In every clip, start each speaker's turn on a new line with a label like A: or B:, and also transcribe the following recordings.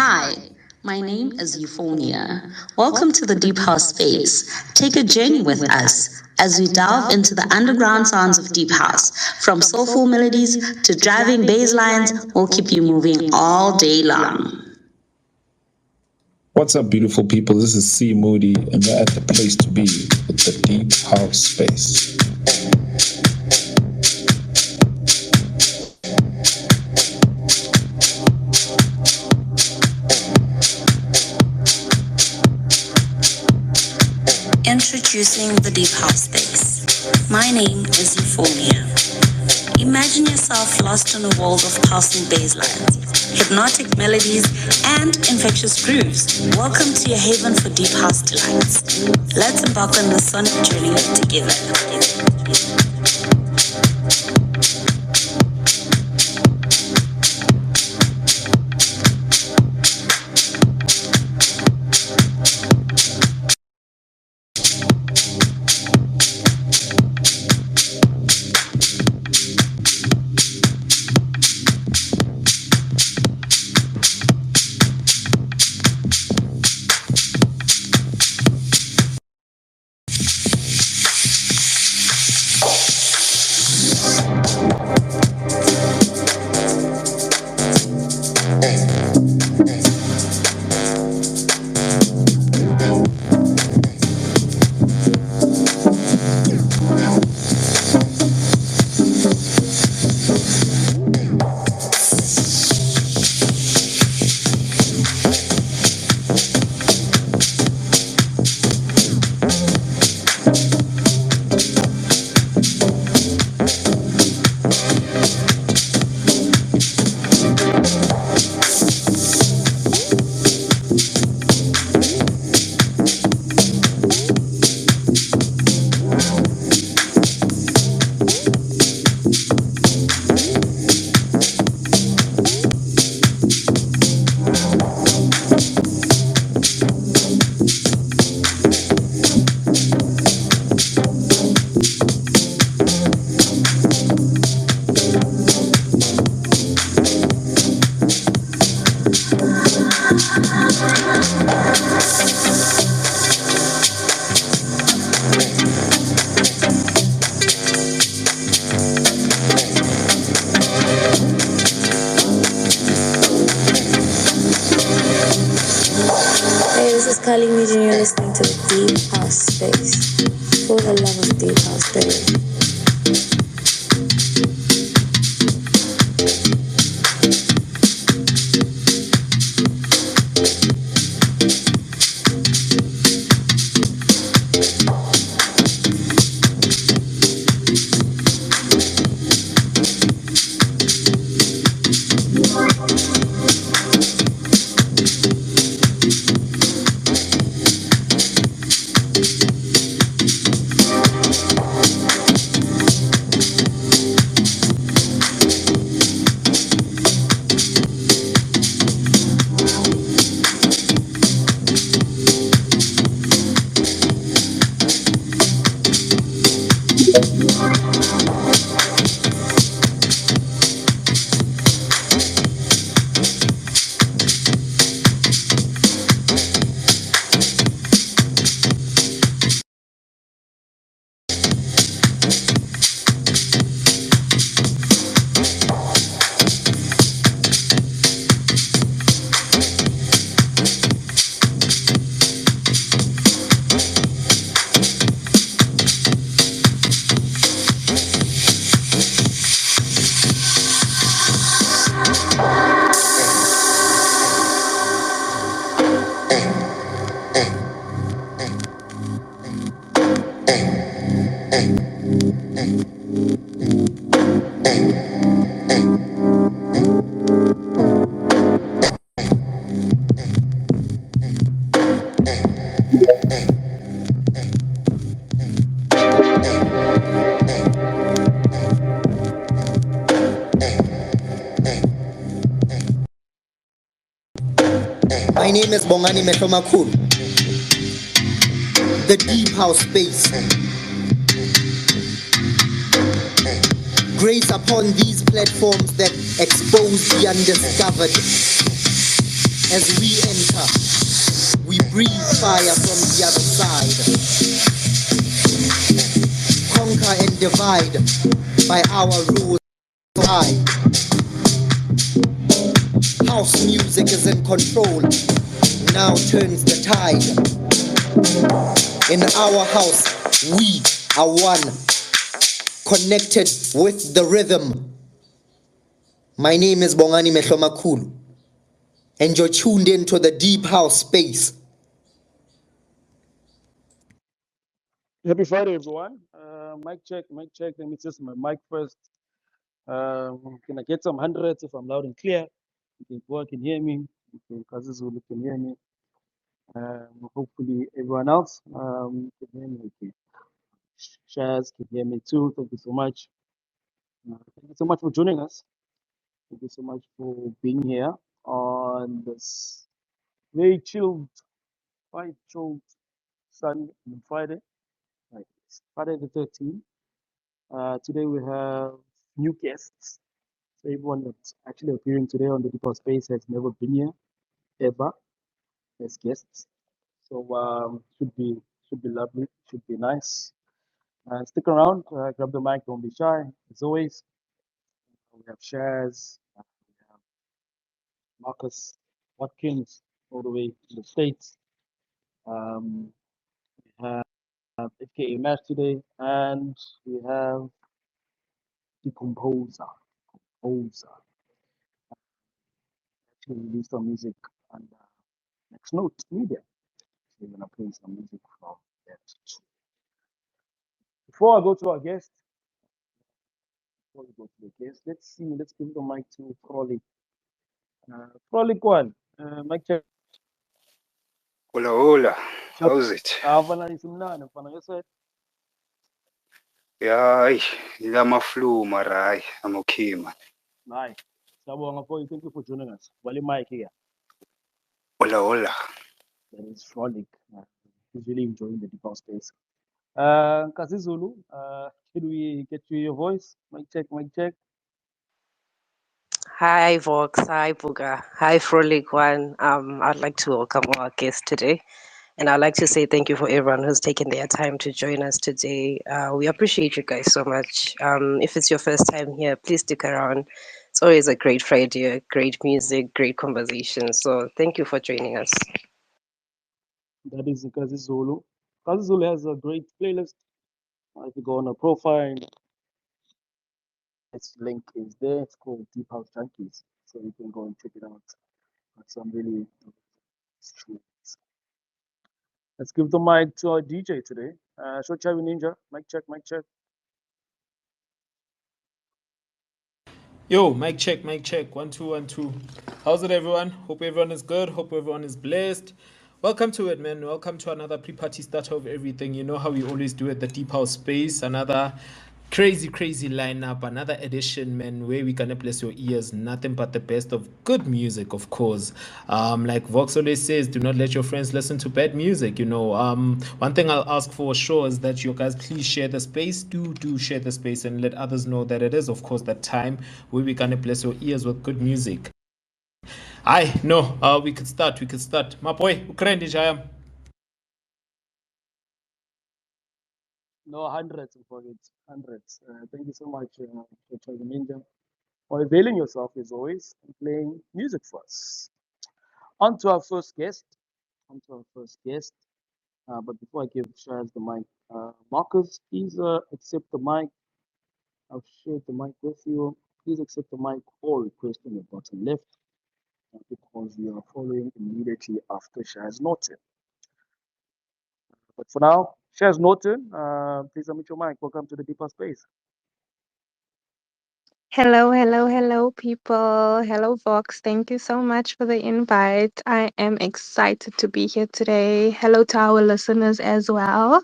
A: Hi, my name is Euphonia. Welcome to the Deep House Space. Take a journey with us as we delve into the underground sounds of Deep House. From soulful melodies to driving bass lines, we'll keep you moving all day long.
B: What's up, beautiful people? This is C Moody, and you're at the place to be with the Deep House Space.
A: Introducing the Deep House Space. My name is Euphonia. Imagine yourself lost in a world of pulsing bass lines, hypnotic melodies, and infectious grooves. Welcome to your haven for deep house delights. Let's embark on this sonic journey together.
C: You're listening to the Deep House Space. For the love of Deep House, baby.
D: My name is Bongani Meshomakul. The Deep House Space. Grace upon these platforms that expose the undiscovered. As we enter, we breathe fire from the other side. Conquer and divide by our rules. House music is in control, now turns the tide. In our house, we are one, connected with the rhythm. My name is Bongani Mehlomakulu, and you're tuned into the deep house space.
E: Happy Friday, everyone. Mic check, mic check. Let me test my mic first. Can I get some hundreds if I'm loud and clear? Okay, Boy can hear me. Okay, Kazizulu can hear me. Hopefully everyone else can hear me. Okay. Shazz can hear me too. Thank you so much. Thank you so much for joining us. Thank you so much for being here on this very chilled, quite chilled Sunday and Friday. Right. It's Friday the 13th. Today we have new guests. So everyone that's actually appearing today on the Deeper Space has never been here ever as guests. So should be lovely, should be nice. Stick around, grab the mic, don't be shy. As always, we have Shazz, we have Marcus Watkins all the way to the States. We have Fka Mash today, and we have Dekompozer. Composer. Actually released some music on Next Note Media. So we're gonna play some music from that too. Before I go to our guest, let's see, let's give the mic to Frolic. Frolic one, mic check.
F: Hola, hola. How's it?
E: Mfana isimnane, mfana yourself.
F: Yeah, flu, marai. I'm okay, man.
E: Nice. Sabonga for you. Thank you for joining us. Wali mic here.
F: Hola, hola.
E: That is Frolic. He's really enjoying the deep house space. Kazizulu, can we get you your voice? Mic check, mic check.
G: Hi Vox, hi Buga, hi Frolic One. I'd like to welcome our guest today, and I'd like to say thank you for everyone who's taken their time to join us today. We appreciate you guys so much. If it's your first time here, please stick around. It's always a great Friday, great music, great conversation. So thank you for joining us.
E: That is Kazizulu. Kazizulu has a great playlist. If you go on her profile, its link is there. It's called Deep House Junkies. So you can go and check it out. That's some really tunes. Let's give the mic to our DJ today. Shochavi Ninja, mic check, mic check.
B: Yo, mic check, mic check. 1 2 1 2. How's it, everyone? Hope everyone is good. Hope everyone is blessed. Welcome to it, man. Welcome to another pre-party starter of everything. You know how we always do at the Deep House Space. Another crazy lineup, another edition, man, where we gonna bless your ears. Nothing but the best of good music, of course. Like Vox always says, do not let your friends listen to bad music. You know, one thing I'll ask for sure is that you guys please share the space. Do share the space and let others know that it is, of course, that time where we gonna bless your ears with good music. Aye, no, we could start. My boy, Ukraine, Jayam.
E: No, hundreds for it. Hundreds. Thank you so much, Shochavi Ninja, for availing yourself as always and playing music for us. On to our first guest. But before I give Shaz the mic, Marcus, please accept the mic. I've shared the mic with you. Please accept the mic or request on your bottom left because we are following immediately after Shaz Norton. But for now, Shaz Norton, please unmute your mic. Welcome to the Deeper Space.
H: Hello, people. Hello, Vox. Thank you so much for the invite. I am excited to be here today. Hello to our listeners as well.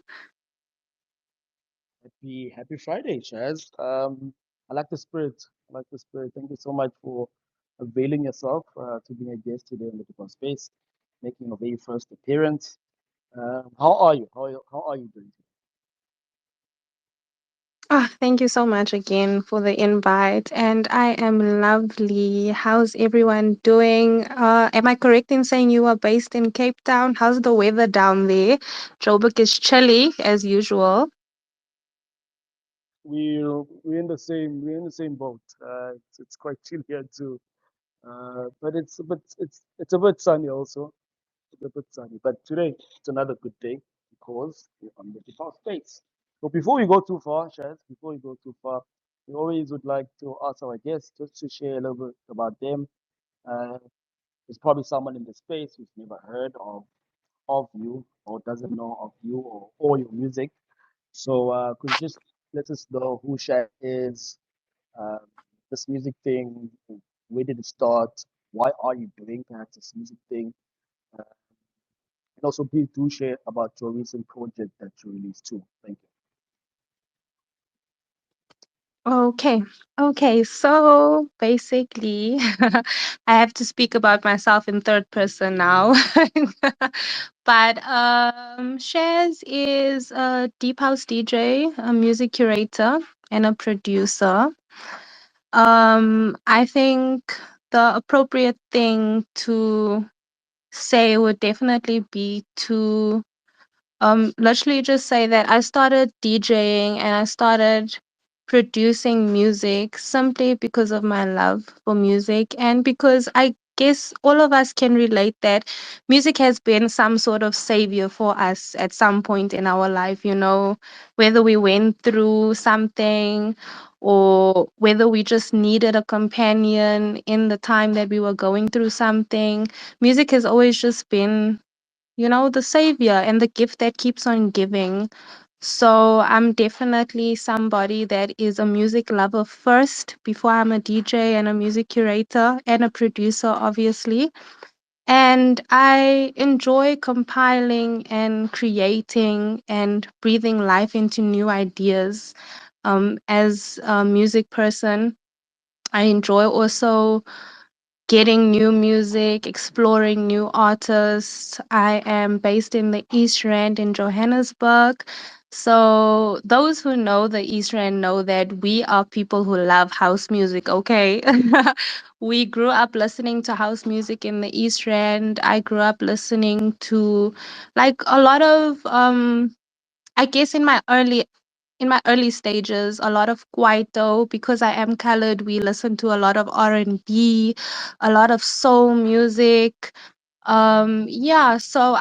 E: Happy Friday, Shaz. I like the spirit. Thank you so much for availing yourself to being a guest today in the Deeper Space, making your very first appearance. How are you? How are you doing?
H: Oh, thank you so much again for the invite. And I am lovely. How's everyone doing? Am I correct in saying you are based in Cape Town? How's the weather down there? Joburg is chilly as usual.
E: We're in the same boat. It's quite chill here too. But it's a bit sunny also. It's a bit sunny. But today it's another good day because we're on the default space. But before we go too far, Shaz, before we go too far, we always would like to ask our guests just to share a little bit about them. Uh, there's probably someone in the space who's never heard of you or doesn't know of you or your music. So could you just let us know who Shaz is, um, this music thing, where did it start? Why are you doing perhaps this music thing? Uh, and also please do share about your recent project that you released too. Thank you.
H: Okay. Okay. So basically, I have to speak about myself in third person now. But Shaz is a deep house DJ, a music curator, and a producer. I think the appropriate thing to say would definitely be to literally just say that I started DJing and I started producing music simply because of my love for music and because I guess all of us can relate that music has been some sort of savior for us at some point in our life, you know, whether we went through something or whether we just needed a companion in the time that we were going through something. Music has always just been, you know, the savior and the gift that keeps on giving. So I'm definitely somebody that is a music lover first before I'm a DJ and a music curator and a producer, obviously. And I enjoy compiling and creating and breathing life into new ideas. As a music person, I enjoy also getting new music, exploring new artists. I am based in the East Rand in Johannesburg. So, those who know the East Rand know that we are people who love house music, okay? We grew up listening to house music in the East Rand. I grew up listening to like a lot of I guess in my early stages, a lot of kwaito because I am colored. We listen to a lot of R&B, a lot of soul music. Yeah, so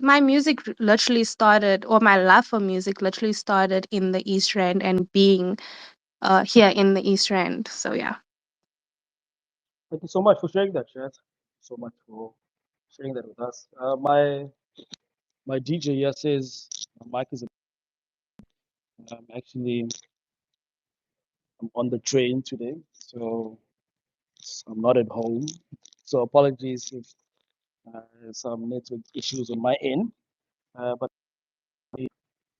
H: my music literally started, or my love for music literally started in the East Rand and being here in the East Rand. So yeah.
E: Thank you so much for sharing that, Shaz. So much for sharing that with us. My DJ here says Mike is actually I'm on the train today, so I'm not at home. So apologies if some network issues on my end, but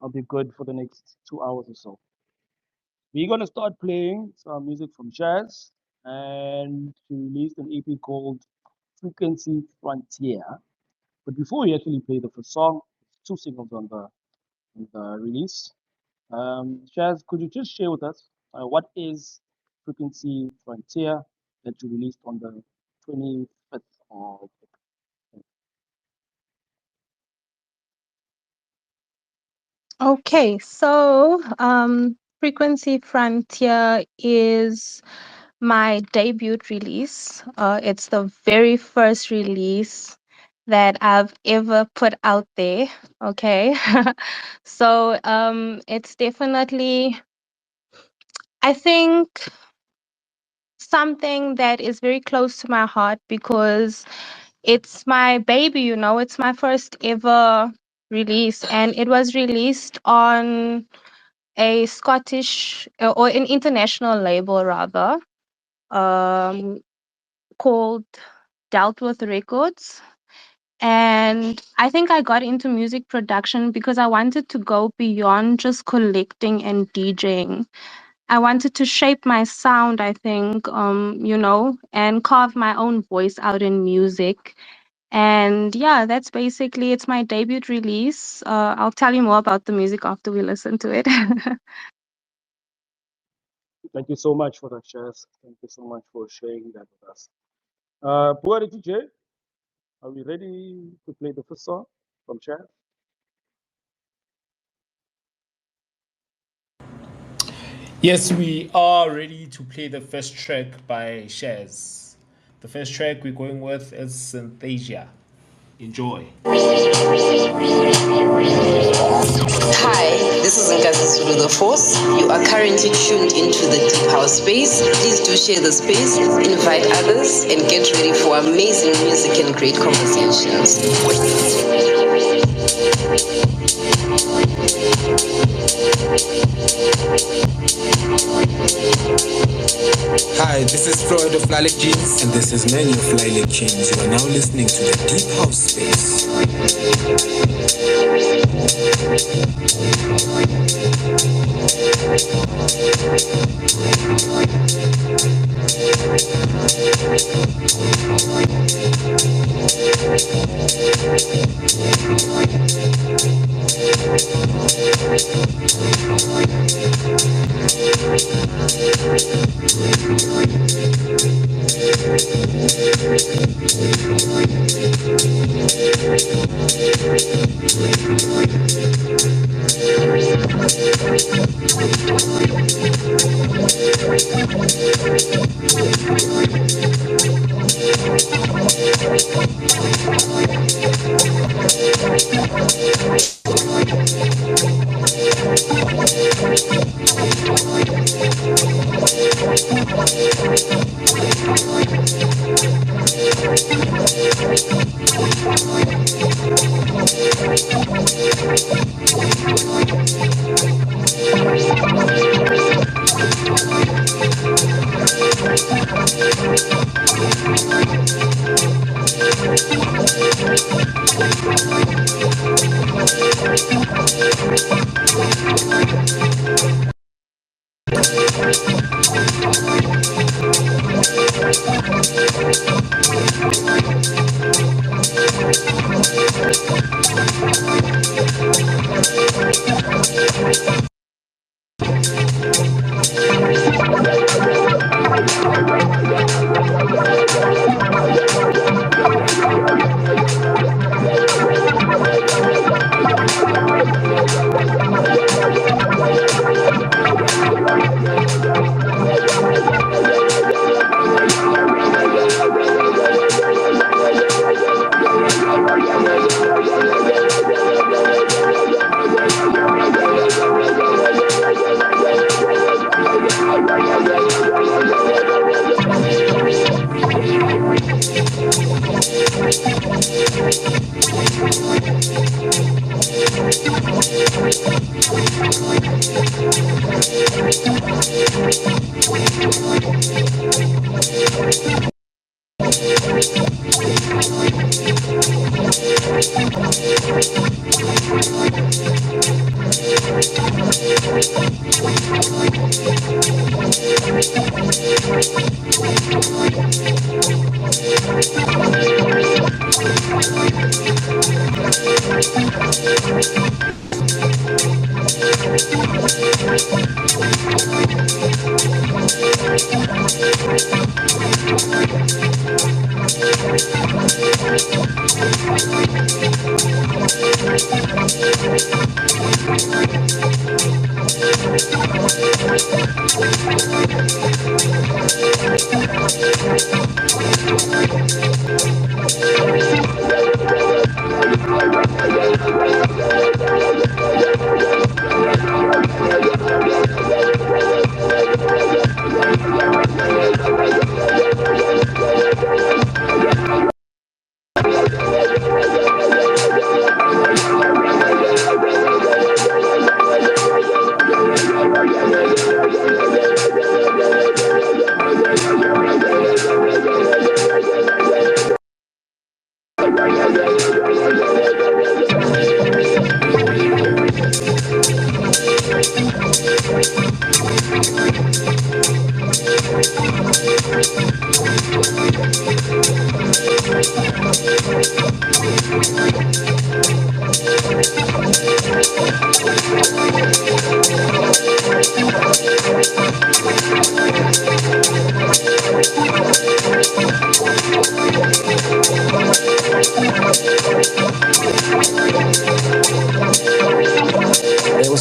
E: I'll be good for the next 2 hours or so. We're gonna start playing some music from Shaz, and she released an EP called Frequency Frontier. But before we actually play the first song, two singles on the release. Shaz, could you just share with us what is Frequency Frontier that you released on the 25th of
H: Okay, so Frequency Frontier is my debut release. It's the very first release that I've ever put out there. Okay. So it's definitely, I think, something that is very close to my heart because it's my baby, you know, it's my first ever release, and it was released on a Scottish or an international label rather, um, called Dealt with Records. And I think I got into music production because I wanted to go beyond just collecting and DJing. I wanted to shape my sound, I think, you know, and carve my own voice out in music. And yeah, that's basically it's my debut release. I'll tell you more about the music after we listen to it.
E: Thank you so much for that, Shazz. Thank you so much for sharing that with us. Puari DJ, are we ready to play the first song from Shazz?
B: Yes, we are ready to play the first track by Shazz. The first track we're going with is Synthesia. Enjoy.
I: Hi, this is Nkazi Zulu the Force. You are currently tuned into the Deep House space. Please do share the space, invite others, and get ready for amazing music and great conversations.
J: Hi, this is Floyd of Lilac Jeans. And this is Manny of Lilac Jeans. You are now listening to the Deep House Space.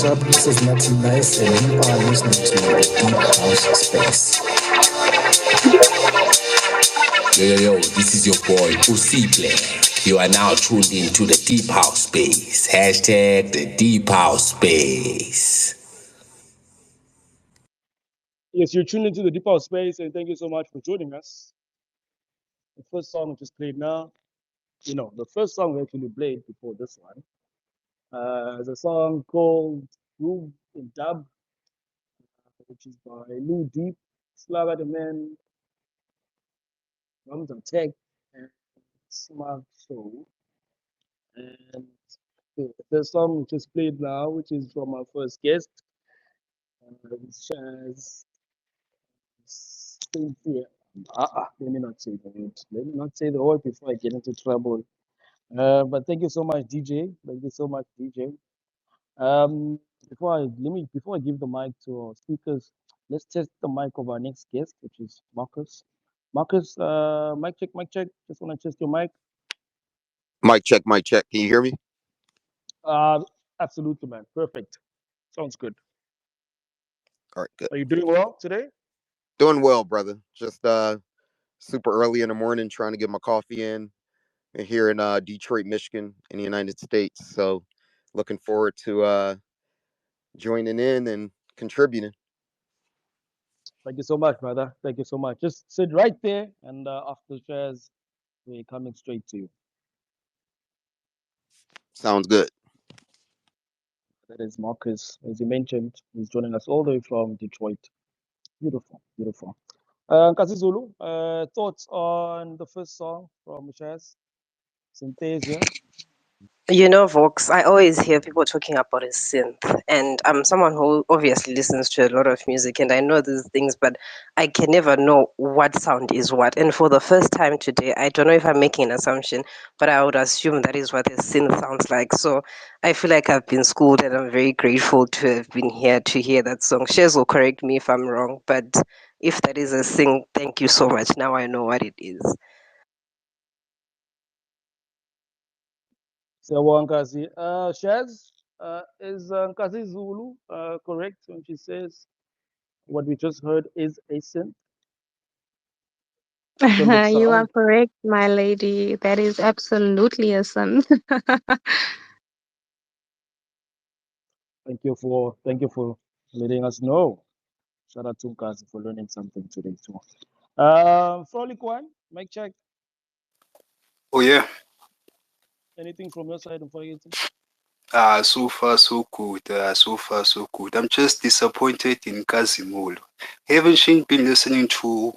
J: what's up? This is Natty Nice, and you are listening to the Deep House Space.
K: Yo, this is your boy, Usiple. You are now tuned into the Deep House Space. Hashtag the Deep House Space.
E: Yes, you're tuned into the Deep House Space, and thank you so much for joining us. The first song we just played now, the first song we actually played before this one is a song called Groove in Dub, which is by Lou Deep, Slava the Man, Drums and Tech, and Smart Soul. And the song we just played now, which is from our first guest, Shazz. Let me not say the word. Let me not say the word before I get into trouble. But thank you so much, DJ. Thank you so much, DJ. Before I give the mic to our speakers, let's test the mic of our next guest, which is Marcus. Marcus, mic check, mic check. Just want to test your mic.
L: Mic check, mic check. Can you hear me?
E: Absolutely, man. Perfect. Sounds good.
L: All right, good.
E: Are you doing well today?
L: Doing well, brother. Just super early in the morning trying to get my coffee in here in Detroit, Michigan, in the United States. So looking forward to joining in and contributing.
E: Thank you so much, brother. Thank you so much. Just sit right there, and after shares, we're coming straight to you.
L: Sounds good.
E: That is Marcus, as you mentioned. He's joining us all the way from Detroit. Beautiful, beautiful. Kasi Zulu, thoughts on the first song from Shazz, Synthesia?
G: You know, Vox, I always hear people talking about a synth, and I'm someone who obviously listens to a lot of music, and I know these things, but I can never know what sound is what. And for the first time today, I don't know if I'm making an assumption, but I would assume that is what a synth sounds like. So I feel like I've been schooled, and I'm very grateful to have been here to hear that song. Shaz will correct me if I'm wrong, but if that is a thing, thank you so much. Now I know what it is.
E: Siyabonga Nkazi. Shaz, is Nkazi Zulu correct when she says what we just heard is a synth? In terms of
H: You are
E: sound?
H: correct, my lady. That is absolutely a sin.
E: Thank you for letting us know. Shout out to Nkazi for learning something today too. Frolic one, mic check.
F: Oh yeah.
E: Anything from your side before you get
F: So far so good. So far so good. I'm just disappointed in Kazimolo. Haven't she been listening to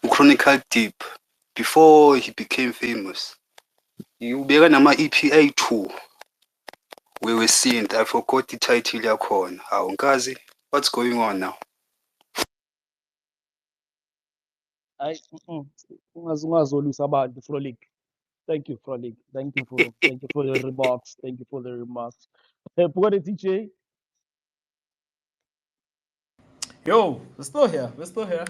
F: Chronicle Deep before he became famous? You began nama EPA 2. We were seeing. I forgot the title yakhona. How Nkazi? What's going on now?
E: ungazolwisa abantu Frolic. Thank you, Frolic. Thank you for the remarks. Thank you for the remarks. Pugade DJ.
B: Yo, we're still here. We're still here.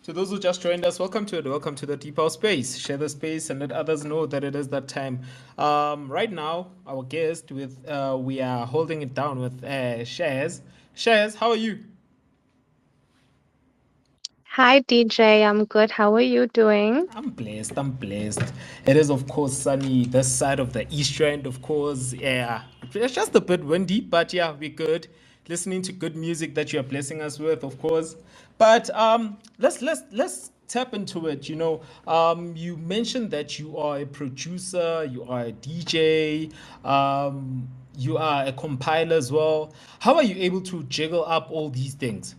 B: To those who just joined us, welcome to it. Welcome to the Deep House Space. Share the space and let others know that it is that time. Right now, our guest we are holding it down with Shazz. Shazz, how are you?
H: Hi, DJ. I'm good. How are you doing?
B: I'm blessed. I'm blessed. It is, of course, sunny this side of the East End, of course. Yeah, it's just a bit windy, but yeah, we're good. Listening to good music that you are blessing us with, of course. But let's tap into it. You mentioned that you are a producer, you are a DJ, you are a compiler as well. How are you able to jiggle up all these things?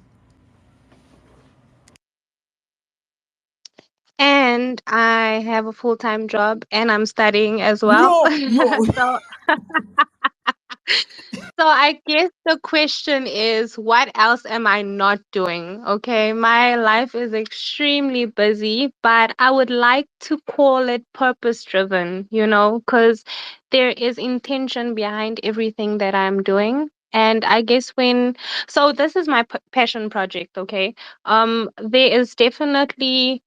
H: And I have a full-time job and I'm studying as well.
B: Yo.
H: So So I guess the question is, what else am I not doing? Okay, my life is extremely busy, but I would like to call it purpose driven, because there is intention behind everything that I'm doing. And I guess so this is my passion project, okay? There is definitely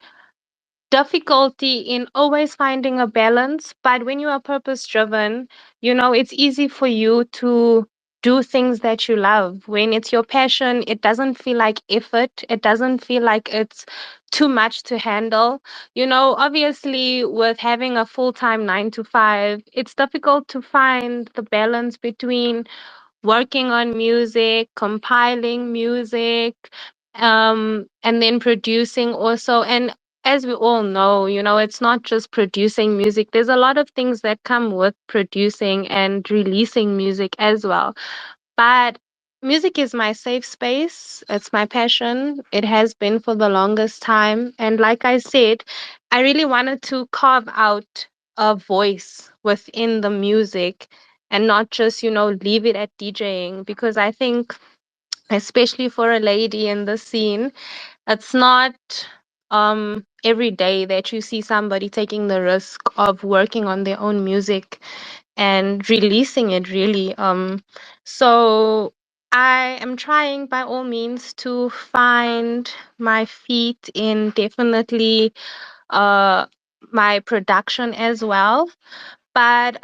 H: difficulty in always finding a balance, but when you are purpose driven, it's easy for you to do things that you love. When it's your passion, it doesn't feel like effort. It doesn't feel like it's too much to handle. You know, obviously, with having a full time 9 to 5, it's difficult to find the balance between working on music, compiling music, and then producing also. And as we all know, you know, it's not just producing music. There's a lot of things that come with producing and releasing music as well. But music is my safe space. It's my passion. It has been for the longest time. And like I said, I really wanted to carve out a voice within the music and not just, you know, leave it at DJing, because I think, especially for a lady in the scene, it's not every day that you see somebody taking the risk of working on their own music and releasing it, really. So I am trying by all means to find my feet in definitely uh my production as well. But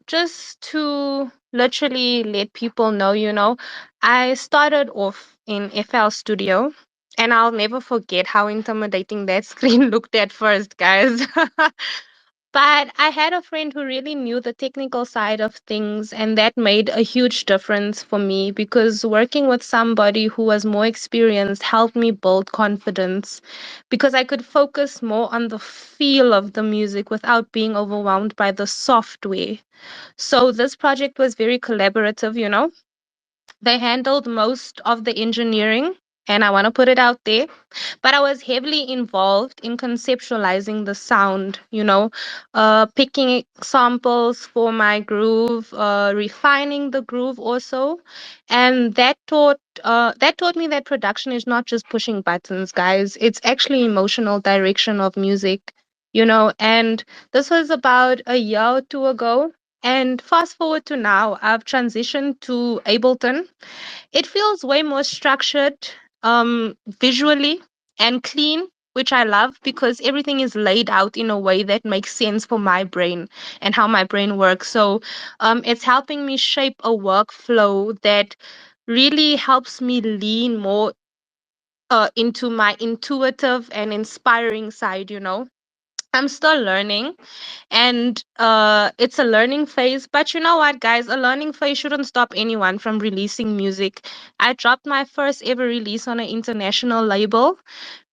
H: just to literally let people know, you know, I started off in FL Studio, and I'll never forget how intimidating that screen looked at first, guys. But I had a friend who really knew the technical side of things, and that made a huge difference for me, because working with somebody who was more experienced helped me build confidence, because I could focus more on the feel of the music without being overwhelmed by the software. So this project was very collaborative, you know. They handled most of the engineering, and I want to put it out there, but I was heavily involved in conceptualizing the sound, you know, picking samples for my groove, refining the groove also. And that taught me that production is not just pushing buttons, guys. It's actually emotional direction of music, you know. And this was about a year or two ago. And fast forward to now, I've transitioned to Ableton. It feels way more structured, visually, and clean, which I love, because everything is laid out in a way that makes sense for my brain and how my brain works. So it's helping me shape a workflow that really helps me lean more into my intuitive and inspiring side, you know. I'm still learning, and it's a learning phase. But you know what, guys? A learning phase shouldn't stop anyone from releasing music. I dropped my first ever release on an international label,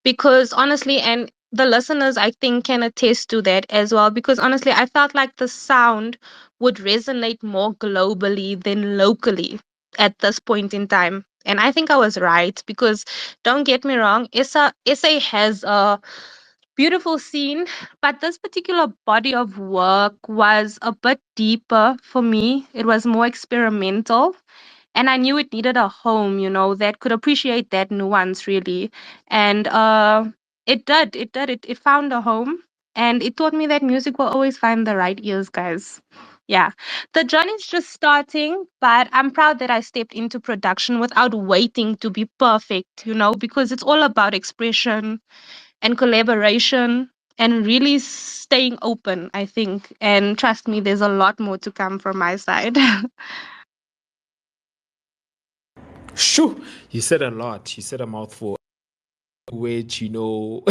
H: because honestly, and the listeners I think can attest to that as well, because honestly, I felt like the sound would resonate more globally than locally at this point in time. And I think I was right, because don't get me wrong, SA has a beautiful scene, but this particular body of work was a bit deeper for me. It was more experimental, and I knew it needed a home, you know, that could appreciate that nuance, really. And it found a home, and it taught me that music will always find the right ears, guys. Yeah, the journey's just starting, but I'm proud that I stepped into production without waiting to be perfect, you know, because it's all about expression and collaboration and really staying open, I think. And trust me, there's a lot more to come from my side.
B: Shoo! You said a lot. You said a mouthful. Which, you know,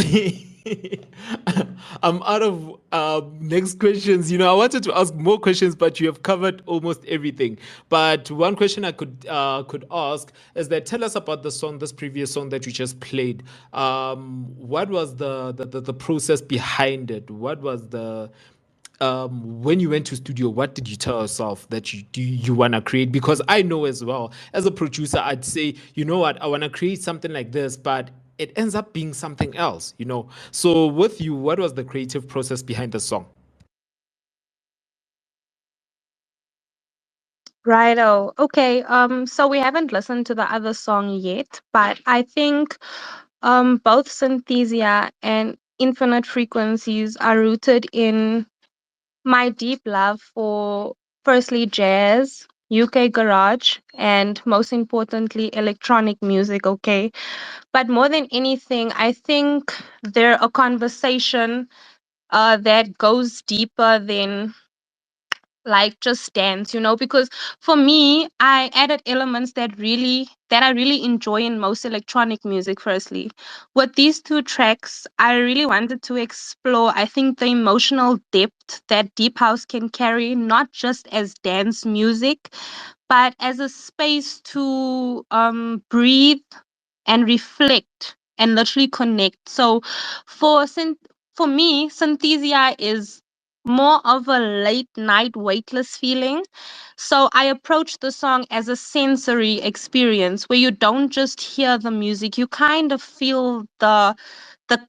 B: I'm out of next questions. You know, I wanted to ask more questions, but you have covered almost everything. But one question I could ask is that, tell us about the song, this previous song that you just played. What was the process behind it? What was the when you went to studio, what did you tell yourself that you want to create? Because I know as well, as a producer, I'd say, you know what, I want to create something like this, but it ends up being something else, you know. So with you, what was the creative process behind the song?
H: Righto. Okay. So we haven't listened to the other song yet, but I think both Synthesia and Infinite Frequencies are rooted in my deep love for, firstly, jazz, UK garage, and most importantly, electronic music. Okay. But more than anything, I think they're a conversation that goes deeper than like just dance, because for me, I added elements that I really enjoy in most electronic music. Firstly, with these two tracks, I really wanted to explore, I think, the emotional depth that deep house can carry, not just as dance music, but as a space to breathe and reflect and literally connect. So for me, Synthesia is more of a late night weightless feeling. So I approach the song as a sensory experience where you don't just hear the music, you kind of feel the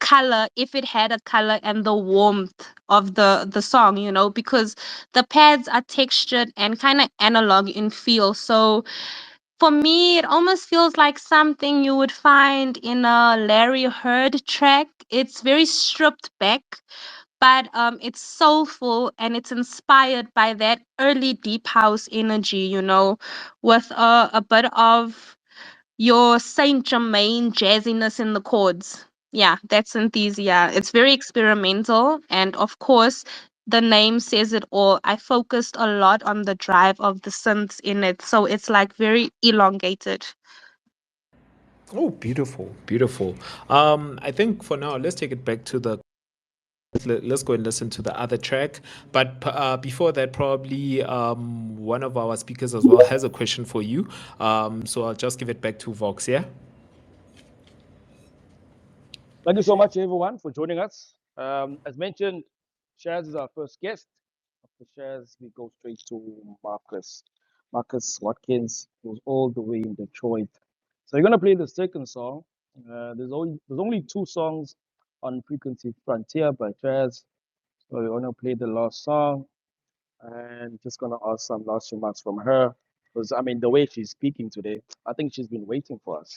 H: color, if it had a color, and the warmth of the song, because the pads are textured and kind of analog in feel. So for me, it almost feels like something you would find in a Larry Heard track. It's very stripped back, but it's soulful and it's inspired by that early deep house energy, with a bit of your Saint Germain jazziness in the chords. Yeah, that's Synthesia. It's very experimental, and of course, the name says it all. I focused a lot on the drive of the synths in it, so it's like very elongated.
B: Oh, beautiful, beautiful. I think for now, let's take it back to the. Let's go and listen to the other track. But before that, probably one of our speakers as well has a question for you. So I'll just give it back to Vox. Yeah.
E: Thank you so much, everyone, for joining us. As mentioned, Shazz is our first guest. After Shazz, we go straight to Marcus Watkins, who's all the way in Detroit. So you're gonna play the second song. There's only two songs on Frequency Frontier by Shazz. So we're gonna play the last song and just gonna ask some last remarks from her. Because I mean, the way she's speaking today, I think she's been waiting for us.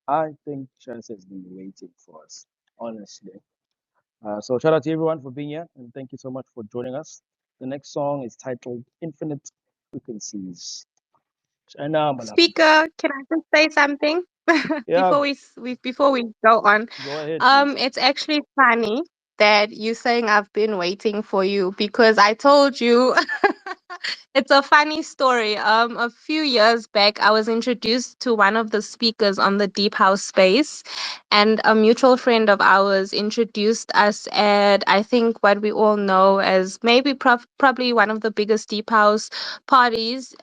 E: I think Shazz has been waiting for us, honestly. So shout out to everyone for being here, and thank you so much for joining us. The next song is titled Infinite Frequencies. And
H: Speaker, can I just say something
E: yeah,
H: before we go on?
E: go ahead, please.
H: It's actually funny that you saying I've been waiting for you because I told you it's a funny story. A few years back, I was introduced to one of the speakers on the Deep House space, and a mutual friend of ours introduced us at, I think, what we all know as maybe probably one of the biggest Deep House parties,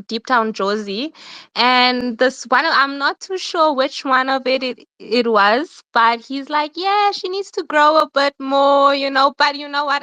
H: Deep Town Josie. And this one, I'm not too sure which one of it was, but he's like, yeah, she needs to grow a bit more, But you know what?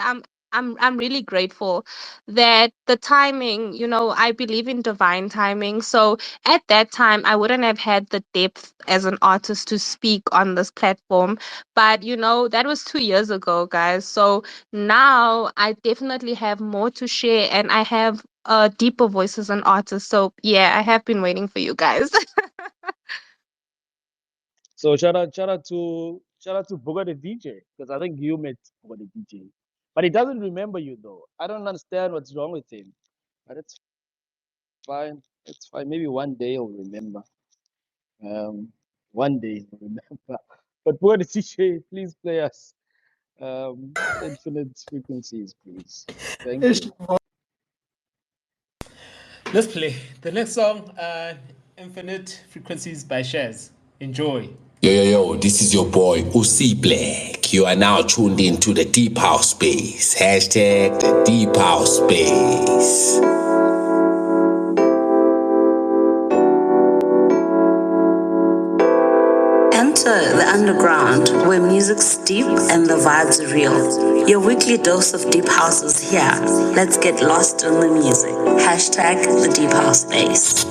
H: I'm really grateful that the timing, I believe in divine timing. So at that time, I wouldn't have had the depth as an artist to speak on this platform. But, that was 2 years ago, guys. So now I definitely have more to share and I have a deeper voice as an artist. So yeah, I have been waiting for you guys.
E: So shout out to Booga the DJ, because I think you met Booga the DJ. But he doesn't remember you though. I don't understand what's wrong with him. But it's fine. It's fine. Maybe one day he'll remember. One day he'll remember. But Booga the DJ, please play us Infinite Frequencies, please. Thank you.
B: Let's play the next song, Infinite Frequencies by Shazz. Enjoy.
K: Yo, this is your boy, OC Black. You are now tuned into the Deep House Space. Hashtag the Deep House Space.
A: Enter the underground where music's deep and the vibes are real. Your weekly dose of deep house is here. Let's get lost in the music. Hashtag the Deep House Space.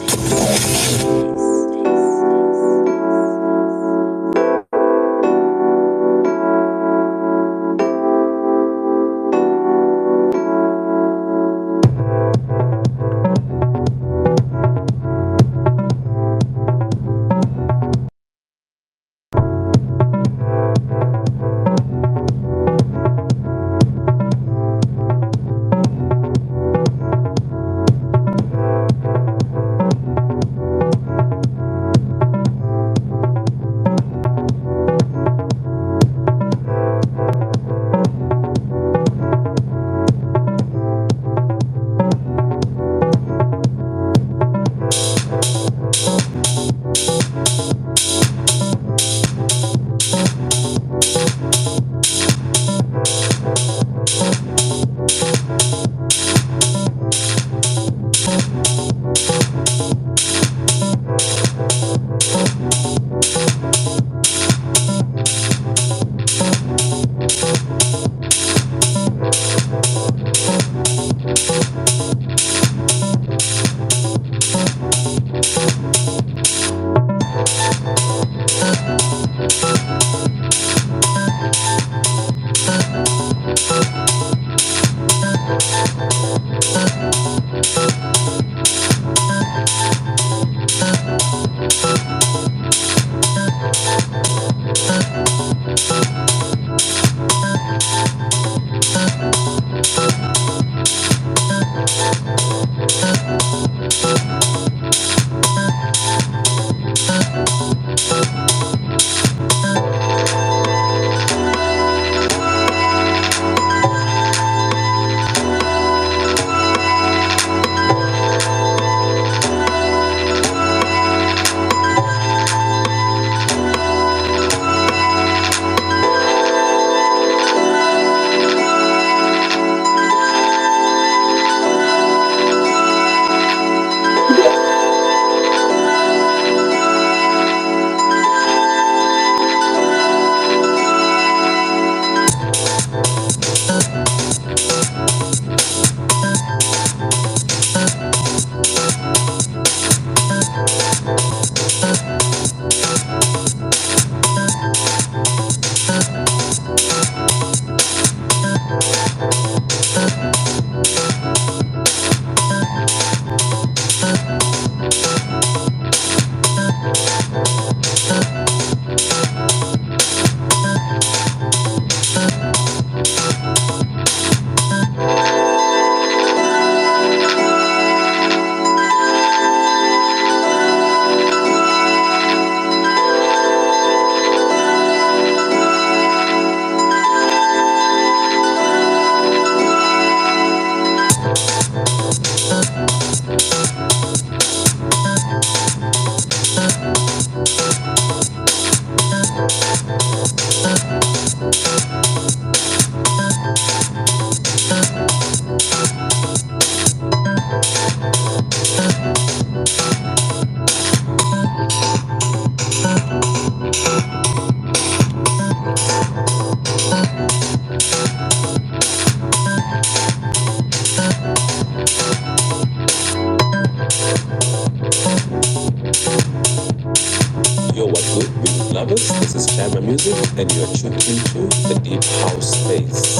J: lovers. This is Jabba Music, and you're tuned into the Deep House Space.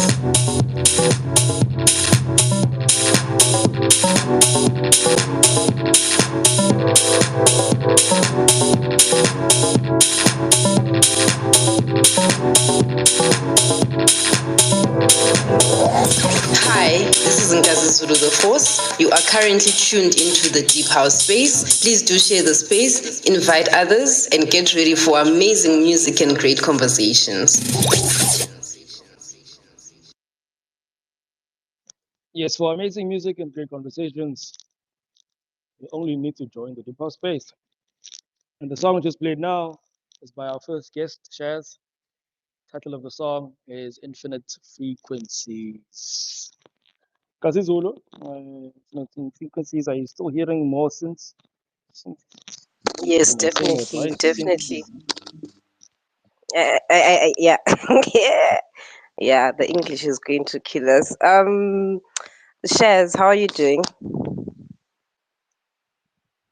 I: Hi, this is Nkazi Zulu the Force. You are currently tuned into the Deep House Space. Please do share the space, invite others, and get ready for amazing music and great conversations.
E: Yes, for amazing music and great conversations, you only need to join the Deep House Space. And the song we just played now is by our first guest, Shazz. Title of the song is Infinite Frequencies. Kazi Zulu, Infinite Frequencies, are you still hearing more since
G: Yes,
E: am I saying it
G: definitely,
E: right?
G: definitely. Yeah, yeah, yeah. The English is going to kill us. Shaz, how are you doing?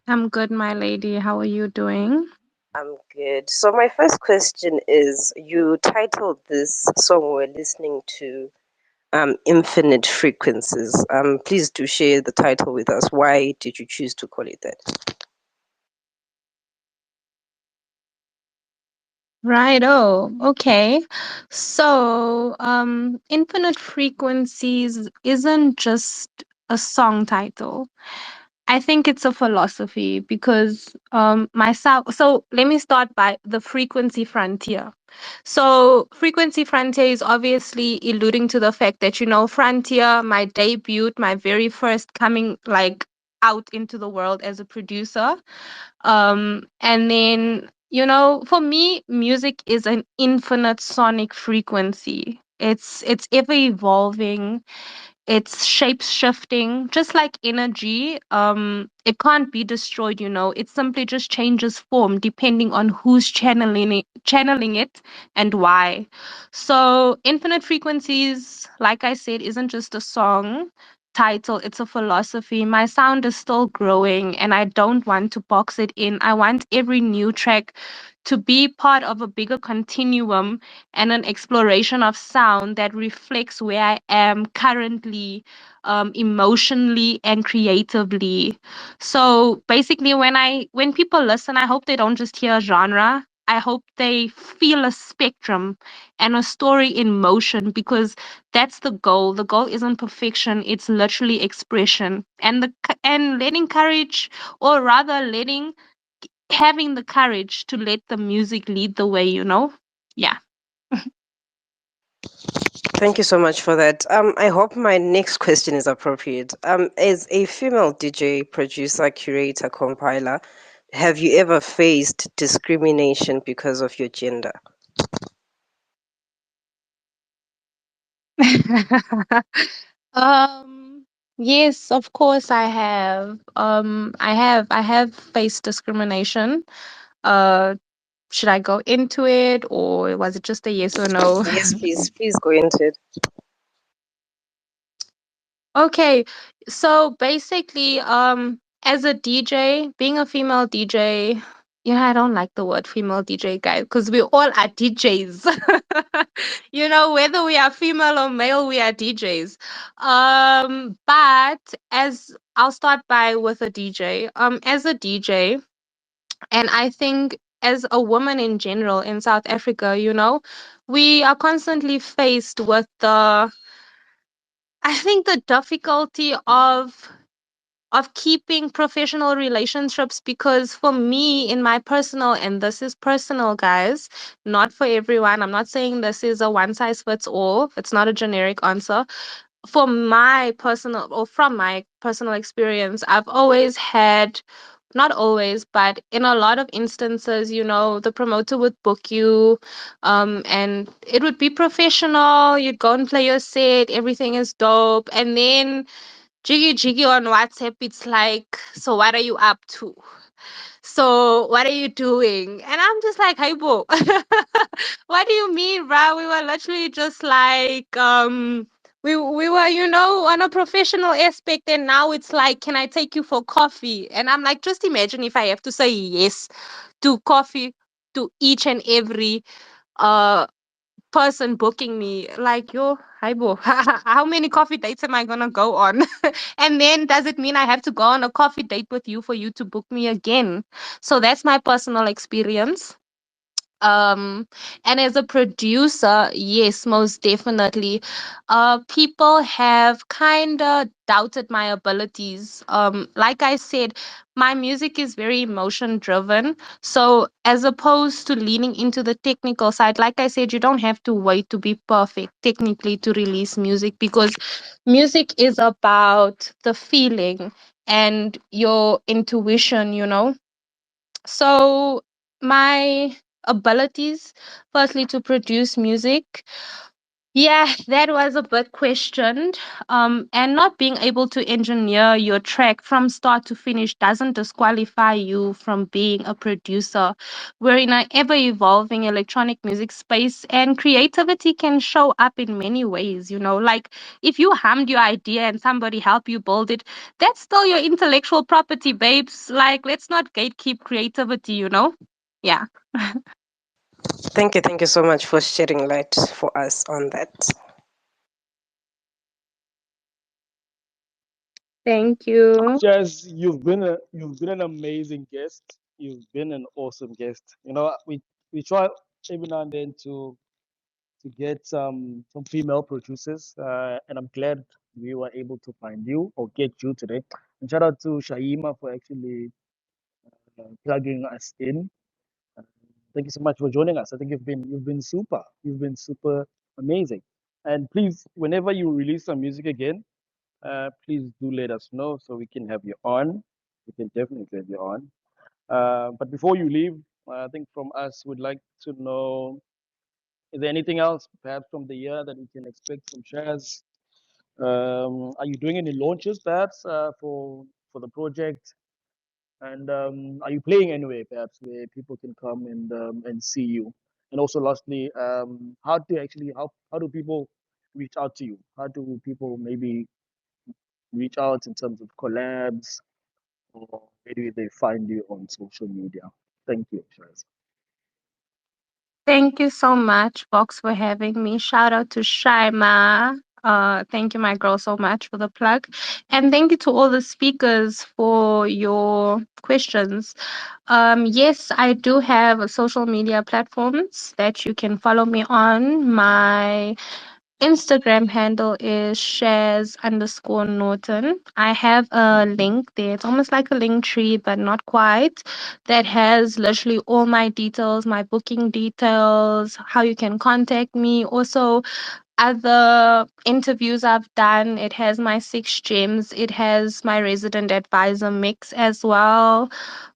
H: I'm good, my lady. How are you doing?
G: I'm good. So my first question is, you titled this song we're listening to Infinite Frequencies. Please do share the title with us. Why did you choose to call it that?
H: Right. Oh, okay. So, Infinite Frequencies isn't just a song title. I think it's a philosophy because myself. So let me start by the frequency frontier. So frequency frontier is obviously alluding to the fact that frontier, my debut, my very first coming like out into the world as a producer. And then for me, music is an infinite sonic frequency. It's ever evolving, it's shape shifting, just like energy. It can't be destroyed. It simply just changes form depending on who's channeling it and why. So Infinite Frequencies, like I said, isn't just a song title, it's a philosophy. My sound is still growing and I don't want to box it in. I want every new track to be part of a bigger continuum and an exploration of sound that reflects where I am currently, emotionally and creatively. So basically, when people listen, I hope they don't just hear a genre. I hope they feel a spectrum and a story in motion, because that's the goal. The goal isn't perfection; it's literally expression, and and letting courage, or rather, having the courage to let the music lead the way. Yeah.
G: Thank you so much for that. I hope my next question is appropriate. As a female DJ, producer, curator, compiler, have you ever faced discrimination because of your gender?
H: um yes, of course I have. I have faced discrimination. uh should I go into it, or was it just a yes or no?
G: Yes, please, please go into it.
H: Okay, so basically, as a DJ, being a female DJ, I don't like the word female DJ, guys, because we all are DJs. Whether we are female or male, we are DJs. But as I'll start by with a DJ. As a DJ, and I think as a woman in general in South Africa, we are constantly faced with the difficulty of keeping professional relationships, because for me, in my personal, and this is personal, guys, not for everyone, I'm not saying this is a one size fits all, it's not a generic answer. For my personal, or from my personal experience, I've always had, not always, but in a lot of instances, the promoter would book you, and it would be professional. You'd go and play your set, everything is dope, and then jiggy jiggy on WhatsApp, it's like, so what are you up to? So what are you doing? And I'm just like, hey, bro, what do you mean, bro? We were literally just like, we were, on a professional aspect, and now it's like, can I take you for coffee? And I'm like, just imagine if I have to say yes to coffee. to each and every uh person booking me. Like, yo, hi bro, how many coffee dates am I gonna go on? And then does it mean I have to go on a coffee date with you for you to book me again? So that's my personal experience. um and as a producer, yes, most definitely, people have kind of doubted my abilities. Like I said, my music is very emotion driven, so as opposed to leaning into the technical side, like I said, you don't have to wait to be perfect technically to release music, because music is about the feeling and your intuition, so my abilities, firstly, to produce music, yeah, that was a bit questioned. And not being able to engineer your track from start to finish doesn't disqualify you from being a producer. We're in an ever evolving electronic music space, and creativity can show up in many ways. Like if you hummed your idea and somebody helped you build it, that's still your intellectual property, babes. Like, let's not gatekeep creativity. Yeah.
G: Thank you so much for shedding light for us on that.
H: Thank you.
E: Jazz, you've been an amazing guest. You've been an awesome guest. We try every now and then to get some female producers, and I'm glad we were able to find you or get you today. And shout out to Shaima for actually plugging us in. Uh, Thank you so much for joining us. I think you've been super. You've been super amazing. And please, whenever you release some music again, please do let us know so we can have you on. We can definitely have you on. But before you leave, I think from us, we'd like to know, is there anything else perhaps from the year that we can expect from Shaz? Are you doing any launches perhaps for the project? And are you playing anywhere perhaps where people can come and see you? And also lastly, how do people reach out to you? How do people maybe reach out in terms of collabs, or where do they find you on social media? Thank you, Shaz.
H: Thank you so much, Box, for having me. Shout out to Shaima. Thank you, my girl, so much for the plug. And thank you to all the speakers for your questions. Yes, I do have social media platforms that you can follow me on. My Instagram handle is Shaz_Norton. I have a link there. It's almost like a link tree, but not quite. That has literally all my details, my booking details, how you can contact me. Also, other interviews I've done. It has my 6 gems. It has my resident advisor mix as well.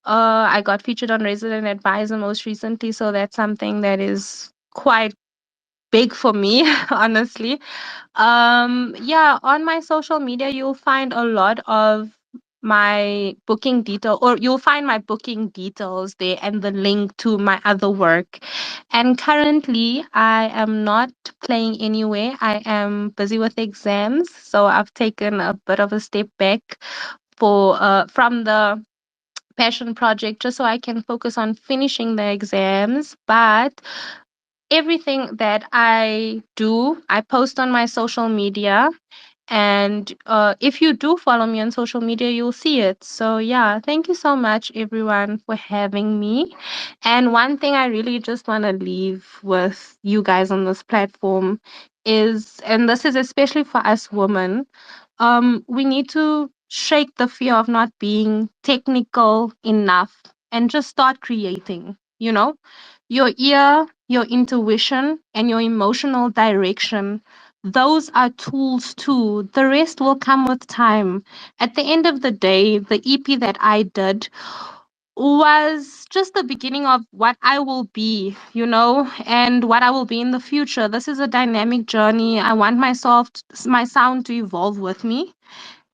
H: I got featured on Resident Advisor most recently, so that's something that is quite big for me, honestly. Yeah, on my social media, you'll find a lot of my booking detail, or you'll find my booking details there and the link to my other work. And currently, I am not playing anywhere. I am busy with exams, so I've taken a bit of a step back for from the passion project just so I can focus on finishing the exams. But everything that I do, I post on my social media. And if you do follow me on social media, you'll see it. So, yeah, thank you so much, everyone, for having me. And one thing I really just want to leave with you guys on this platform is, and this is especially for us women, we need to shake the fear of not being technical enough and just start creating, your ear, your intuition, and your emotional direction. Those are tools too. The rest will come with time. At the end of the day, the EP that I did was just the beginning of what I will be, and what I will be in the future. This is a dynamic journey. I want my sound to evolve with me.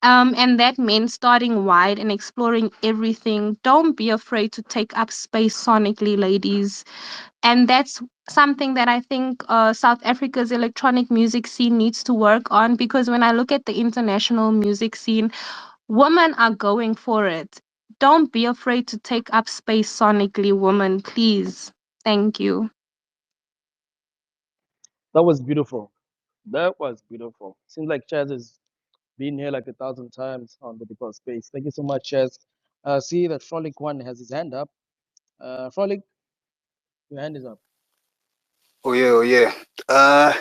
H: And that meant starting wide and exploring everything. Don't be afraid to take up space sonically, ladies. And that's something that I think South Africa's electronic music scene needs to work on, because when I look at the international music scene, women are going for it. Don't be afraid to take up space sonically, women, please. Thank you.
E: That was beautiful. That was beautiful. Seems like Chaz has been here like 1,000 times on the Deeper Space. Thank you so much, Chaz. See that Frolic One has his hand up. Frolic, your hand is up.
F: Oh yeah, oh yeah.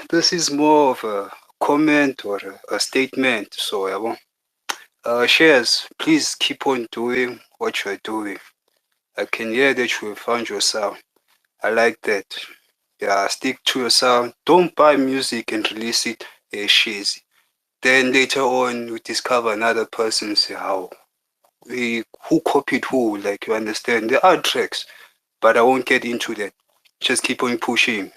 F: This is more of a comment or a statement. So yeah, well, Shares, please keep on doing what you're doing. I can hear that you have found your sound. I like that. Yeah, stick to your sound. Don't buy music and release it as shazy. Then later on, you discover another person say, "How? Who copied who?" Like you understand, there are tracks, but I won't get into that. Just keep on pushing.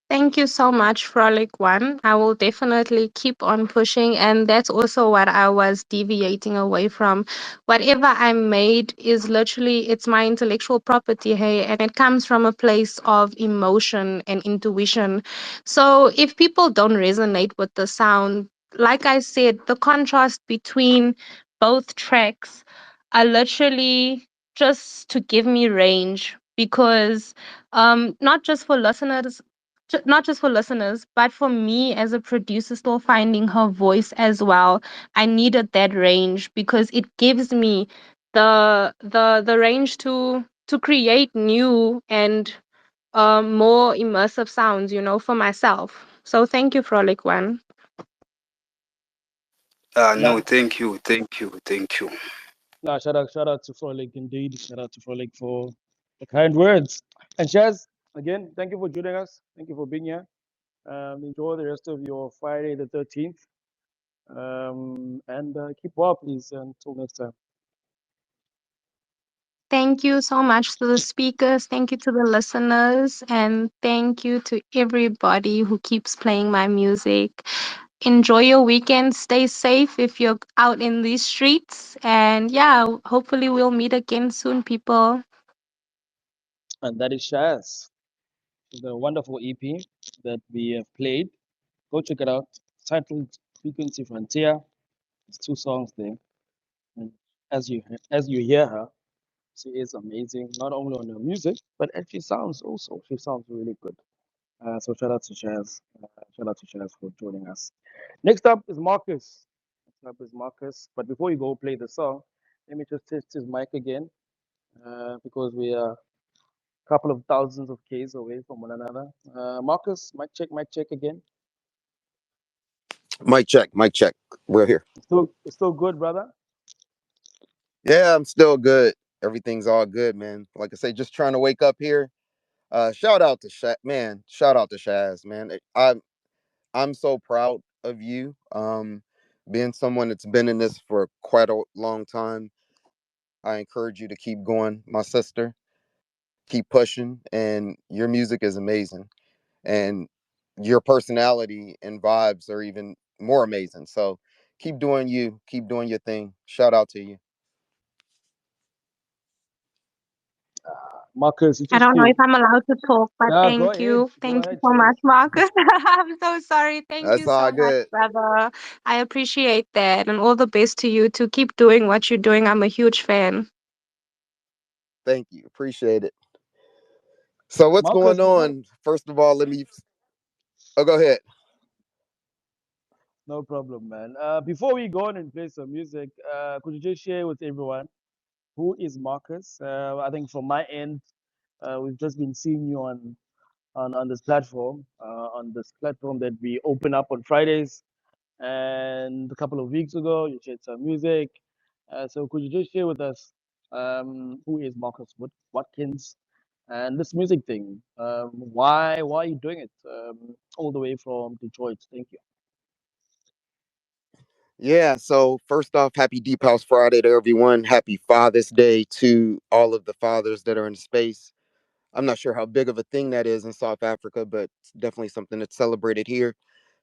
H: Thank you so much, Frolic One. I will definitely keep on pushing, and that's also what I was deviating away from. Whatever I made is literally it's my intellectual property, hey, and it comes from a place of emotion and intuition. So if people don't resonate with the sound, like I said, the contrast between both tracks are literally just to give me range because not just for listeners not just for listeners, but for me as a producer, still finding her voice as well. I needed that range because it gives me the range to create new and more immersive sounds, for myself. So thank you, Frolic One.
F: No,
E: Nah,
F: thank you, thank you, thank you.
E: nah, shout out to Frolic indeed. Shout out to Frolic for the kind words. And Chaz, again, thank you for joining us. Thank you for being here. Enjoy the rest of your Friday the 13th. And keep well, please. Until next time.
H: Thank you so much to the speakers. Thank you to the listeners. And thank you to everybody who keeps playing my music. Enjoy your weekend. Stay safe if you're out in these streets. And yeah, hopefully we'll meet again soon, people.
E: And that is Shaz, the wonderful EP that we have played. Go check it out. It's titled Frequency Frontier. It's 2 songs there. And as you hear her, she is amazing, not only on her music, but as she sounds also. She sounds really good. So shout out to Shaz. Shout out to Shaz for joining us. Next up is Marcus. Next up is Marcus. But before you go play the song, let me just test his mic again because we are a couple of thousands of Ks away from one another. Marcus, mic check again.
L: Mic check, mic check. We're here.
E: Still good, brother.
L: Yeah, I'm still good. Everything's all good, man. Like I say, just trying to wake up here. Shout out to man. Shout out to Shaz, man. I'm so proud of you. Being someone that's been in this for quite a long time. I encourage you to keep going, my sister. Keep pushing, and your music is amazing. And your personality and vibes are even more amazing. So keep doing you. Keep doing your thing. Shout out to you.
E: Marcus, you
H: I
E: just
H: don't know if
E: came.
H: I'm allowed to talk, but
E: Yeah, go
H: thank
E: ahead.
H: you.
E: Go
H: Thank you
E: ahead,
H: so
E: Chaz.
H: much, Marcus. I'm so sorry. Thank
L: That's
H: you so
L: all
H: much,
L: good.
H: brother. I appreciate that. And all the best to you to keep doing what you're doing. I'm a huge fan.
L: Thank you. Appreciate it. So what's
E: Marcus,
L: going
E: before
L: on? First of all, let me. Oh, go ahead.
E: no problem, man. Before we go on and play some music, could you just share with everyone who is Marcus? I think from my end, we've just been seeing you on this platform that we open up on Fridays. And a couple of weeks ago, you shared some music. So could you just share with us who is Marcus Watkins and this music thing? Why are you doing it all the way from Detroit? Thank you.
L: Yeah. So first off, happy Deep House Friday to everyone. Happy Father's Day to all of the fathers that are in space. I'm not sure how big of a thing that is in South Africa, but it's definitely something that's celebrated here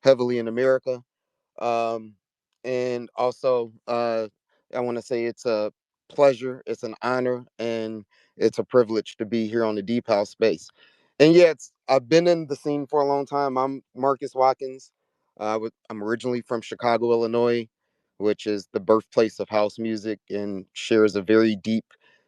L: heavily in America. Um, and also, I want to say it's a pleasure, it's an honor, and it's a privilege to be here on the Deep House space. And yeah, I've been in the scene for a long time. I'm Marcus Watkins. I'm originally from Chicago, Illinois, which is the birthplace of house music and shares a very deep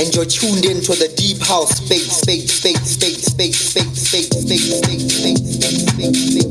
D: and you're tuned into the deep house space, space, space, space, space, space, space, space, space, space, space, space,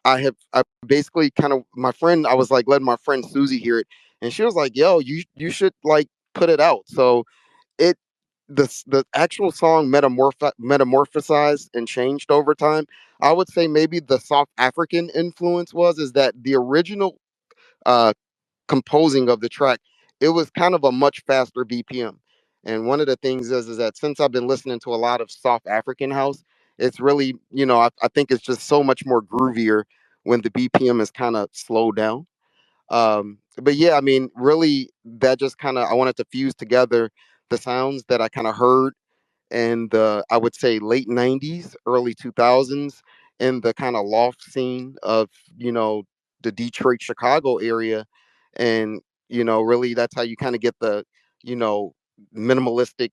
L: I basically kind of my friend, I was like letting my friend Susie hear it, and she was like, "Yo, you should like put it out." So it the actual song metamorphosized and changed over time. I would say maybe the South African influence is that the original uh composing of the track, it was kind of a much faster BPM. And one of the things is that since I've been listening to a lot of South African house, it's really, I think it's just so much more groovier when the BPM is kind of slowed down. But yeah, I mean, really, that just kind of, I wanted to fuse together the sounds that I kind of heard in the, I would say, late 90s, early 2000s, in the kind of loft scene of, you know, the Detroit, Chicago area. And, really that's how you kind of get the, you know, minimalistic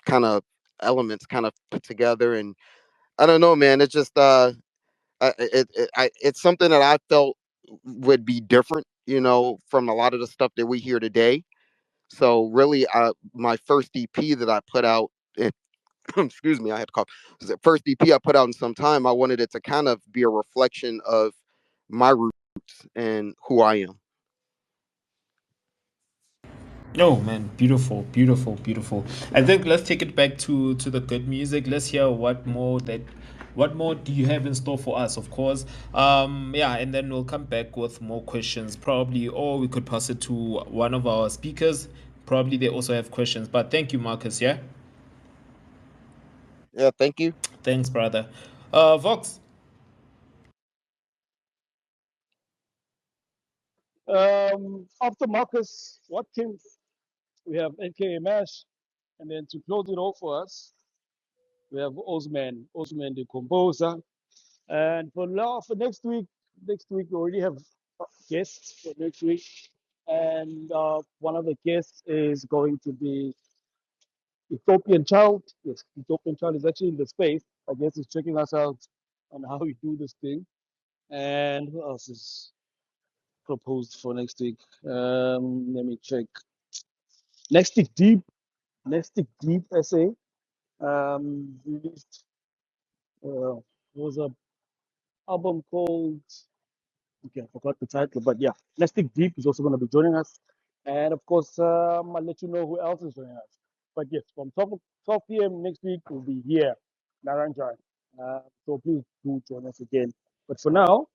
L: kind of elements kind of put together. And I don't know, man, it's just, it's something that I felt would be different, from a lot of the stuff that we hear today. So really, my first EP that I put out, excuse me, I had to cough. The first EP I put out in some time, I wanted it to kind of be a reflection of my roots and who I am.
B: No, man, beautiful, beautiful, beautiful. I think let's take it back to the good music. Let's hear what more do you have in store for us, of course. Yeah, and then we'll come back with more questions probably, or we could pass it to one of our speakers. Probably they also have questions. But thank you, Marcus. Yeah.
L: Yeah, thank you.
B: Thanks, brother. Vox.
E: After Marcus Watkins, we have Fka Mash, and then to close it off for us, we have Ozman Dekompozer. And for next week we already have guests for next week, and one of the guests is going to be Ethiopian Child. Yes, Ethiopian Child is actually in the space. I guess he's checking us out on how we do this thing. And who else is proposed for next week? Let me check. Nestic Deep SA. Released was a album called, okay, I forgot the title, but yeah, Nestic Deep is also going to be joining us, and of course, I'll let you know who else is joining us. But yes, from 12 p.m. next week we'll be here, Naranjan. So please do join us again. But for now,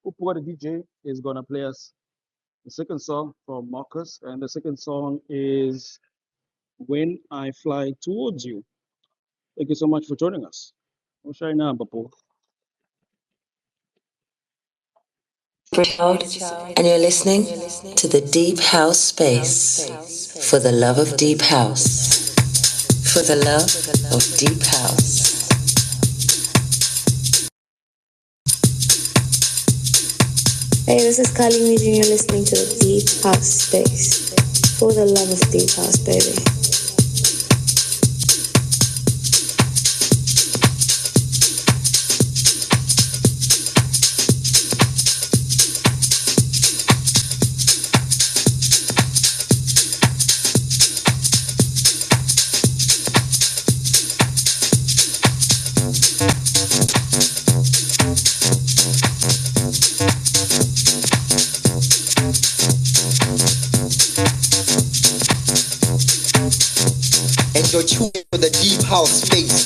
E: Upuwa the DJ is going to play us the second song from Marcus, and the second song is When I Fly Towards You. Thank you so much for joining us. Now, Bapo.
A: And you're listening to the Deep House Space. For the love of Deep House. For the love of Deep House.
C: Hey, this is Kali Music and you're listening to the Deep House Space. For the love of Deep House, baby.
D: You're tuning for the Deep House Space.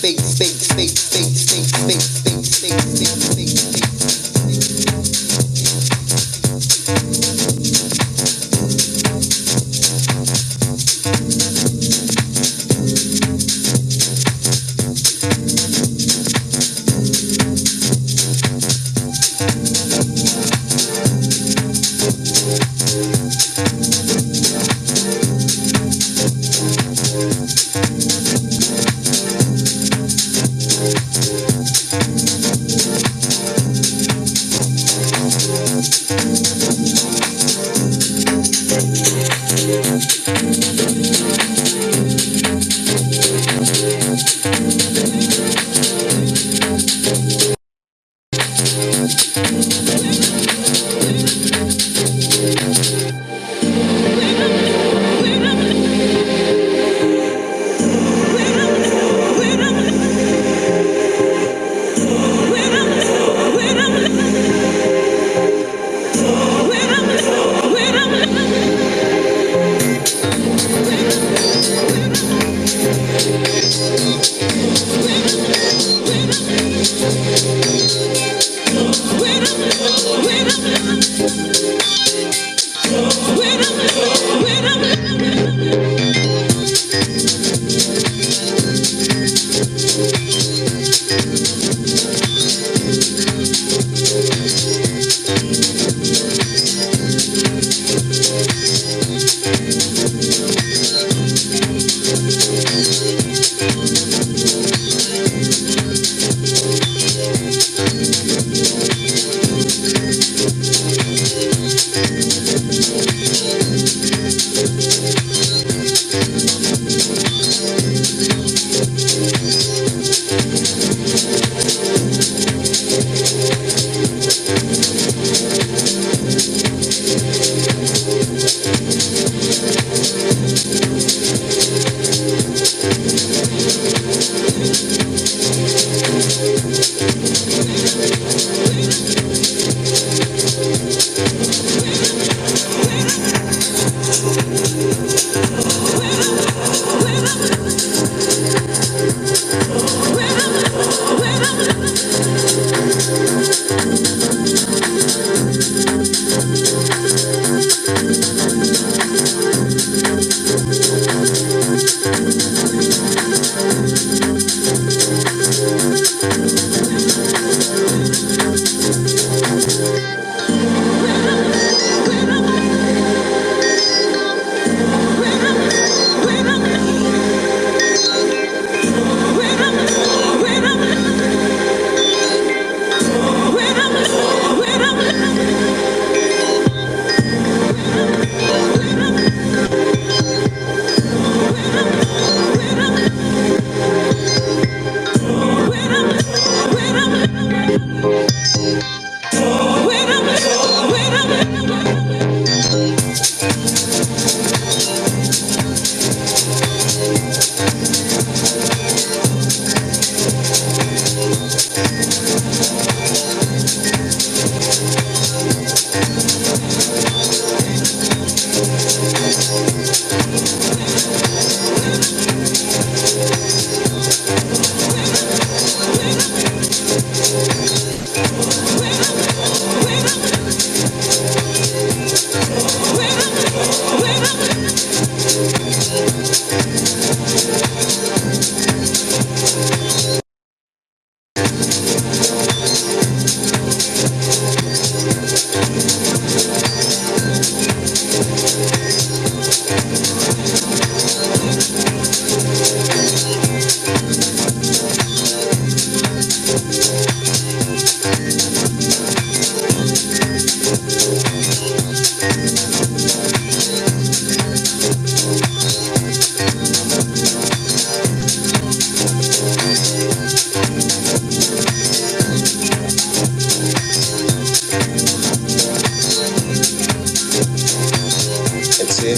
M: It's here.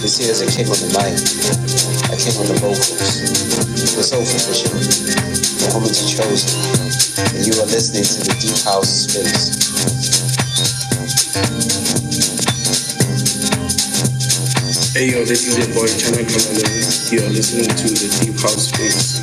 M: This year as a king on the mic, a king on the vocals, the soulful vision, the homage chosen, and you are listening to the Deep House Space.
J: Hey yo, this is your boy Chana Kamala. You are listening to the Deep House Space.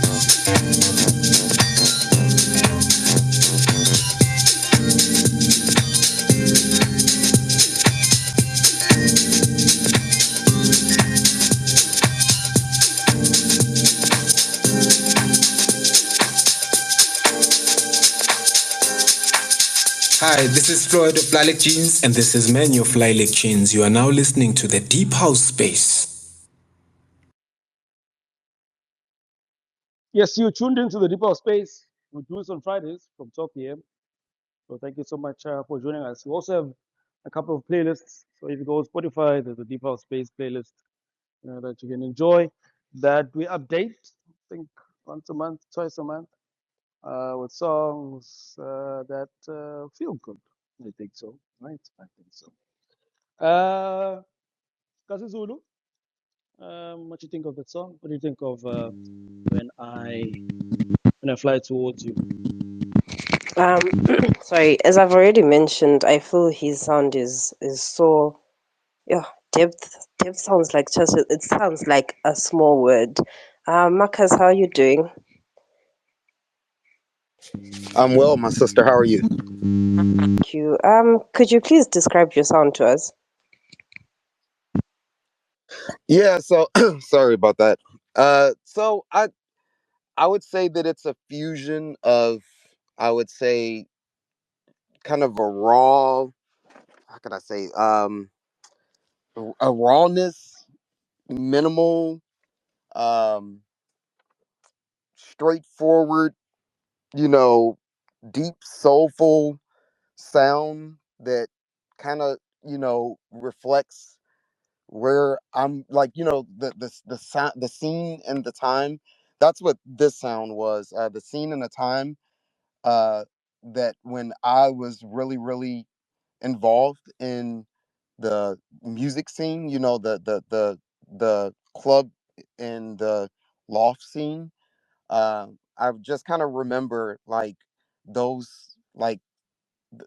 K: Hi, this is Floyd of Lilac Jeans. And this is Menu of Lilac Jeans. You are now listening to the Deep House Space.
E: Yes, you tuned into the Deep House Space. We do this on Fridays from 12 p.m. So thank you so much for joining us. We also have a couple of playlists. So if you go on Spotify, there's a Deep House Space playlist that you can enjoy. That we update, I think once a month, twice a month, with songs that feel good. I think so, right? I think so. Kasi Zulu, what do you think of that song? What do you think of when I fly towards you?
G: Sorry, as I've already mentioned, I feel his sound is so, yeah, depth sounds like it sounds like a small word. Marcus, how are you doing?
L: I'm well, my sister. How are you?
G: Thank you. Could you please describe your sound to us?
L: Yeah. So sorry about that. So I would say that it's a fusion of, I would say, kind of a raw. How can I say? A rawness, minimal, um, straightforward. You know, deep, soulful sound that kind of reflects where I'm, like, the sound, the scene and the time. That's what this sound was. The scene and the time, uh that when I was really, really involved in the music scene, the club and the loft scene. I just kind of remember, like, those, like,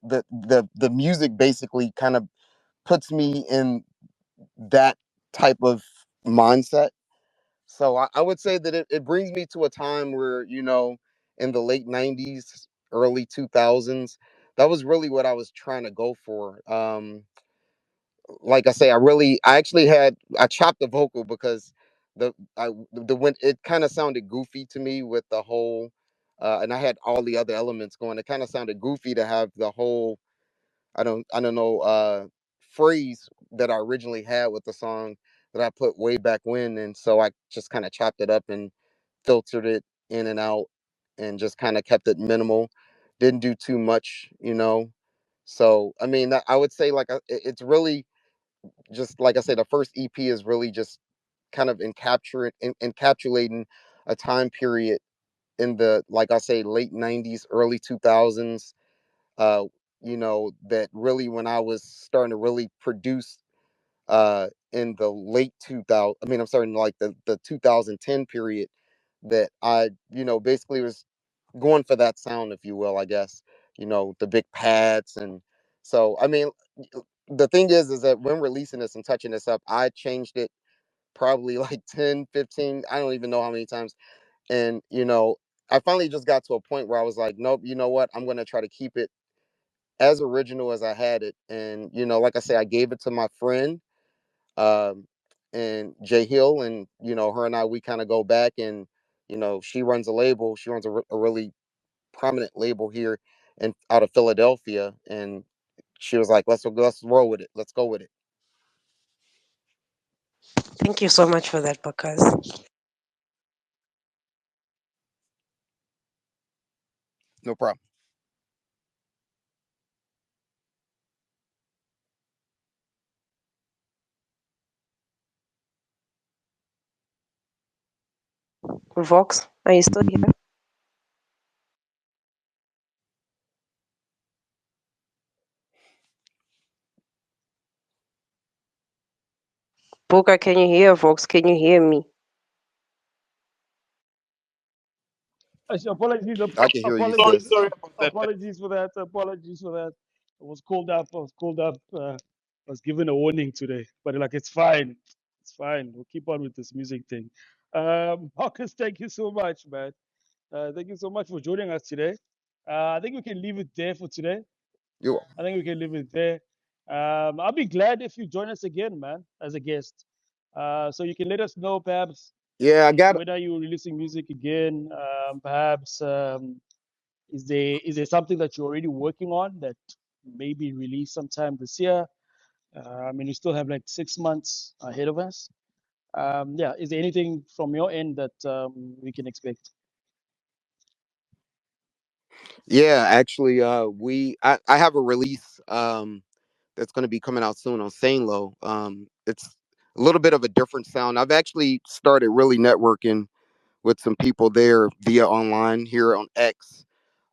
L: the music basically kind of puts me in that type of mindset. So I would say that it brings me to a time where, in the late 90s, early 2000s, that was really what I was trying to go for. Like I say, I actually I chopped the vocal because the when it kind of sounded goofy to me with the whole, and I had all the other elements going. It kind of sounded goofy to have the whole, I don't know, phrase that I originally had with the song that I put way back when. And so I just kind of chopped it up and filtered it in and out, and just kind of kept it minimal. Didn't do too much. So I mean, I would say, like, it's really just, like I said, the first EP is really just kind of encapsulating a time period in the, like I say, late 90s, early 2000s, uh, that really, when I was starting to really produce, in the late 2000, I mean, I'm sorry, in like the 2010 period, that I, basically was going for that sound, if you will, I guess, the big pads. And so, I mean, the thing is that when releasing this and touching this up, I changed it probably like 10, 15, I don't even know how many times. And, I finally just got to a point where I was like, nope, you know what? I'm going to try to keep it as original as I had it. And, like I say, I gave it to my friend, um, and Jay Hill, and, her and I, we kind of go back, and, she runs a label. She runs a really prominent label here and out of Philadelphia. And she was like, let's roll with it. Let's go with it.
G: Thank you so much for that, Marcus.
L: No problem.
G: Vox, are you still here? Booker, can you hear? Vox, can you hear me?
E: Apologies,
L: I can hear you,
B: Sorry,
L: sis.
E: apologies,
B: sorry about that.
E: apologies for that. Apologies for that. I was called up. I was called up. I was given a warning today, but like it's fine. It's fine. We'll keep on with this music thing. Marcus, thank you so much, man. Thank you so much for joining us today. I think we can leave it there for today.
L: You.
E: I think we can leave it there. I'll be glad if you join us again, man, as a guest. So you can let us know perhaps
L: Yeah, I got.
E: when are you releasing music again. Perhaps is there something that you're already working on that maybe release sometime this year? I mean, we still have like 6 months ahead of us. Yeah, is there anything from your end that we can expect?
L: Yeah, actually, I have a release that's going to be coming out soon on Sane Low. It's a little bit of a different sound. I've actually started really networking with some people there via online here on X.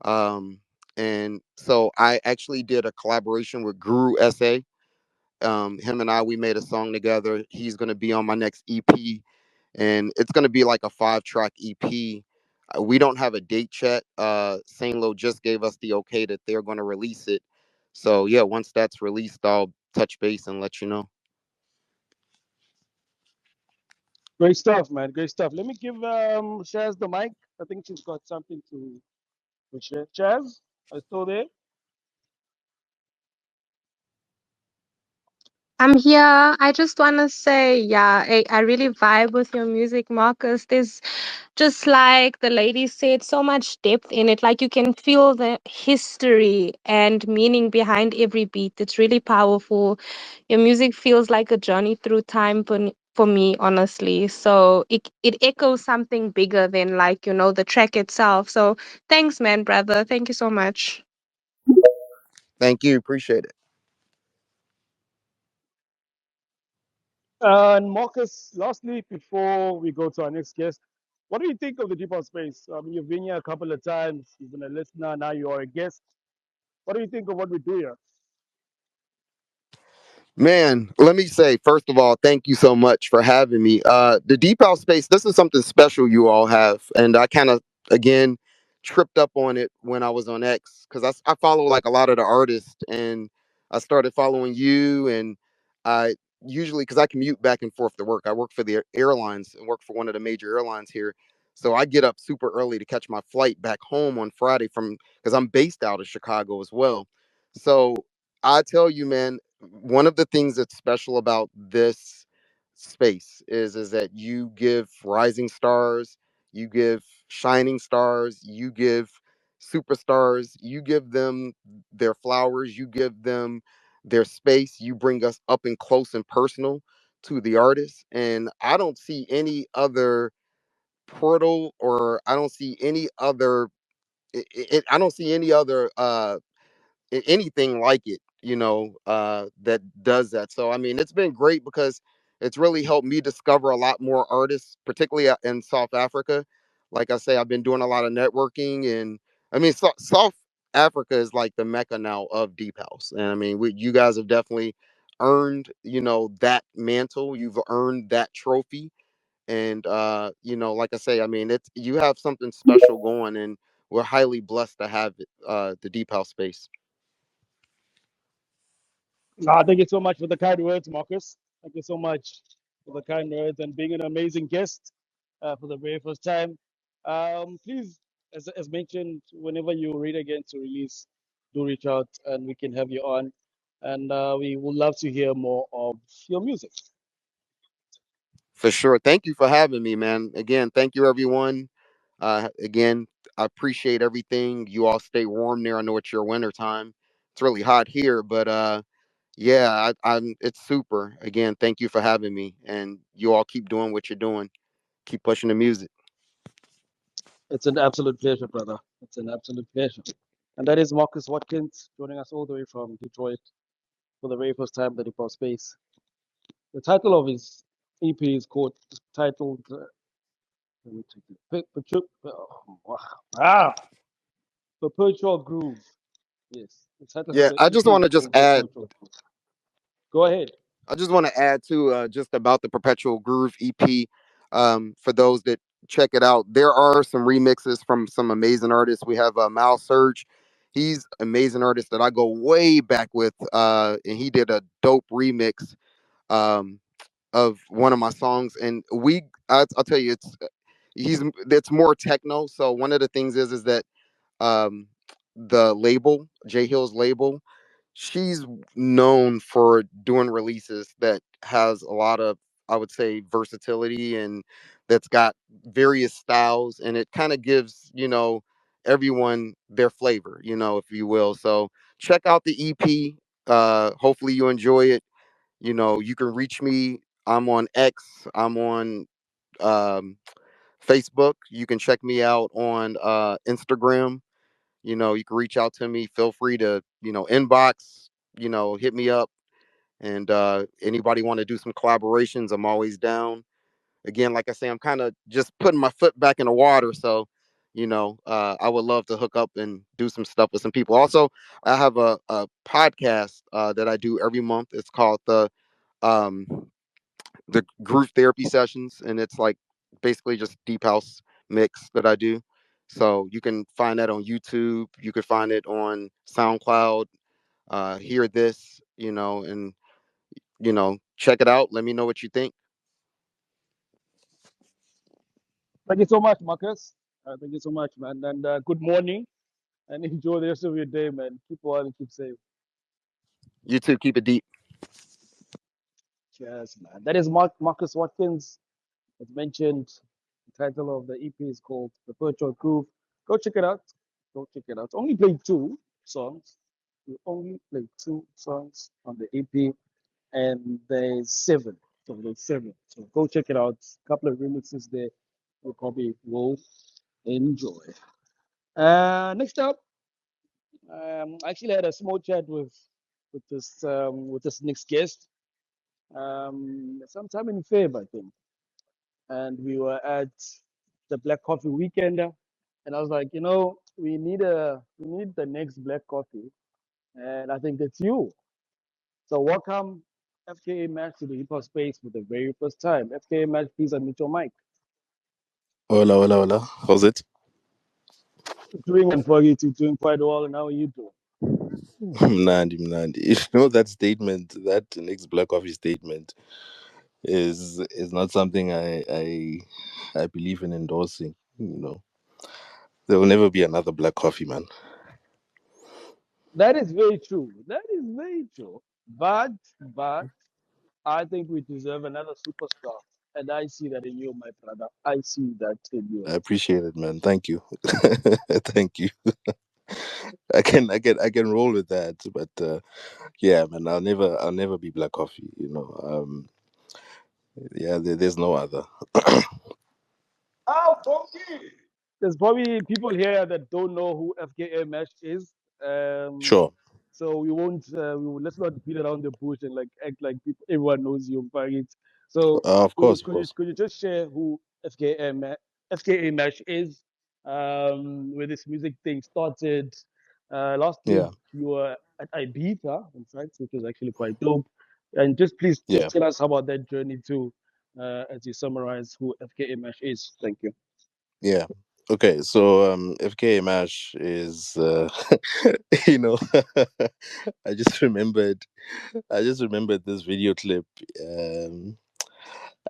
L: Um, and so I actually did a collaboration with Guru SA. Him and I, we made a song together. He's going to be on my next EP, and it's going to be like a 5-track EP. We don't have a date yet. Saint Lo just gave us the okay that they're going to release it. So yeah, once that's released, I'll touch base and let you know.
E: Great stuff, man. Great stuff. Let me give Shaz the mic. I think she's got something to share. Shaz, are you still there?
H: I'm here. I just want to say, yeah, I really vibe with your music, Marcus. There's just like the lady said, so much depth in it. Like you can feel the history and meaning behind every beat. It's really powerful. Your music feels like a journey through time for me, honestly. So it echoes something bigger than like, the track itself. So thanks, man, brother. Thank you so much.
L: Thank you, appreciate it.
E: And Marcus, lastly, before we go to our next guest, what do you think of the Deep House space? I mean, you've been here a couple of times. You've been a listener. Now you are a guest. What do you think of what we do here?
L: Man, let me say, first of all, thank you so much for having me. The Deep House Space, this is something special you all have. And I kind of, again, tripped up on it when I was on X because I follow like a lot of the artists and I started following you. And I usually, because I commute back and forth to work, I work for the airlines and work for one of the major airlines here. So I get up super early to catch my flight back home on Friday because I'm based out of Chicago as well. So I tell you, man, one of the things that's special about this space is that you give rising stars, you give shining stars, you give superstars, you give them their flowers, you give them their space, you bring us up and close and personal to the artist. And I don't see any other portal, or I don't see any other I don't see any other anything like it, that does that. So I mean, it's been great because it's really helped me discover a lot more artists, particularly in South Africa. Like I say, I've been doing a lot of networking, and I mean, South Africa is like the mecca now of deep house. And I mean, you guys have definitely earned, that mantle. You've earned that trophy. And like I say, I mean, it's you have something special going, and we're highly blessed to have it, the deep house space.
E: Thank you so much for the kind words, Marcus. Thank you so much for the kind words and being an amazing guest for the very first time. Please, as mentioned, whenever you're ready again to release, do reach out and we can have you on. And we would love to hear more of your music.
L: For sure. Thank you for having me, man. Again, thank you, everyone. Again, I appreciate everything. You all stay warm there. I know it's your winter time. It's really hot here, but Yeah, I'm. It's super. Again, thank you for having me, and you all keep doing what you're doing. Keep pushing the music.
E: It's an absolute pleasure, brother. It's an absolute pleasure. And that is Marcus Watkins joining us all the way from Detroit for the very first time at the hip hop space. The title of his EP is titled. Let me take it. Perpetual Groove. Yes, the title of
L: Yeah,
E: the
L: I just
E: EP
L: want
E: is
L: to just
E: called
L: add.
E: Perpetual Groove. Go ahead.
L: I just want to add to just about the Perpetual Groove EP. For those that check it out, there are some remixes from some amazing artists. We have Mal Surge. He's an amazing artist that I go way back with, and he did a dope remix um, of one of my songs. And I'll tell you, it's more techno. So one of the things is that um, the label, J Hill's label, she's known for doing releases that has a lot of, I would say, versatility, and that's got various styles, and it kind of gives, everyone their flavor, if you will. So check out the EP. Hopefully you enjoy it. You can reach me. I'm on X. I'm on um, Facebook. You can check me out on Instagram. You can reach out to me. Feel free to, inbox, hit me up. And anybody want to do some collaborations, I'm always down. Again, like I say, I'm kind of just putting my foot back in the water. So, I would love to hook up and do some stuff with some people. Also, I have a podcast that I do every month. It's called um, the group therapy sessions, and it's like basically just deep house mix that I do. So you can find that on YouTube. You can find it on SoundCloud. Hear this, and check it out. Let me know what you think.
E: Thank you so much, Marcus. Thank you so much, man. And good morning and enjoy the rest of your day, man. Keep well and keep safe.
L: You too. Keep it deep.
E: Cheers, man. That is Marcus Watkins. As mentioned, the title of the EP is called The Virtual Groove. Go check it out. Go check it out. Only played two songs. We only played two songs on the EP, and there's seven. So there's seven. So go check it out. A couple of remixes there. You probably will enjoy. Next up, I actually had a small chat with this next guest. Sometime in Feb, I think, and we were at the Black Coffee Weekend, and I was like, we need the next Black Coffee, and I think it's you. So welcome, FKA Mash, to the hip hop space for the very first time. FKA Mash, please unmute your mic.
N: Hola, hola, hola. How's it?
E: Doing and for you doing quite well, and how are you doing?
N: Mnandi, Mnandi. You know that statement, that next Black Coffee statement is not something I believe in endorsing. There will never be another Black Coffee, man.
E: That is very true. That is very true. But I think we deserve another superstar. And I see that in you, my brother. I see that in you.
N: I appreciate it, man. Thank you. Thank you. I can roll with that, but yeah, man, I'll never be Black Coffee. Yeah, there's no other.
E: Oh, Funky! There's probably people here that don't know who FKA Mesh is. Um,
N: Sure.
E: so let's not beat around the bush and like act like everyone knows you, Farid. So
N: Of course, of course.
E: could you just share who FKA Mesh is? Where this music thing started. Last week
N: Yeah,
E: you were at Ibiza, in fact, which was actually quite dope. And just please
N: yeah.
E: tell us about that journey too, as you summarize who FKA Mesh is. Thank you.
N: Yeah. Okay, so FK Mash is you know I just remembered this video clip. Um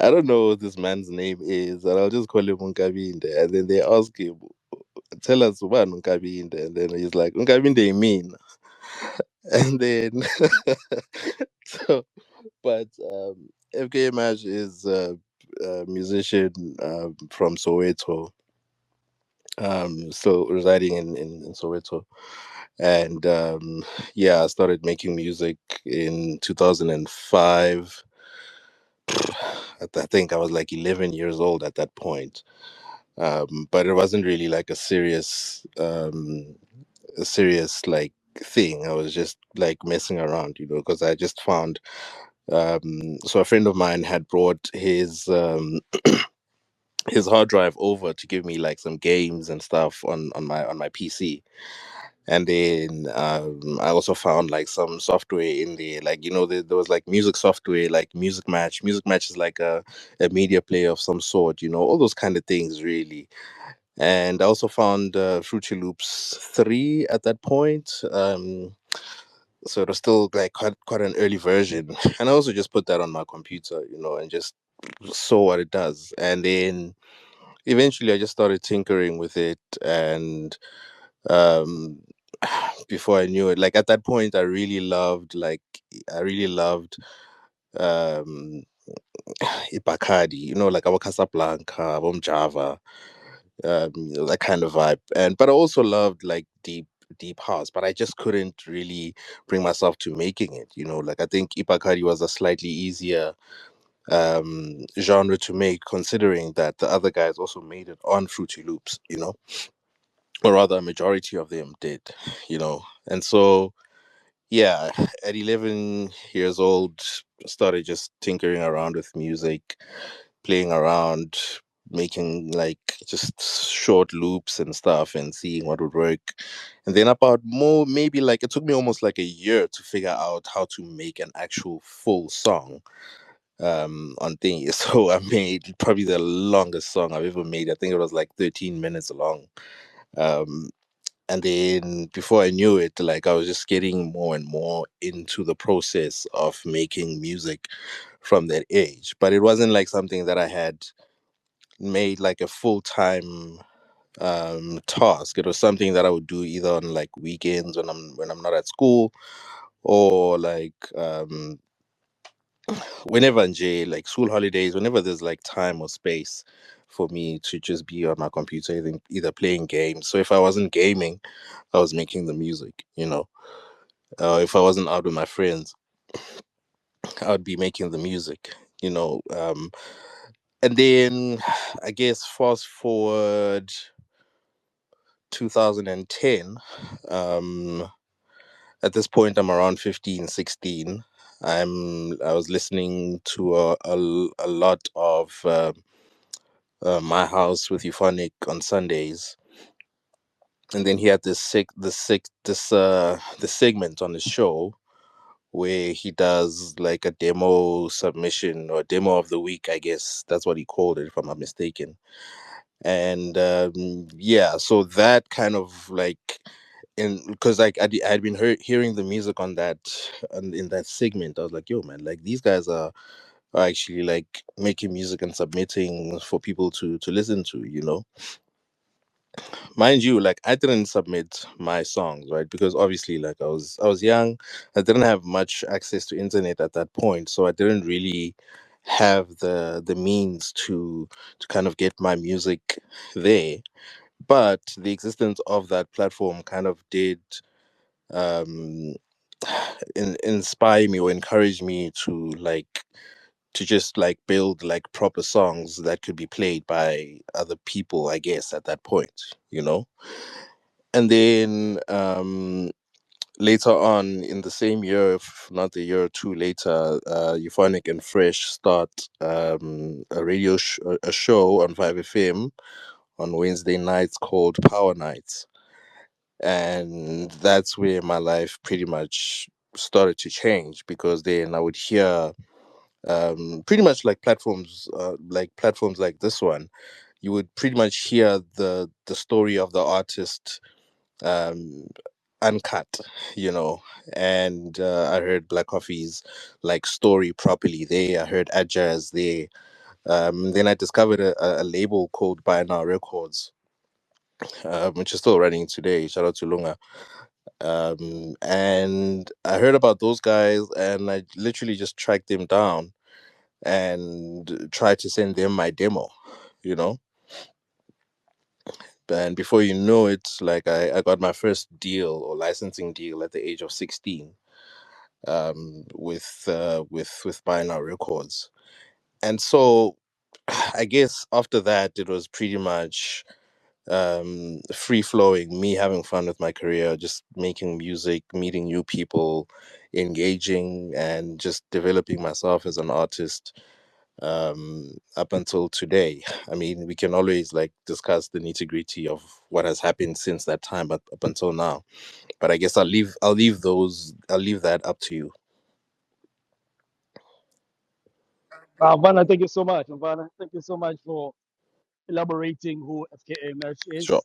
N: I don't know what this man's name is, and I'll just call him Unkabinde. And then they ask him, tell us what Unkabinde, and then he's like, Unkabinde you mean? And then so but FK Mash is a musician from Soweto, still residing in Soweto. And yeah, I started making music in 2005. I think I was like 11 years old at that point. But it wasn't really like a serious like thing. I was just like messing around, because I just found. So a friend of mine had brought his hard drive over to give me like some games and stuff on my PC. And then I also found like some software in there, like there was like music software, like Music Match. Music Match is like a media player of some sort, all those kind of things, really. And I also found Fruity Loops 3 at that point. So it was still like quite an early version, and I also just put that on my computer, and just saw what it does. And then eventually I just started tinkering with it. And um before I knew it, like at that point I really loved um Ibakadi, like our Casablanca, Java, that kind of vibe. And but I also loved like deep house, but I just couldn't really bring myself to making it, like I think Ibakadi was a slightly easier genre to make, considering that the other guys also made it on Fruity Loops, or rather a majority of them did, and so yeah, at 11 years old, started just tinkering around with music, playing around, making like just short loops and stuff and seeing what would work. And then about more, maybe like it took me almost like a year to figure out how to make an actual full song on things. So I made probably the longest song I've ever made. I think it was like 13 minutes long. Um, and then before I knew it, like I was just getting more and more into the process of making music from that age. But it wasn't like something that I had made like a full-time task. It was something that I would do either on like weekends when I'm not at school, or like whenever in jail, like school holidays, whenever there's like time or space for me to just be on my computer, either playing games. So if I wasn't gaming, I was making the music, if I wasn't out with my friends, I would be making the music, you know. And then I guess fast forward 2010. At this point, I'm around 15, 16. I was listening to a lot of My House with Euphonic on Sundays. And then he had this segment on his show where he does like a demo submission, or demo of the week, I guess that's what he called it, if I'm not mistaken. And yeah, so that kind of like, because like I had been hearing the music on that, and in that segment, I was like, yo man, like these guys are actually like making music and submitting for people to listen to, mind you. Like I didn't submit my songs, right? Because obviously, like I was young, I didn't have much access to internet at that point, so I didn't really have the means to kind of get my music there. But the existence of that platform kind of did um inspire me or encourage me to just like build like proper songs that could be played by other people, I guess, at that point, and then later on in the same year, if not a year or two later, Euphonic and Fresh start a show on 5FM on Wednesday nights called Power Nights. And that's where my life pretty much started to change, because then I would hear pretty much like platforms like this one. You would pretty much hear the story of the artist um uncut, you know and I heard Black Coffee's like story properly there. I heard Ajaz there. Then I discovered a label called Buy Now Records, which is still running today. Shout out to Lunga. And I heard about those guys, and I literally just tracked them down and tried to send them my demo, you know And before you know it, like I got my first deal or licensing deal at the age of 16, with Pioneer Records. And so I guess after that it was pretty much free flowing, me having fun with my career, just making music, meeting new people, engaging, and just developing myself as an artist, up until today. I mean, we can always like discuss the nitty-gritty of what has happened since that time, but up until now. But I guess I'll leave that up to you.
E: Vanna, thank you so much. Vanna, thank you so much for elaborating who FKA Mash
N: Sure.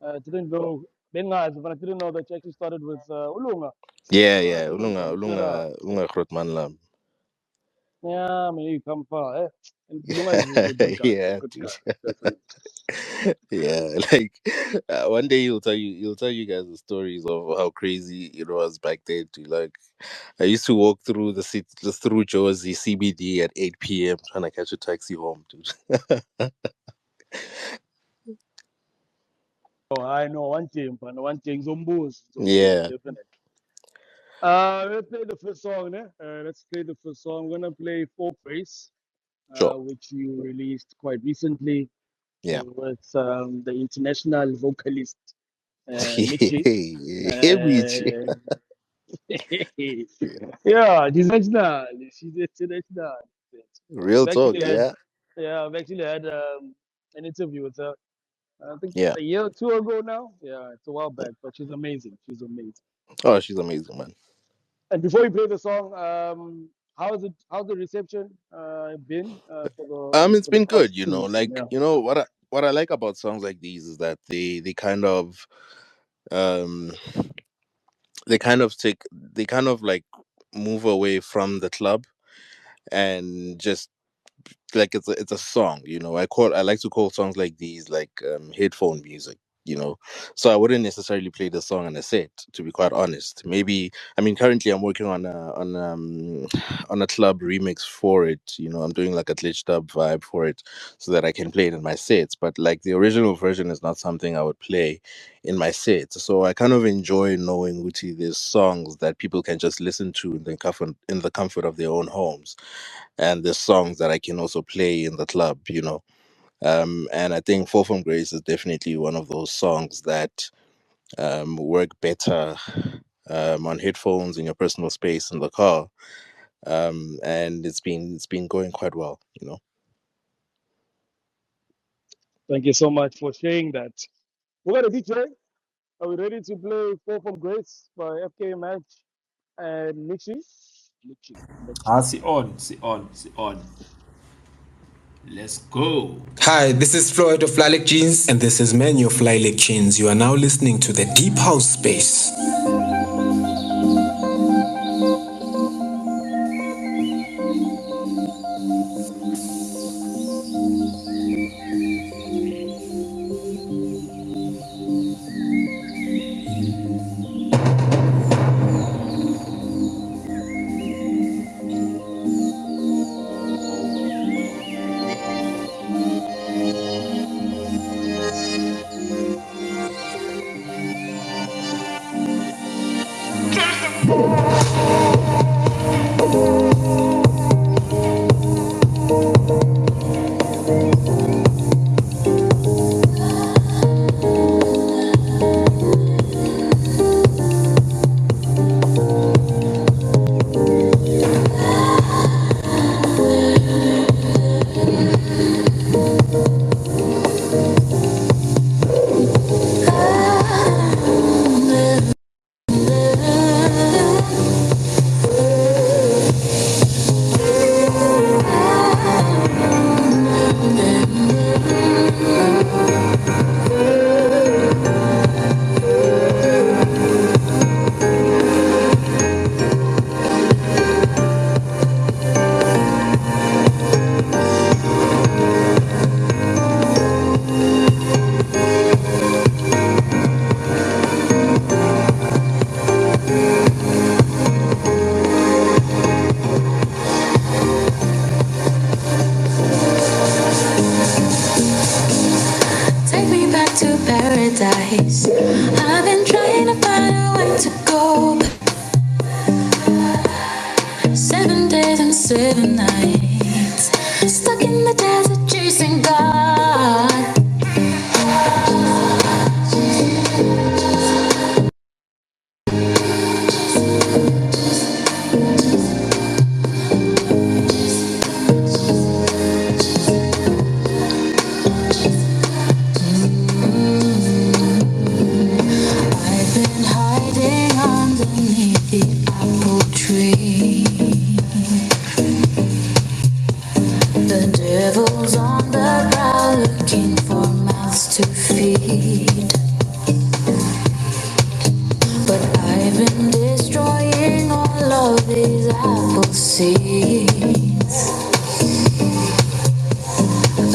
E: is. Didn't know, Bengazi, but I didn't know that you actually started with Ulunga.
N: Yeah.
E: Ulunga Mtira.
N: Ulunga Grootman Lam.
E: Yeah, I mean, you come far, eh? And Ulunga is a good guy,
N: Yeah,
E: good
N: dude.
E: guy, definitely.
N: Yeah, like one day he'll tell you guys the stories of how crazy it was back then. To like, I used to walk through the city, just through Jersey CBD at 8 p.m. trying to catch a taxi home, dude.
E: Oh, I know one thing, Zumbus,
N: Yeah,
E: definitely. Let's play the first song, eh? Let's play the first song. I'm gonna play Four Face,
N: sure.
E: which you released quite recently
N: Yeah.
E: with the international vocalist Michi.
N: Hey,
E: Uh, yeah, she's international. She's international.
N: real
E: I've
N: talk.
E: actually had,
N: Yeah,
E: yeah, I've actually had an interview with her. I think
N: yeah.
E: a year or two ago now. Yeah, it's a while back, but she's amazing. She's amazing.
N: Oh, she's amazing, man.
E: And before we play the song, how's it? How's the reception been
N: It's
E: for the
N: been
E: past
N: good. You
E: two
N: know,
E: weeks?
N: like
E: Yeah.
N: what I like about songs like these is that um they kind of take they kind of like move away from the club and just like it's a song, you know. I like to call songs like these like headphone music, you know. So I wouldn't necessarily play the song in a set, to be quite honest. Maybe, I mean, currently I'm working on a club remix for it, you know. I'm doing like a glitch dub vibe for it so that I can play it in my sets, but like the original version is not something I would play in my sets. So I kind of enjoy knowing Uti there's songs that people can just listen to in the comfort of their own homes, and the songs that I can also play in the club, you know. And I think Fall from Grace is definitely one of those songs that work better on headphones in your personal space in the car. And it's been going quite well, you know.
E: Thank you so much for sharing that. We got a DJ. Are we ready to play Fall from Grace by FK Match and Michi? Michi.
B: See on. Let's go.
J: Hi, this is Floyd of Lilac Jeans. And this is Menu of Lilac Jeans. You are now listening to the Deep House Space.
A: paradise. I've been trying to find a way to go. 7 days and 7 nights, stuck in the desert chasing God. I've been hiding underneath the apple tree. The devil's on the prowl looking for mouths to feed. But I've been destroying all of these apple seeds.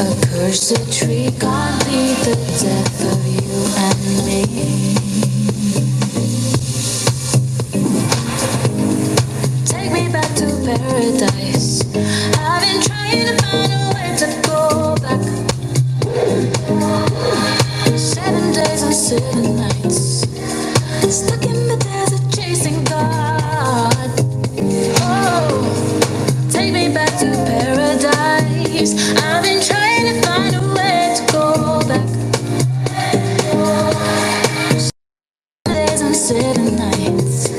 A: A cursed tree can't beat the death of you and me. Take me back to paradise. I've been trying to find a way to go back. 7 days and 7 nights, stuck in the desert chasing God. Oh, take me back to paradise. I've been trying to find a way to go back. 7 days and 7 nights,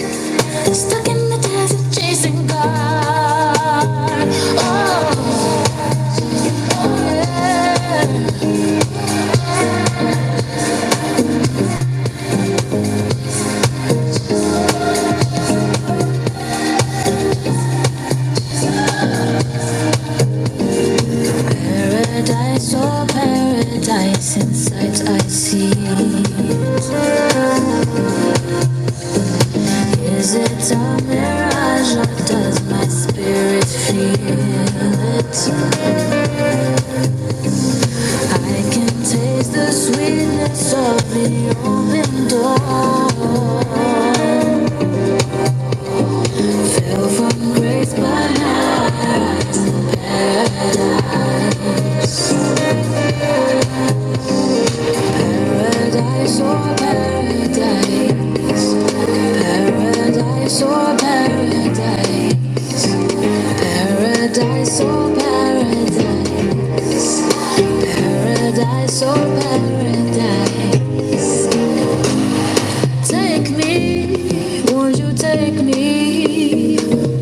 A: stuck in the desert chasing God. Oh, yeah. Paradise, oh paradise, in sight I see. Is it a mirage or does my spirit feel it? I can taste the sweetness of the open door. Fell from grace but now I'm in paradise. Paradise, oh paradise. Paradise, oh paradise. Paradise, oh paradise. Paradise, oh paradise. Take me, won't you take me?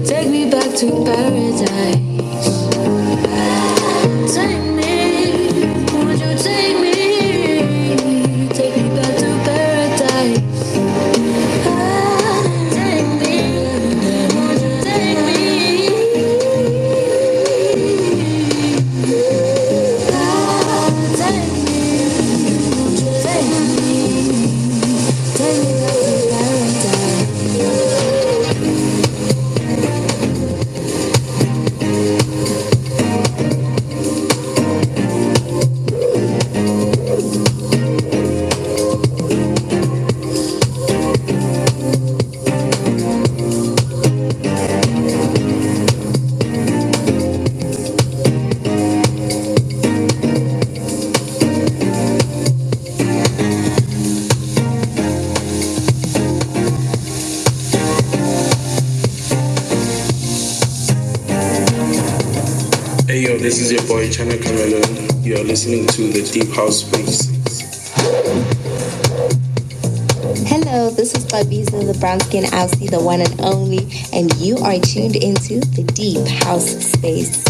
A: Take me back to paradise. Take me, won't you take me? Take me back to paradise. Take me, won't you take me? Take me, won't you take me? Take me back to paradise.
O: Hey yo, this is your boy Chana Camelo. You're listening to the Deep House Space.
P: Hello, this is Babiza, the brown skin Aussie, the one and only, and you are tuned into the Deep House Space.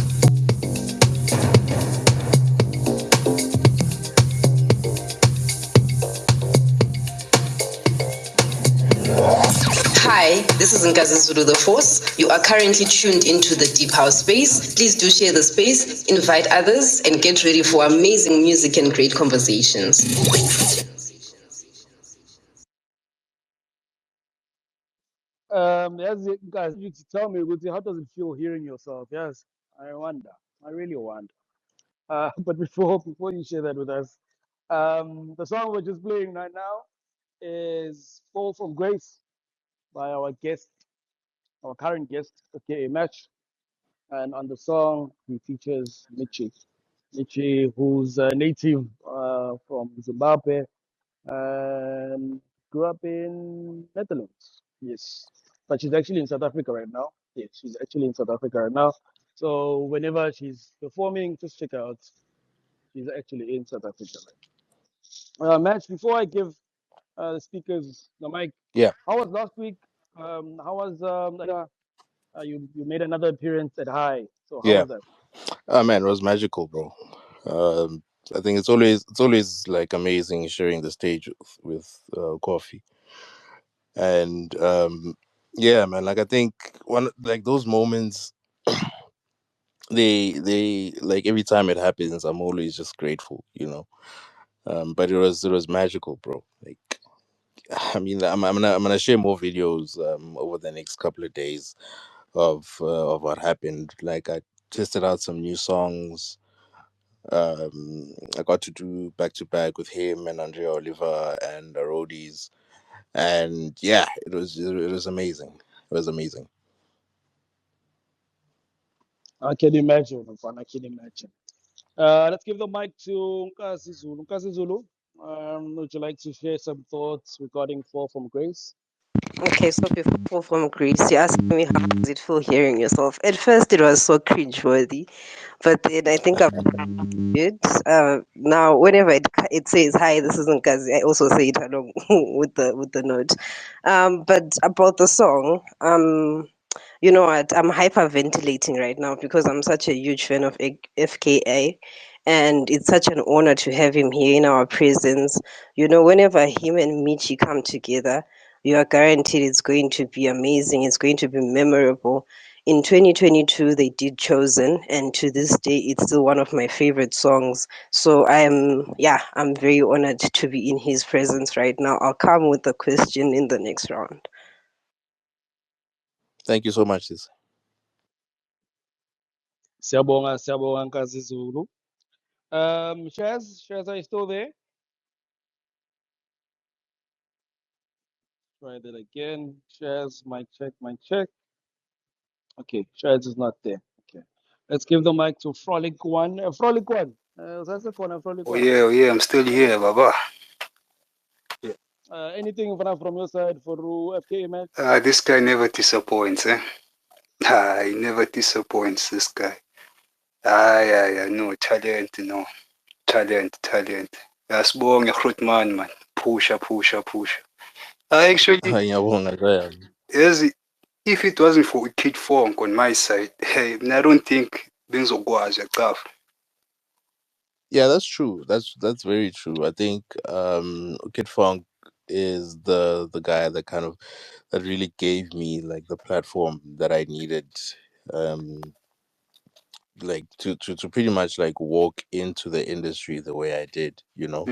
I: Hi, this is Nkazi Zulu the Force. You are currently tuned into the Deep House Space. Please do share the space, invite others, and get ready for amazing music and great conversations.
E: Yes, guys, you to tell me, Guti, how does it feel hearing yourself? Yes, I wonder. I really wonder. But before you share that with us, the song we're just playing right now is "Fall from Grace" by our guest, our current guest, Fka Mash, and on the song he features Michi, who's a native from Zimbabwe, Grew up in Netherlands. Yes, but she's actually in South Africa right now. Yes, she's actually in South Africa right now. So whenever she's performing, just check her out. She's actually in South Africa. Match, before I give the speakers the mic,
N: Yeah.
E: how was last week? How was you made another appearance at High? So how
N: Yeah.
E: was that?
N: Oh man, it was magical, bro. I think it's always like amazing sharing the stage with Coffee. And yeah, man, like I think one like those moments, they like every time it happens, I'm always just grateful, you know. But it was magical, bro. Like I mean, I'm gonna share more videos over the next couple of days of what happened. Like I tested out some new songs. I got to do back to back with him and Andrea Oliver and the roadies, and yeah, it was amazing. It was amazing.
E: I can imagine, I can imagine. Let's give the mic to Nkazi Zulu. Nkazi Zulu, would you like to share some thoughts regarding Fall from Grace?
G: Okay, so before Fall from Greece, you asked me how does it feel hearing yourself. At first, it was so cringe-worthy, but then I think I've it. Now, whenever it says hi, this isn't Kazi, I also say it along with the note. But about the song, you know what? I'm hyperventilating right now because I'm such a huge fan of FKA, and it's such an honor to have him here in our presence. You know, whenever him and Michi come together, you are guaranteed it's going to be amazing. It's going to be memorable. In 2022, they did Chosen, and to this day, it's still one of my favorite songs. So I'm very honored to be in his presence right now. I'll come with a question in the next round.
N: Thank you so much, sis.
E: Siyabonga, siyabonga Nkazi Zulu. Shazz, are you still there? Try that again. Shazz, mic check, mic check. Okay, Shazz is not there. Okay. Let's give the mic to Frolic One. Frolic One. That's the corner, Frolic
F: Oh
E: One.
F: yeah, I'm still here, Baba.
E: Anything from your side for FK match?
F: This guy never disappoints, eh? He never disappoints, this guy. No, talent. Sibonge Grootman, man. Pusha. Actually, if it wasn't for Kid Funk on my side, hey, I don't think bengizokwazi stuff.
N: Yeah, that's true. That's very true. I think Kid Funk is the guy that really gave me like the platform that I needed, um like to pretty much like walk into the industry the way I did, you know.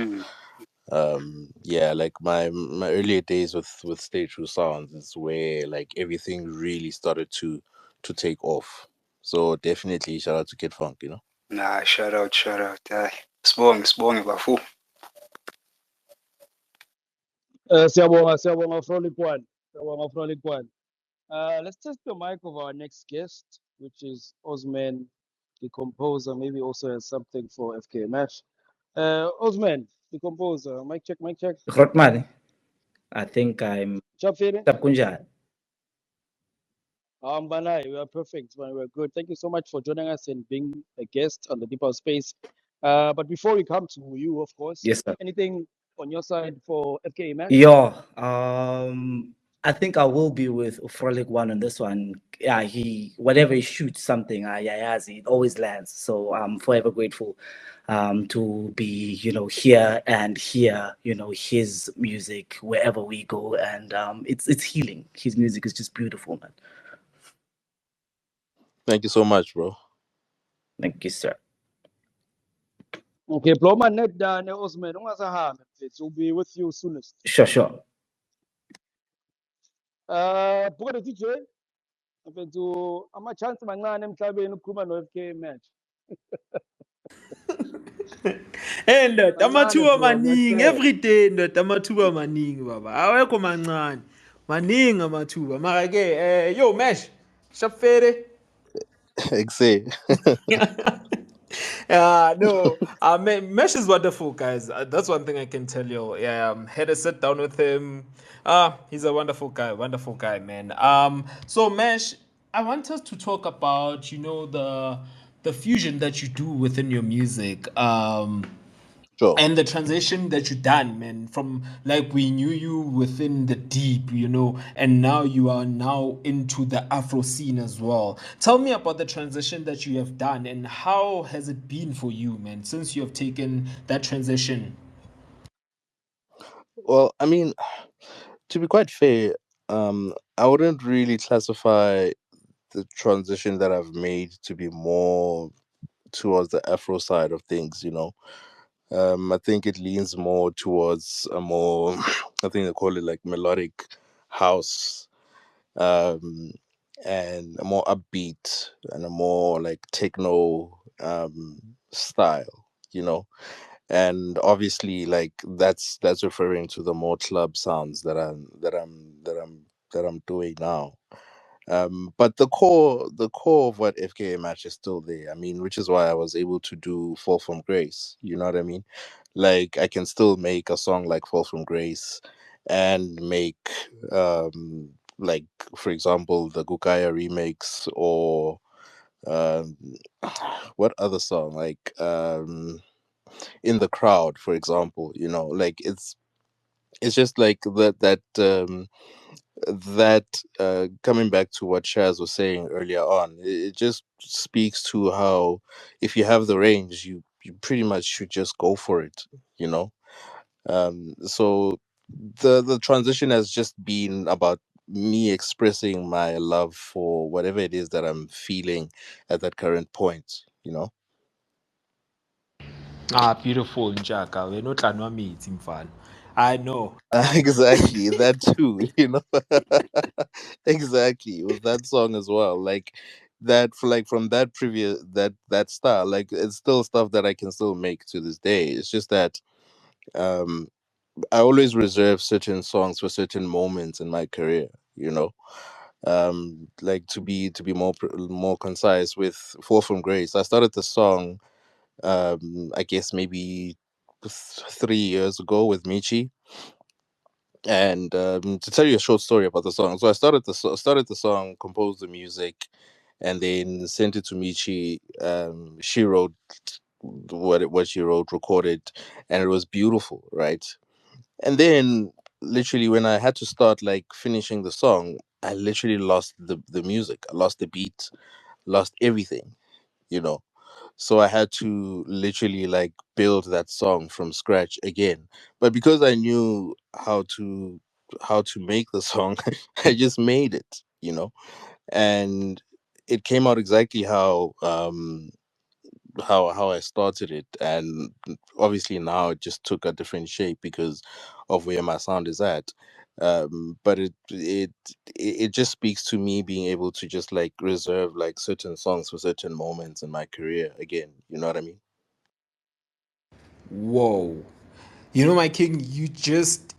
N: Yeah, like my earlier days with Stay True Sounds is where like everything really started to take off. So definitely shout out to Kid Funk, you know.
F: Nah, shout out. Sibonge bafu.
E: Siyabonga Frolic One. Let's test the mic of our next guest, which is Ozman Dekompozer. Maybe also has something for FK Match. Ozman Dekompozer, mic check.
Q: Rotman, I think I'm Kunjani.
E: Banai, we are perfect. We're good. Thank you so much for joining us and being a guest on the Deep House Space. But before we come to you, of course,
Q: Yes, sir.
E: anything on your side for FK Match?
Q: Yeah, I think I will be with Frolic One on this one. Yeah, whenever he shoots something, it always lands. So I'm forever grateful to be, here and hear, his music wherever we go, and it's healing. His music is just beautiful, man.
N: Thank you so much, bro.
Q: Thank you, sir.
E: Okay, Bloma net down Osman. We'll be with you soonest.
Q: Sure.
E: Buka DJ. Mfethu ama-chance mancane emhlabeni ukukhuluma no-FK Match.
B: Hey ndoda,
E: Mancane
B: amathuba
E: bro,
B: maningi
E: ngiyacela.
B: every day ndoda, amathuba maningi baba, awekho mancane, maningi amathuba. Mara ke yo Mash, shapfere.
N: Exe.
B: No, Mesh is wonderful, guys. That's one thing I can tell you. Yeah, had a sit down with him. He's a wonderful guy, man. So Mesh, I want us to talk about, the fusion that you do within your music.
N: Sure.
B: And the transition that you done, man, from like we knew you within the deep, and now you are now into the Afro scene as well. Tell me about the transition that you have done and how has it been for you, man, since you have taken that transition.
N: Well, I mean, to be quite fair, I wouldn't really classify the transition that I've made to be more towards the Afro side of things. I think it leans more towards a more, I think they call it like melodic house, um, and a more upbeat and a more like techno style, you know. And obviously, like that's referring to the more club sounds that I'm doing now. But the core of what FKA match is still there. I mean, which is why I was able to do Fall from Grace. You know what I mean? Like I can still make a song like Fall from Grace and make like for example the Gukaya remix or um what other song like In the Crowd, for example, like it's just like that coming back to what Shaz was saying earlier on, it just speaks to how if you have the range, you pretty much should just go for it, you know. So the transition has just been about me expressing my love for whatever it is that I'm feeling at that current point.
B: Beautiful, Njaka. We're not tlanwa metsi, mfana. I know.
N: Exactly, that too. Exactly, with that song as well. Like that for like from that previous that style, like it's still stuff that I can still make to this day. It's just that um I always reserve certain songs for certain moments in my career, you know. Like to be more concise with Fall from Grace. I started the song I guess maybe 3 years ago with Michi. And to tell you a short story about the song, so I started the song, composed the music, and then sent it to Michi. She wrote what she wrote, recorded, and it was beautiful, right? And then, literally, when I had to start like finishing the song, I literally lost the music. I lost the beat, lost everything. You know, so I had to literally like build that song from scratch again. But because I knew how to make the song, I just made it. And it came out exactly how I started it. And obviously now it just took a different shape because of where my sound is at. But it just speaks to me being able to just like reserve like certain songs for certain moments in my career again. You know what I mean?
B: Whoa. My king, you just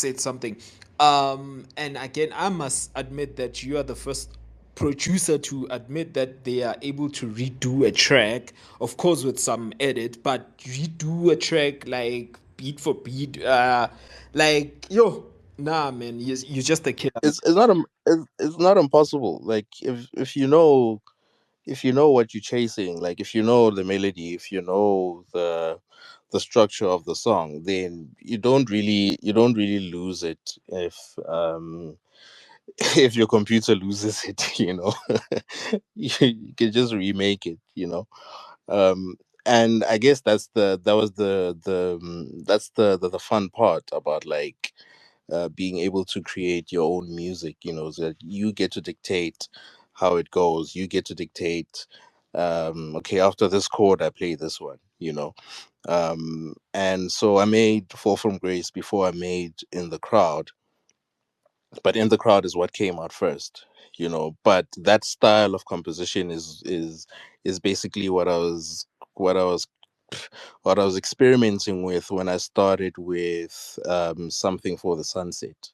B: said something. And again, I must admit that you are the first producer to admit that they are able to redo a track, of course with some edit, but redo a track like beat for beat. Like yo, nah, man, you're just a killer.
N: It's not impossible. Like if you know what you're chasing, like if you know the melody, if you know the structure of the song, then you don't really lose it if your computer loses it. You can just remake it. um and I guess that's the fun part about like being able to create your own music, so that you get to dictate how it goes. You get to dictate, okay, after this chord, I play this one. And so I made Fall from Grace before I made In the Crowd, but In the Crowd is what came out first. But that style of composition is basically what I was what I was experimenting with when I started with Something for the Sunset.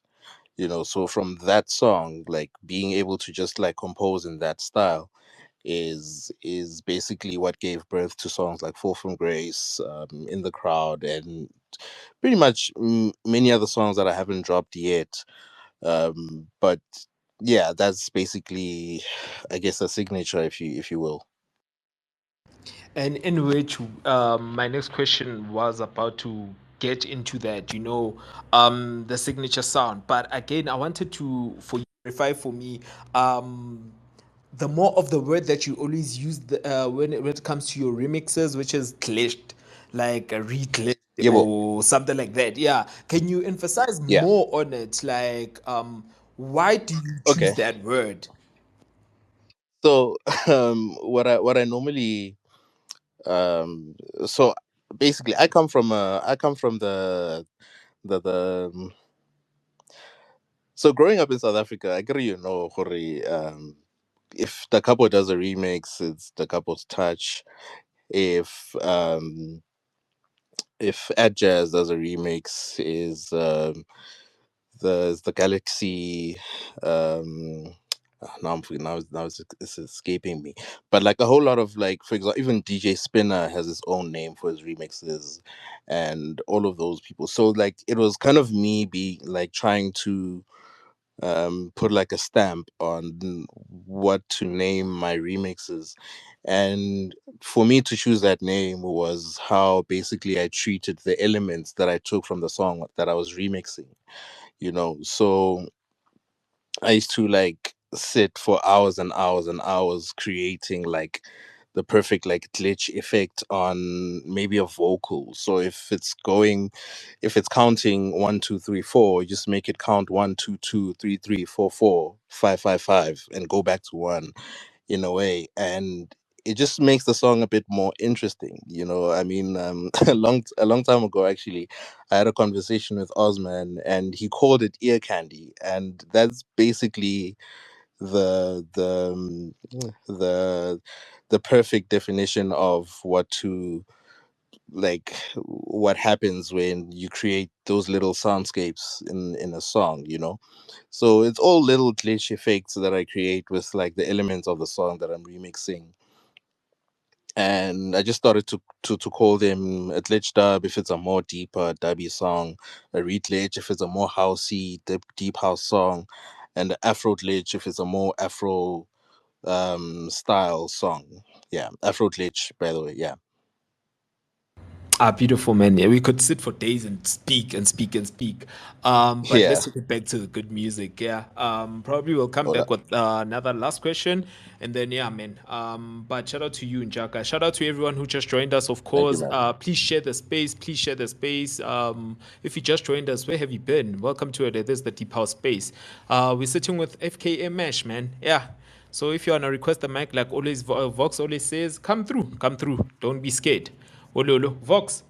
N: So from that song, like being able to just like compose in that style, is basically what gave birth to songs like Fall from Grace, In the Crowd, and pretty much many other songs that I haven't dropped yet. But yeah, that's basically, I guess, a signature, if you will.
B: And in which my next question was about to get into that, the signature sound. But again, I wanted to for you to clarify for me, the more of the word that you always use when it comes to your remixes, which is glitched, like a re-glitched
N: Yeah, well,
B: or something like that. Yeah. Can you emphasize
N: yeah.
B: more on it? Like, why do you choose
N: Okay.
B: that word?
N: So, what I normally um so basically I come from the so growing up in South Africa, I get Hori, if the couple does a remix, it's the couple's touch. If Ad Jazz does a remix, is the Galaxy, now it's escaping me, but like a whole lot of, like, for example, even DJ Spinner has his own name for his remixes, and all of those people. So like it was kind of me be like trying to put like a stamp on what to name my remixes. And for me to choose that name was how basically I treated the elements that I took from the song that I was remixing, So I used to like sit for hours and hours and hours creating like the perfect like glitch effect on maybe a vocal. So if it's counting 1 2 3 4, you just make it count 1 2 2 3 3 4 4 5 5 5 and go back to one, in a way. And it just makes the song a bit more interesting. I mean, a long time ago, actually, I had a conversation with Ozman, and he called it ear candy, and that's basically the the um, the the perfect definition of what happens when you create those little soundscapes in a song. So it's all little glitch effects that I create with like the elements of the song that I'm remixing. And I just started to call them a glitch dub if it's a more deeper dubby song, a re-glitch if it's a more housey, deep house song, and the Afro glitch if it's a more Afro style song. Yeah, Afro glitch, by the way. Yeah.
B: Ah, beautiful, man. Yeah, we could sit for days and speak and speak and speak. But
N: Yeah.
B: let's get back to the good music. Yeah. Probably we'll come
N: Hold
B: back
N: up.
B: with another last question, and then yeah, man. But shout out to you, Njaka. Shout out to everyone who just joined us. Of
N: Thank you,
B: course.
N: man.
B: Please share the space. Please share the space. If you just joined us, where have you been? Welcome to it. This is the Deep House Space. We're sitting with Fka Mash, man. Yeah. So if you wanna request the mic, like always, Vox always says, come through, come through. Don't be scared. Ololo, Vox.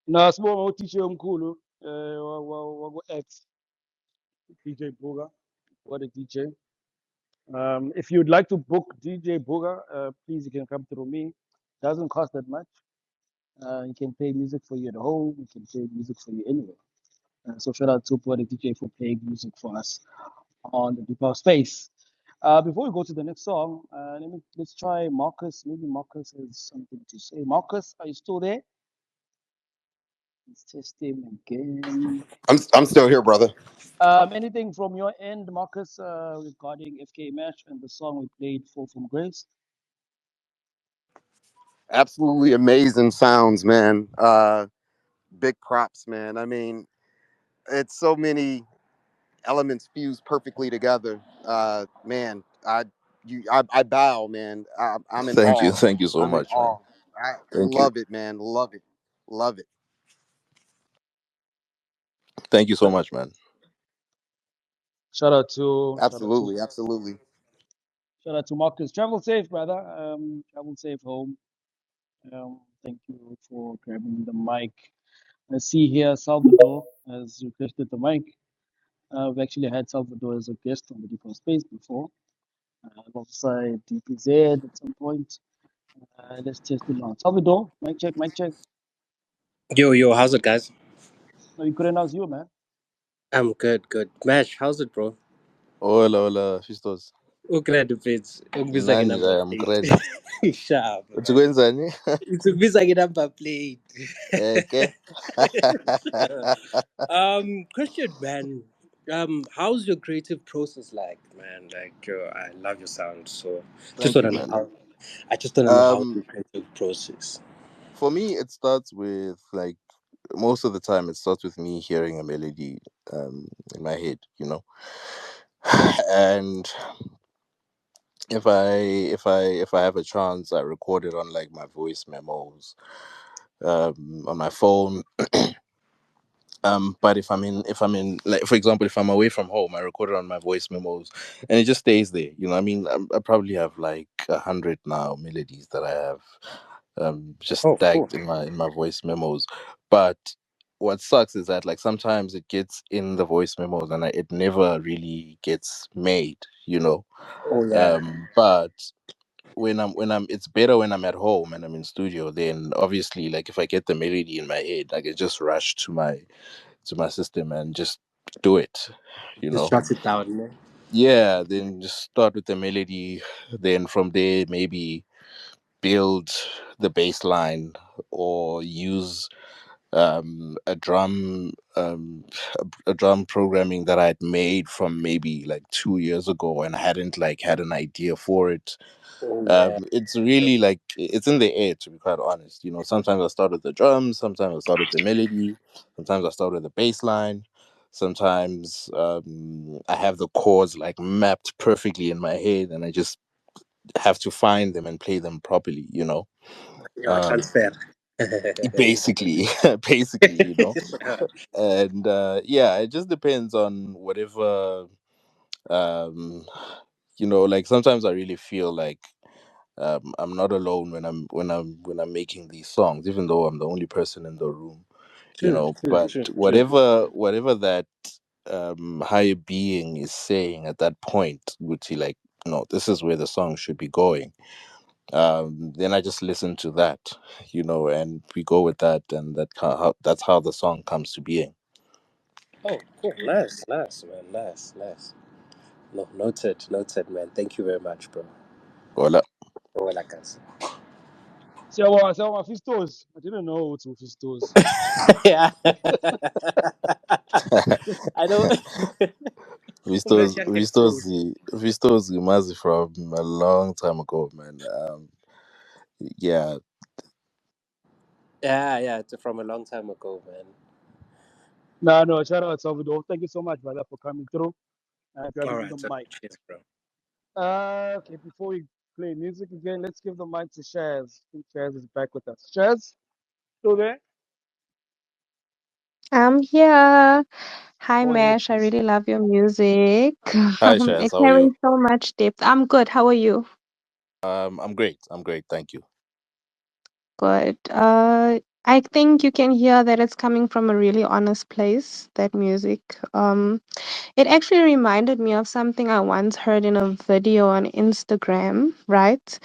E: Nasibonga uthisha omkhulu waku-X DJ Buga. What a DJ. If you'd like to book DJ Buga, please you can come through me. Doesn't cost that much. You can play music for you at home. You can play music for you anywhere. So shout out to Poetic DJ for playing music for us on the Deep House Space. Before we go to the next song, let's try Marcus. Maybe Marcus has something to say. Marcus, are you still there? Let's test him again.
L: I'm still here, brother.
E: Anything from your end, Marcus, regarding FK Mash and the song we played, Fall from Grace?
L: Absolutely amazing sounds, man. Big props, man. I mean, it's so many elements fused perfectly together. Man, I bow, man. I'm in
N: Thank you.
L: awe.
N: Thank you so
L: I'm in
N: much, man.
L: awe. I
N: Thank you.
L: love it, man. Love it. Love it.
N: Thank you so much, man.
E: Shout out to
L: Absolutely. Absolutely.
E: shout out to Marcus. Travel safe, brother. Travel safe home. Thank you for grabbing the mic. I see here Salvador has requested the mic. We've actually had Salvador as a guest on the Deep Space before, alongside DPZ at some point. Let's test it out. Salvador, mic check, mic check.
R: Yo, how's it, guys?
E: No, you couldn't ask you, man.
R: I'm good. Mash, how's it, bro?
N: Hola, hola, Fistos.
R: Ukreda mfethu ukubiza
N: Nani
R: nge-number
N: nje
R: plate.
N: amkredi.
R: Shaba
N: Uthi
R: man.
N: kwenzani?
R: It's ukubiza nge-number plate.
N: Ke.
R: Question, man. How's your creative process like, man? Like, I love your sound, so just
N: Thank you,
R: wanna know
N: man.
R: how. I just wanna know how
N: Um,
R: your creative process.
N: for me, it starts with like most of the time it starts with me hearing a melody in my head, you know. And if I have a chance, I record it on like my voice memos on my phone. But if I'm in like for example, if I'm away from home, I record it on my voice memos, and it just stays there. You know, I mean, I probably have like 100 now melodies that I have just
R: Oh, cool.
N: tagged in my voice memos. But what sucks is that like sometimes it gets in the voice memos and it never really gets made. You know,
R: Oh yeah.
N: but when I'm it's better when I'm at home and I'm in studio. Then obviously, like if I get the melody in my head, I can just rush to my system and just do it, you
R: Just
N: know.
R: shut it down, man.
N: Yeah, then just start with the melody, then from there maybe build the bass line or use a drum programming that I'd made from maybe like 2 years ago and hadn't like had an idea for it.
R: Oh yeah.
N: It's really like it's in the air, to be quite honest. You know, sometimes I start with the drums, sometimes I start with the melody, sometimes I start with the bass line, sometimes I have the chords like mapped perfectly in my head, and I just have to find them and play them properly. You know,
R: Yeah,
N: um,
R: transfer.
N: basically, basically, you know, and yeah, it just depends on whatever. Um, you know, like sometimes I really feel like I'm not alone when I'm making these songs, even though I'm the only person in the room, you
R: True,
N: know.
R: true,
N: But
R: true, true.
N: whatever that higher being is saying at that point, would be like, no, this is where the song should be going. Then I just listen to that, you know, and we go with that, and that's how the song comes to being.
R: Oh, cool. Nice, nice, man. Nice, nice. No, noted, noted, man. Thank you very much, bro.
N: Voila.
R: Oh, like us.
E: Siyabonga Fistos. I didn't know it's Fistos.
R: Yeah. I know.
N: Vistos
R: Ungashiyani
N: Vistos
R: ngesitozi.
N: Vistos Mazi from a long time ago, man. Yeah.
R: Yeah, yeah. It's from a long time ago, man.
E: No, shout out Salvador. Thank you so much, brother, for coming through and
R: All
E: grabbing
R: right.
E: the
R: So,
E: mic.
R: cheers, bro.
E: Okay, before we play music again, let's give the mic to Shaz. I think Shaz is back with us. Shaz, still there?
H: I'm here. Hi,
E: Go ahead,
H: Mesh. I
E: please.
H: really love your music.
N: Hi, Shaz.
H: It
N: How are you?
H: carries so much depth. I'm good. How are you?
N: I'm great. I'm great. Thank you.
H: Good. I think you can hear that it's coming from a really honest place, that music. It actually reminded me of something I once heard in a video on Instagram, right?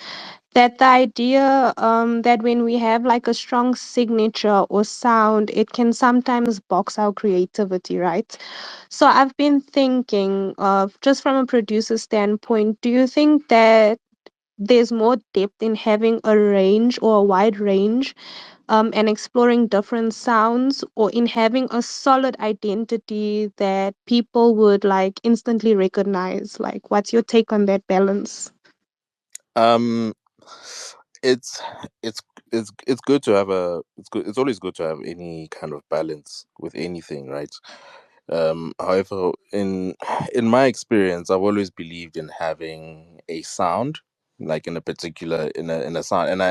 H: That the idea that when we have like a strong signature or sound, it can sometimes box our creativity, right? So I've been thinking of just from a producer standpoint, do you think that there's more depth in having a range or a wide range and exploring different sounds, or in having a solid identity that people would like instantly recognize? Like, what's your take on that balance?
N: Um, it's it's it's good to have a it's good. It's always good to have any kind of balance with anything, right? However, in my experience, I've always believed in having a sound, like in a particular in a sound,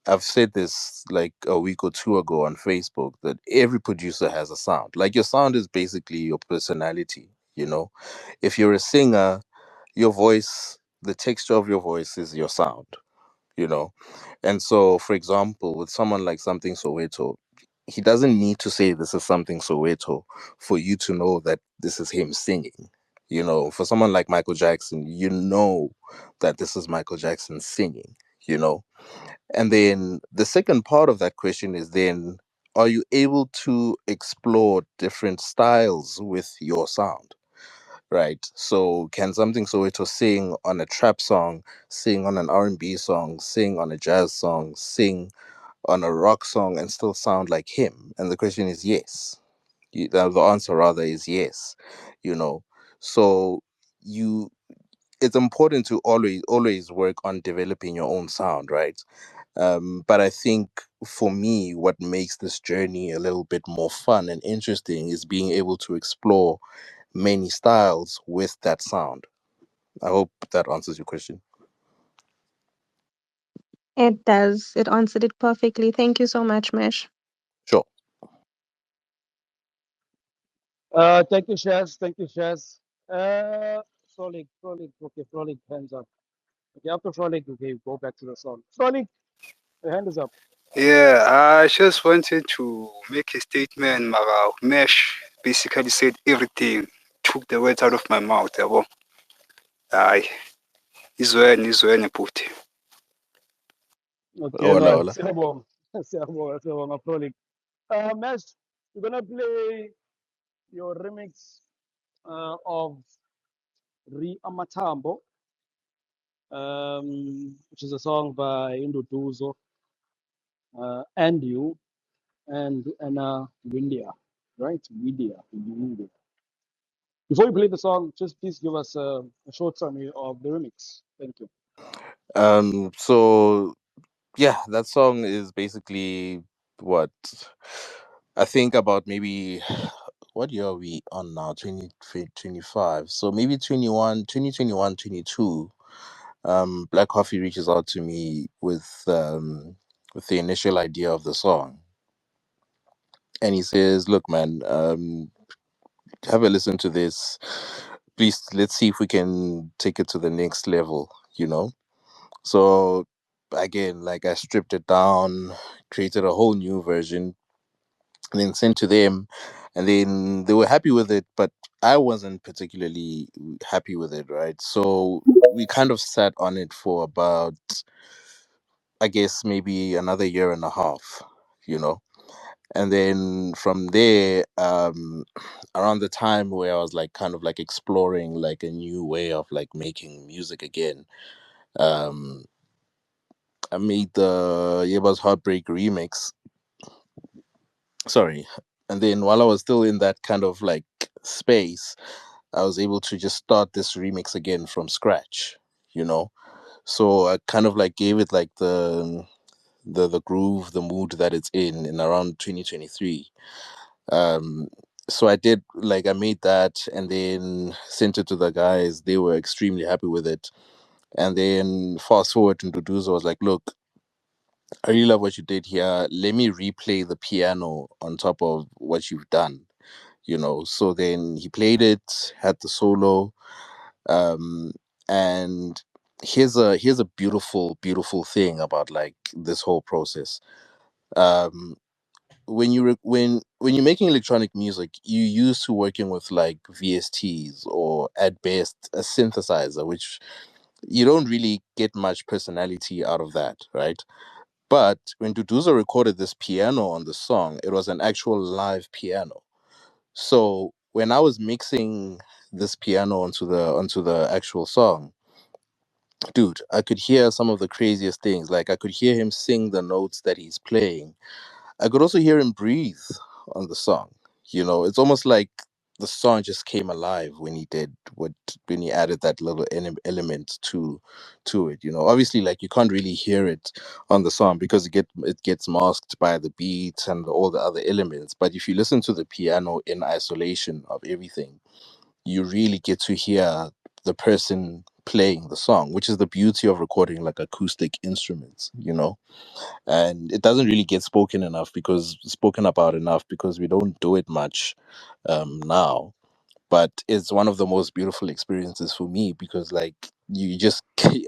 N: I've said this like a week or two ago on Facebook that every producer has a sound. Like your sound is basically your personality, you know. If you're a singer, your voice, the texture of your voice is your sound, you know. And so, for example, with someone like Something Soweto, he doesn't need to say this is Something Soweto for you to know that this is him singing. You know, for someone like Michael Jackson, you know that this is Michael Jackson singing, you know. And then the second part of that question is then, are you able to explore different styles with your sound? right? So can something Soweto sing on a trap song, sing on an R&B song, sing on a jazz song, sing on a rock song, and still sound like him? And the question is yes. The answer rather is yes. You know, so you it's important to always work on developing your own sound, right? But I think for me, what makes this journey a little bit more fun and interesting is being able to explore many styles with that sound. I hope that answers your question.
H: It does. It answered it perfectly. Thank you so much, Mesh.
N: Sure.
E: Thank you, Shaz. Thank you, Shaz. Frolic, Frolic. Okay, Frolic, hands up. Okay, after Frolic, okay, go back to the song. Frolic, your hand is up.
F: Yeah, I just wanted to make a statement. Mara Mesh basically said everything, took the words out of my mouth. Yabo. Aye, izweni bhuti.
E: Okay,
N: Hola,
E: man.
N: hola.
E: Siyabonga. Siyabonga, siyabonga, Frolic. Mesh, we're gonna play your remix of Ri Amatambo, which is a song by Induduzo and you and Anna Windia, right? Windia. Before you play the song, just please give us a short summary of the remix. Thank you.
N: So yeah, that song is basically what I think about maybe what year are we on now? 2025. So maybe 2022. Black Coffee reaches out to me with the initial idea of the song. And he says, "Look, man, have a listen to this. Please, let's see if we can take it to the next level, you know?" So again, like I stripped it down, created a whole new version, and then sent to them, and then they were happy with it, but I wasn't particularly happy with it, right? So we kind of sat on it for about, I guess, maybe another year and a half, you know. And then from there, around the time where I was like kind of like exploring like a new way of like making music again, um I made the Yeba's Heartbreak remix. Sorry. And then while I was still in that kind of like space, I was able to just start this remix again from scratch, you know? So I kind of like gave it like the groove, the mood that it's in around 2023. Um so I did like I made that and then sent it to the guys. They were extremely happy with it. And then fast forward to Duduzo, I was like, look, I really love what you did here. Let me replay the piano on top of what you've done, you know. So then he played it, had the solo, um, and here's a beautiful thing about like this whole process. Um, when you're making electronic music, you used to working with like VSTs or at best a synthesizer, which you don't really get much personality out of that, right? But when Duduza recorded this piano on the song, it was an actual live piano. So when I was mixing this piano onto the actual song, dude, I could hear some of the craziest things. Like I could hear him sing the notes that he's playing. I could also hear him breathe on the song. You know, it's almost like the song just came alive when he did what when he added that little element to it. You know, obviously, like you can't really hear it on the song because it gets masked by the beat and all the other elements. But if you listen to the piano in isolation of everything, you really get to hear the person playing the song, which is the beauty of recording like acoustic instruments. You know, and it doesn't really get spoken about enough because we don't do it much now. But it's one of the most beautiful experiences for me because like you just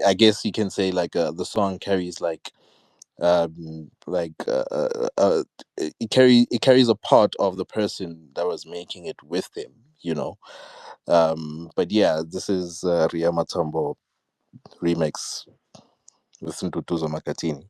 N: I guess you can say like the song carries like it carries a part of the person that was making it with them, you know. But yeah, this is Ria Matambo remix with Ntutuzo Makatini.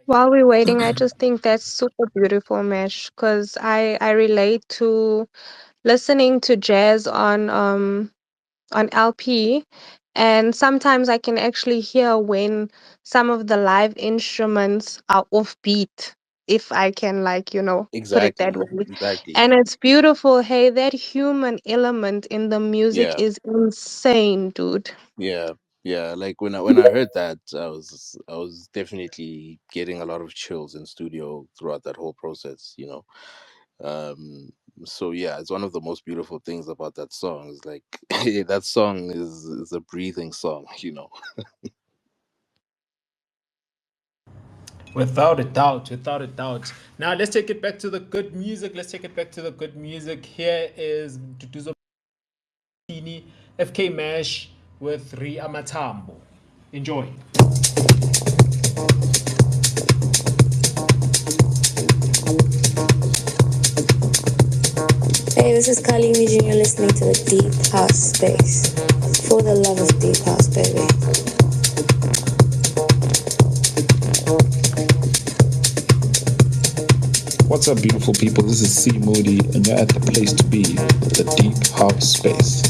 H: While we're waiting, I just think that's super beautiful, Mesh, because I relate to listening to jazz on LP, and sometimes I can actually hear when some of the live instruments are offbeat, if I can put it that
N: Exactly,
H: way.
N: exactly.
H: And it's beautiful. Hey, that human element in the music
N: Yeah,
H: is insane, dude.
N: yeah, yeah. Like when I heard that, I was definitely getting a lot of chills in studio throughout that whole process. Um, so yeah, it's one of the most beautiful things about that song. Is like that song is a breathing song.
B: Without a doubt, without a doubt. Now let's take it back to the good music. Let's take it back to the good music. Here is Duduzo Tini, FK Mash with Ri Amatambo. Enjoy.
C: Hey, this is Kylie Music, and you're listening to the Deep House Space. For the love of Deep House, baby.
S: What's up, beautiful people? This is C Moody, and you're at the place to be, the Deep House Space.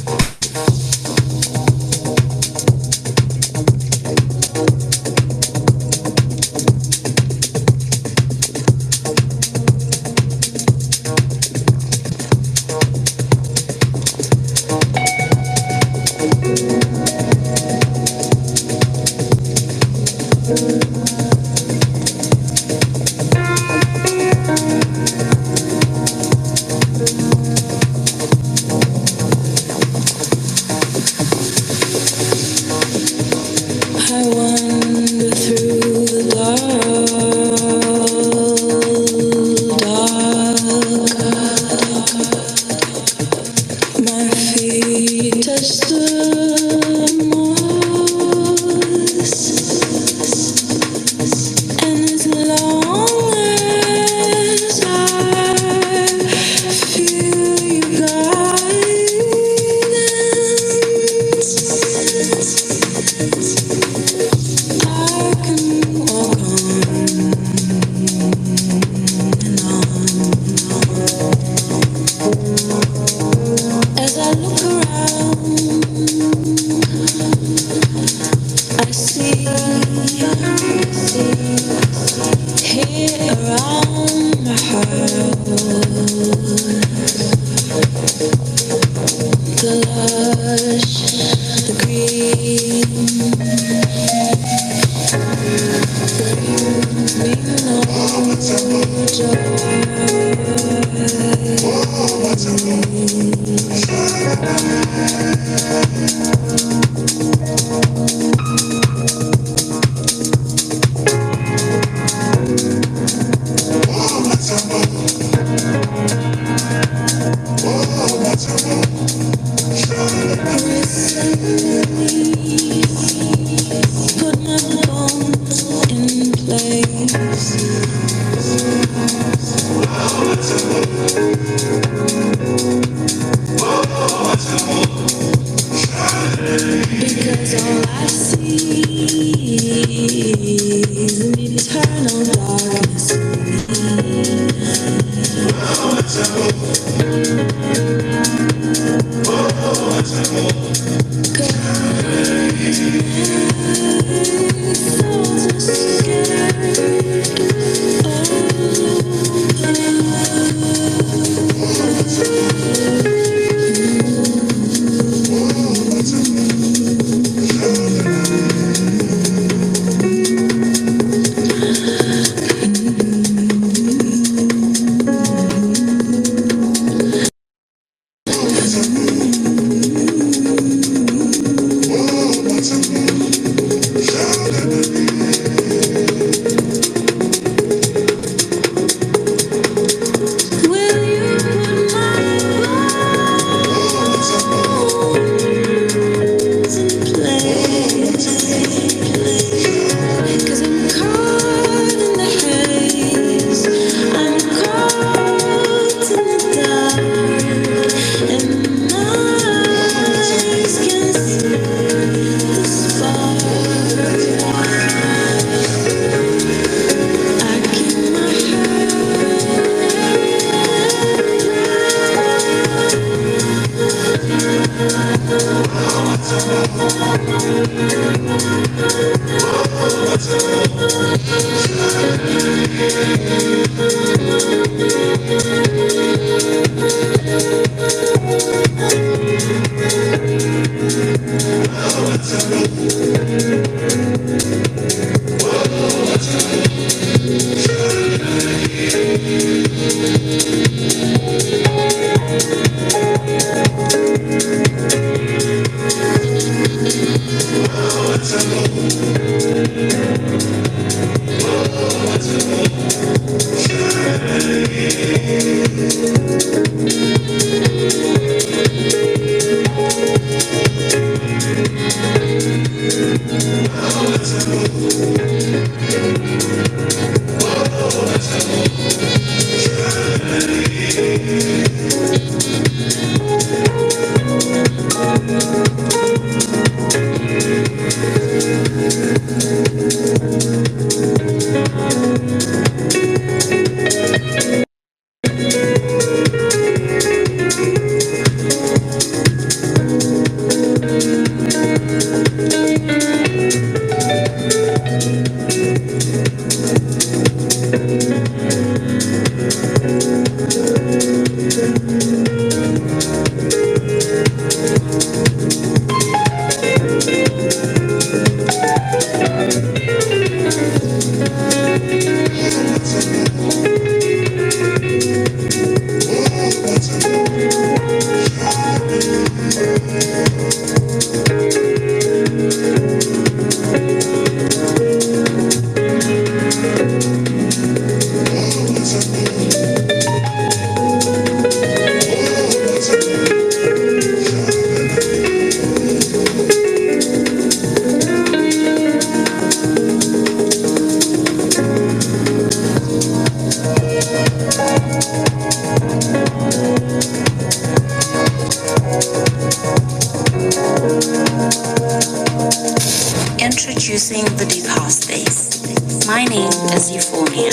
A: Introducing the deep house space. My name is Euphonia.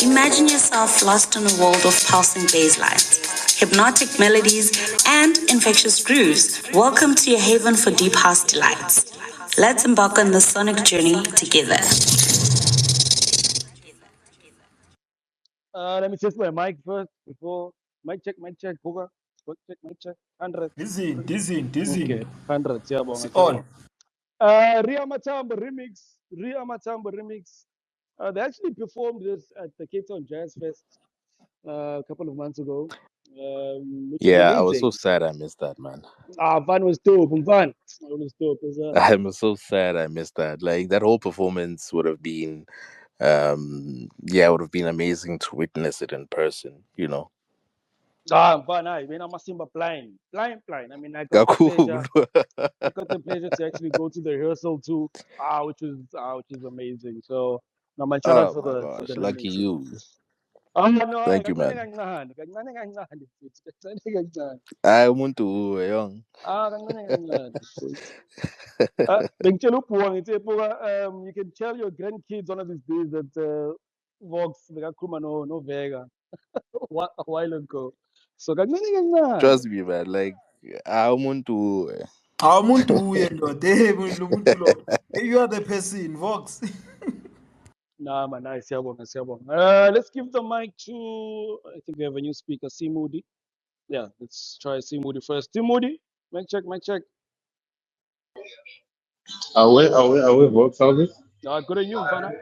A: Imagine yourself lost in a world of pulsing bass lines, hypnotic melodies, and infectious grooves. Welcome to your haven for deep house delights. Let's embark on this sonic journey together.
E: Let me test my mic first before mic check, Buga. Mic check, 100. Okay, 100.
B: See
E: Siyabonga,
B: on.
E: siyabonga. Ria Matambo remix. They actually performed this at the Cape Town Jazz Fest a couple of months ago, which was
N: Yeah, I was so
E: amazing.
N: sad I missed that, man.
E: Fun was dope. Fun. It was dope. It was,
N: I'm so sad I missed that. Like that whole performance would have been, yeah, it would have been amazing to witness it in person. You know,
E: fun. I mean, I'm a Simba blind. I mean,
N: cool.
E: I got the pleasure to actually go to the rehearsal too, which is amazing. So, now my shout out
N: Oh
E: for
N: my
E: the
N: gosh, lucky
E: remix.
N: you.
E: Oh no,
N: Thank you,
E: kancane
N: man.
E: kancane, kancane kancane, kancane kancane.
N: I want to young.
E: Kancane kancane. Bengitshela uBhuwa ngithi Bhuwa, you can tell your grandkids one of these days that Vox bekakhuluma no Vega a while ago. So kancane kancane.
N: Trust me, man. Like I want to.
B: Awumuntu uye ndoda. Lo muntu lo. You are the person, Vox.
E: Nah, man, nice. Siyabonga, siyabonga. Let's give the mic to, I think we have a new speaker, C Moody. Yeah, let's try C Moody first. C Moody, mic check, mic check.
T: Are we both service?
E: Good on you, Mfana.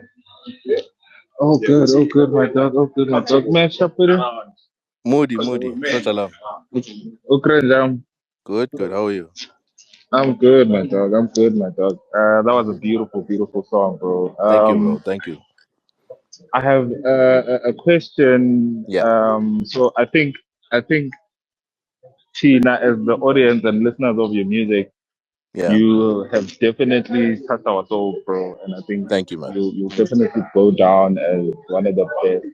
T: Oh, good, my dog. Man, shut with it.
N: Moody. Touch alarm.
T: Okay,
N: Good. How are you?
T: I'm good, my dog. That was a beautiful, beautiful song, bro.
N: Thank you, bro. Thank you.
T: I have a question.
N: Yeah.
T: So I think Tina, as the audience and listeners of your music,
N: Yeah.
T: you have definitely touched our soul, bro. And I think
N: Thank you, man.
T: you definitely go down as one of the best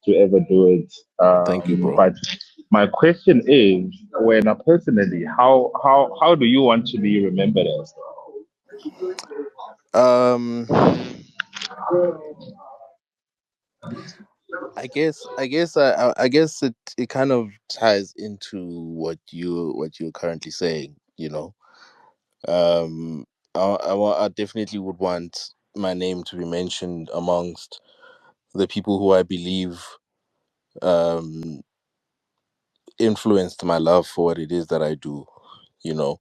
T: to ever do it.
N: Thank you, bro.
T: But my question is, when personally, how do you want to be remembered as?
N: Um, I guess it kind of ties into what you're currently saying. You know, um, I definitely would want my name to be mentioned amongst the people who I believe um, influenced my love for what it is that I do. You know,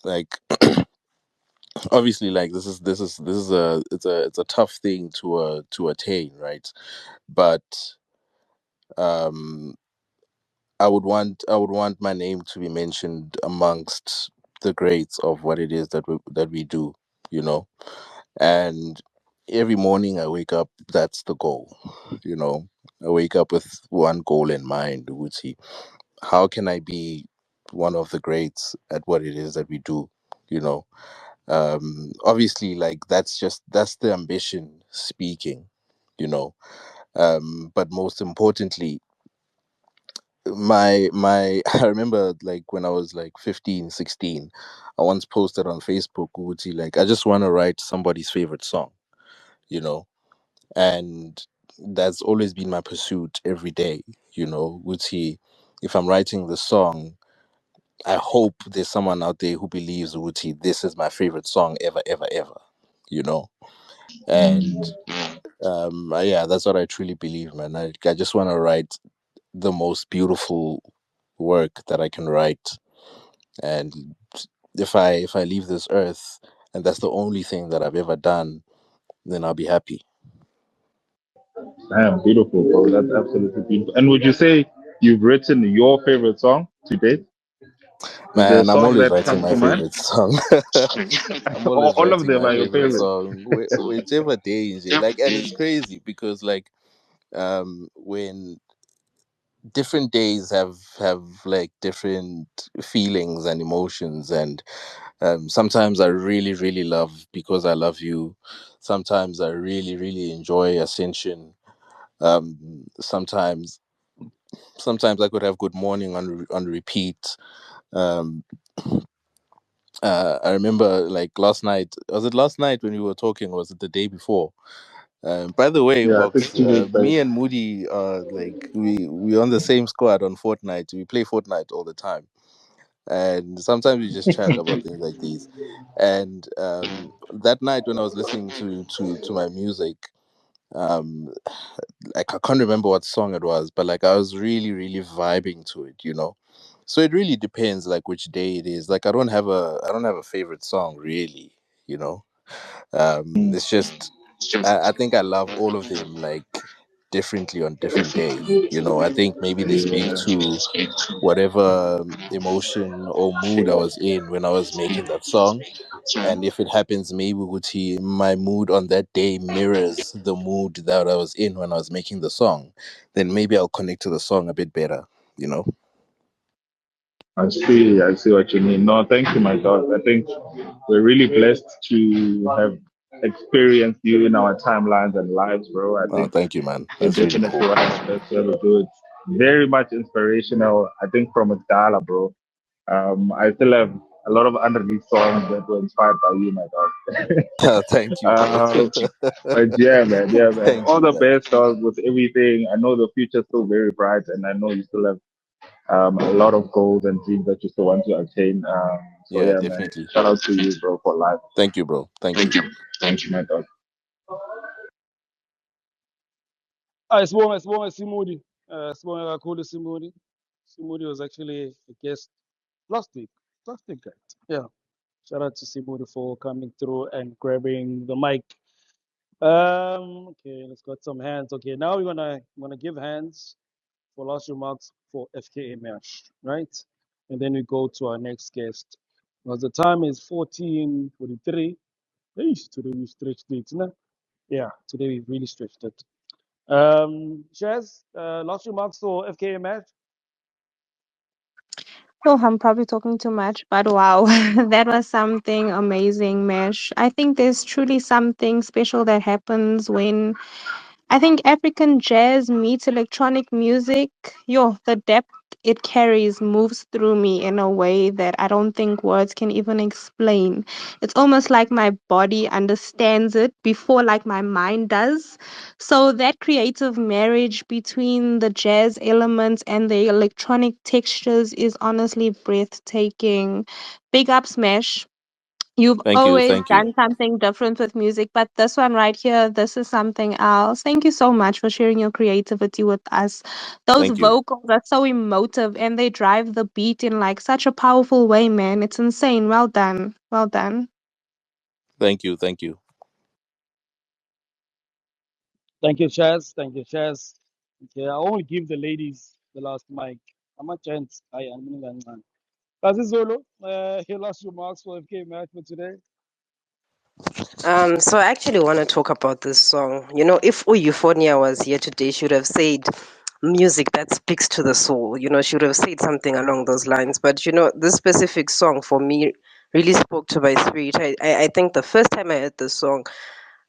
N: like obviously, like this is a tough thing to attain, right? But um, I would want my name to be mentioned amongst the greats of what it is that we do. You know, and every morning I wake up, that's the goal. You know, I wake up with one goal in mind, Uti. How can I be one of the greats at what it is that we do? You know, obviously, like that's the ambition speaking. You know, but most importantly, my I remember like when I was like 15, 16, I once posted on Facebook, Uti, like I just want to write somebody's favorite song. You know, and that's always been my pursuit every day. You know, Uti, if I'm writing the song, I hope there's someone out there who believes, Uti, this is my favorite song ever, ever, ever. You know, and yeah, that's what I truly believe, man. I just want to write the most beautiful work that I can write, and if I leave this earth and that's the only thing that I've ever done, then I'll be happy.
T: Damn, beautiful, bro. That's absolutely beautiful. And would you say you've written your favorite song to date? Is there a
N: Man, I'm
T: song
N: always
T: that
N: writing
T: comes
N: my
T: to mind?
N: favorite song. I'm
T: Or
N: always
T: all of
N: writing
T: them
N: my
T: are your
N: favorite
T: favorite?
N: song, whichever day is it. Like, and it's crazy because like, when different days have like different feelings and emotions, and sometimes I really really love because I love you. Sometimes I really really enjoy Ascension. Sometimes I could have Good Morning on repeat. Um, I remember like last night. Was it last night when we were talking? Or was it the day before? By the way,
T: Yeah, I think
N: folks,
T: 2 days back.
N: me and Moody are like we on the same squad on Fortnite. We play Fortnite all the time, and sometimes we just chat about things like these. And that night when I was listening to my music, um, like I can't remember what song it was, but like I was really really vibing to it, you know. So it really depends, like which day it is. Like I don't have a favorite song really, you know. It's just I think I love all of them like differently on different days. You know, I think maybe they speak to whatever emotion or mood I was in when I was making that song. And if it happens, maybe Guti, my mood on that day mirrors the mood that I was in when I was making the song, then maybe I'll connect to the song a bit better, you know?
T: I see what you mean. No, thank you, my God. I think we're really blessed to have experienced you in our timelines and lives, bro. I
N: Oh,
T: think
N: thank you, man.
T: you're
N: That's really
T: definitely
N: cool.
T: one of the best to ever do it. Very much inspirational, I think, from a Dala, bro. I still have a lot of unreleased songs that were inspired by you, my dog.
N: Thank you, bro.
T: But yeah, man, yeah, man.
N: Thank
T: All
N: you,
T: the
N: man.
T: best, dog, with everything. I know the future's still very bright, and I know you still have a lot of goals and dreams that you still want to attain. So
N: Yeah,
T: yeah, man.
N: definitely.
T: Shout out to you, bro, for life.
N: Thank you, bro. Thank you.
T: Thank you, my dog.
E: Sibonga Simudi. Sibonga kakhulu Simudi. Simudi was actually a guest last week. Last week, right? Yeah. Shout out to Simudi for coming through and grabbing the mic. Okay, let's got some hands. Okay, now we're gonna give hands for last remarks for FKA Mash, right? And then we go to our next guest. Because the time is 14:43. Hey, today we stretched it, no? Yeah, today we really stretched it. Shaz, last remarks for FKA Mash?
H: Oh, I'm probably talking too much, but wow, that was something amazing, Mesh. I think there's truly something special that happens when I think African jazz meets electronic music. Yo, the depth it carries moves through me in a way that I don't think words can even explain. It's almost like my body understands it before like my mind does. So that creative marriage between the jazz elements and the electronic textures is honestly breathtaking. Big up Smash. You've
N: Thank you,
H: always
N: thank you,
H: done something different with music, but this one right here, this is something else. Thank you so much for sharing your creativity with us. Those
N: thank you,
H: vocals are so emotive and they drive the beat in like such a powerful way, man. It's insane. Well done. Well done.
N: thank you, thank you.
E: Thank you, Shaz. Thank you, Shaz. Okay, I only give the ladies the last mic. I'm a chance. I am. Zolo, your last remarks for FK Match for today.
G: So I actually want to talk about this song. You know, if Euphonia was here today, she would have said music that speaks to the soul. You know, she would have said something along those lines. But you know, this specific song for me really spoke to my spirit. I think the first time I heard this song,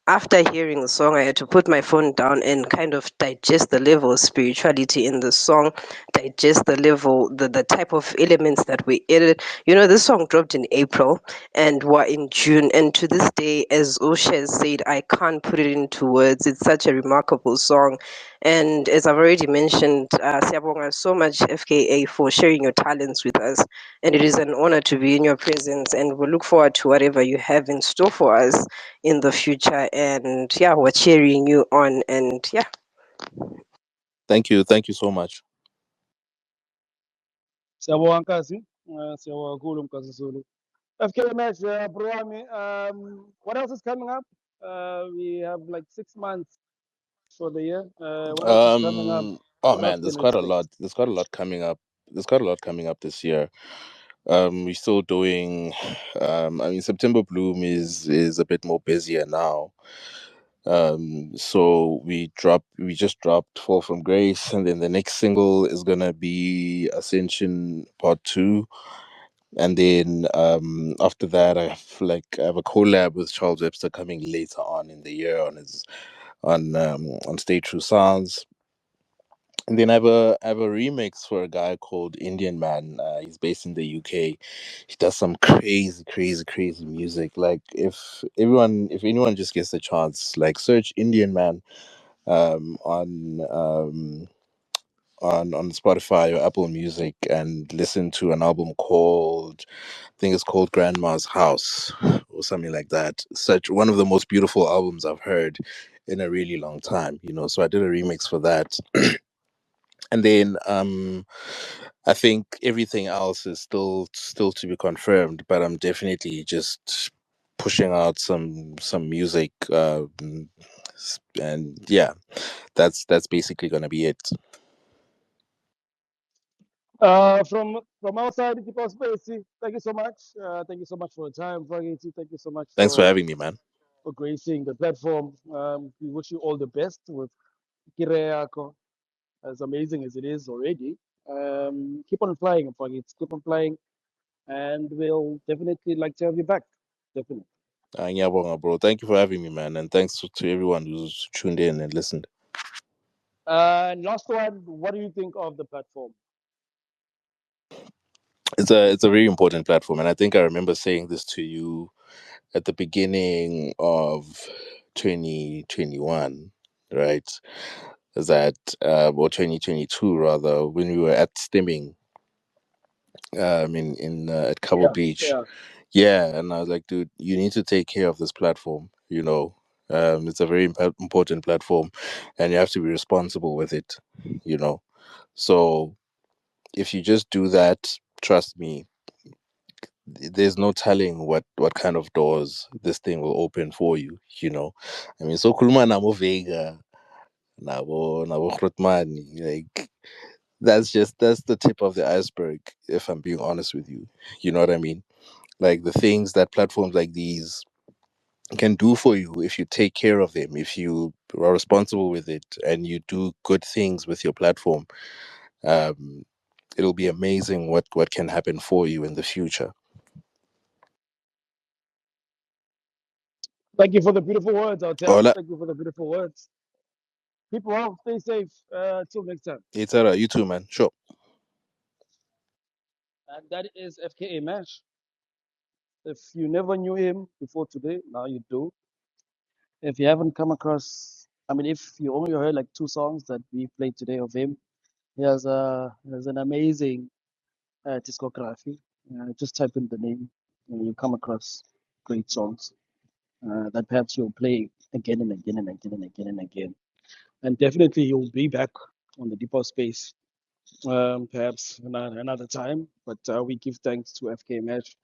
G: after hearing the song, I had to put my phone down and kind of digest the level of spirituality in the song, digest the level, the type of elements that we added. You know, this song dropped in April and we're in June. And to this day, as Osha has said, I can't put it into words. It's such a remarkable song. And as I've already mentioned, Siyabonga so much, FKA, for sharing your talents with us. And it is an honor to be in your presence. And we look forward to whatever you have in store for us in the future. And yeah, we're cheering you on. And yeah.
N: Thank you so much.
E: Siyabonga Nkazi. Siyabonga kakhulu Nkazi Zulu. FK Match, bro, what else is coming up? We have like 6 months for the year. What else is coming up?
N: Oh
E: What else
N: man, there's
E: can we
N: quite a
E: expect?
N: lot. There's quite a lot coming up. There's quite a lot coming up this year. We're still doing. I mean, September Bloom is a bit more busier now. So we just dropped Fall from Grace, and then the next single is gonna be Ascension Part 2. And then after that, I have a collab with Charles Webster coming later on in the year on his on Stay True Sounds. And then I have a remix for a guy called Indian Man. He's based in the UK. He does some crazy, crazy, crazy music. Like if anyone just gets the chance, like search Indian Man um, on um, on Spotify or Apple Music and listen to an album called, I think it's called Grandma's House or something like that. Such one of the most beautiful albums I've heard in a really long time. So I did a remix for that. And then I think everything else is still to be confirmed, but I'm definitely just pushing out some music, and yeah, that's basically gonna be it.
E: From outside the Deep Space, thank you so much. Thank you so much for your time, Fagiti. Thank you so much
N: Thanks for having me, man.
E: for gracing the platform. We wish you all the best with Kireako, as amazing as it is already. Keep on flying, Fagiti. Keep on flying, and we'll definitely like to have you back. Definitely.
N: Ngiyabonga, bro. Thank you for having me, man, and thanks to everyone who's tuned in and listened.
E: And last one, what do you think of the platform?
N: It's a very important platform, and I think I remember saying this to you at the beginning of 2021, right? That or 2022 rather, when we were at stimming in at Cabo
E: Yeah,
N: Beach.
E: yeah.
N: Yeah, and I was like, dude, you need to take care of this platform. It's a very important platform, and you have to be responsible with it. You know, so if you just do that, trust me, there's no telling what kind of doors this thing will open for you. I mean, so kuluma nabo Vega, nabo Grootman, like that's the tip of the iceberg. If I'm being honest with you, you know what I mean. Like the things that platforms like these can do for you if you take care of them, if you are responsible with it, and you do good things with your platform. Um, it'll be amazing what can happen for you in the future.
E: Thank you for the beautiful words, Altel.
N: Hola,
E: Thank you for the beautiful words. Keep well, stay safe. Till next time.
N: it's all right. You too, man. Sure.
E: And that is FKA Mash. If you never knew him before today, now you do. If you haven't come across, I mean, if you only heard like 2 songs that we played today of him, he has an amazing discography. Just type in the name and you come across. great songs that perhaps you'll play again and again and again and again and again. And definitely you'll be back on the Deeper Space perhaps another time. But we give thanks to Fka Mash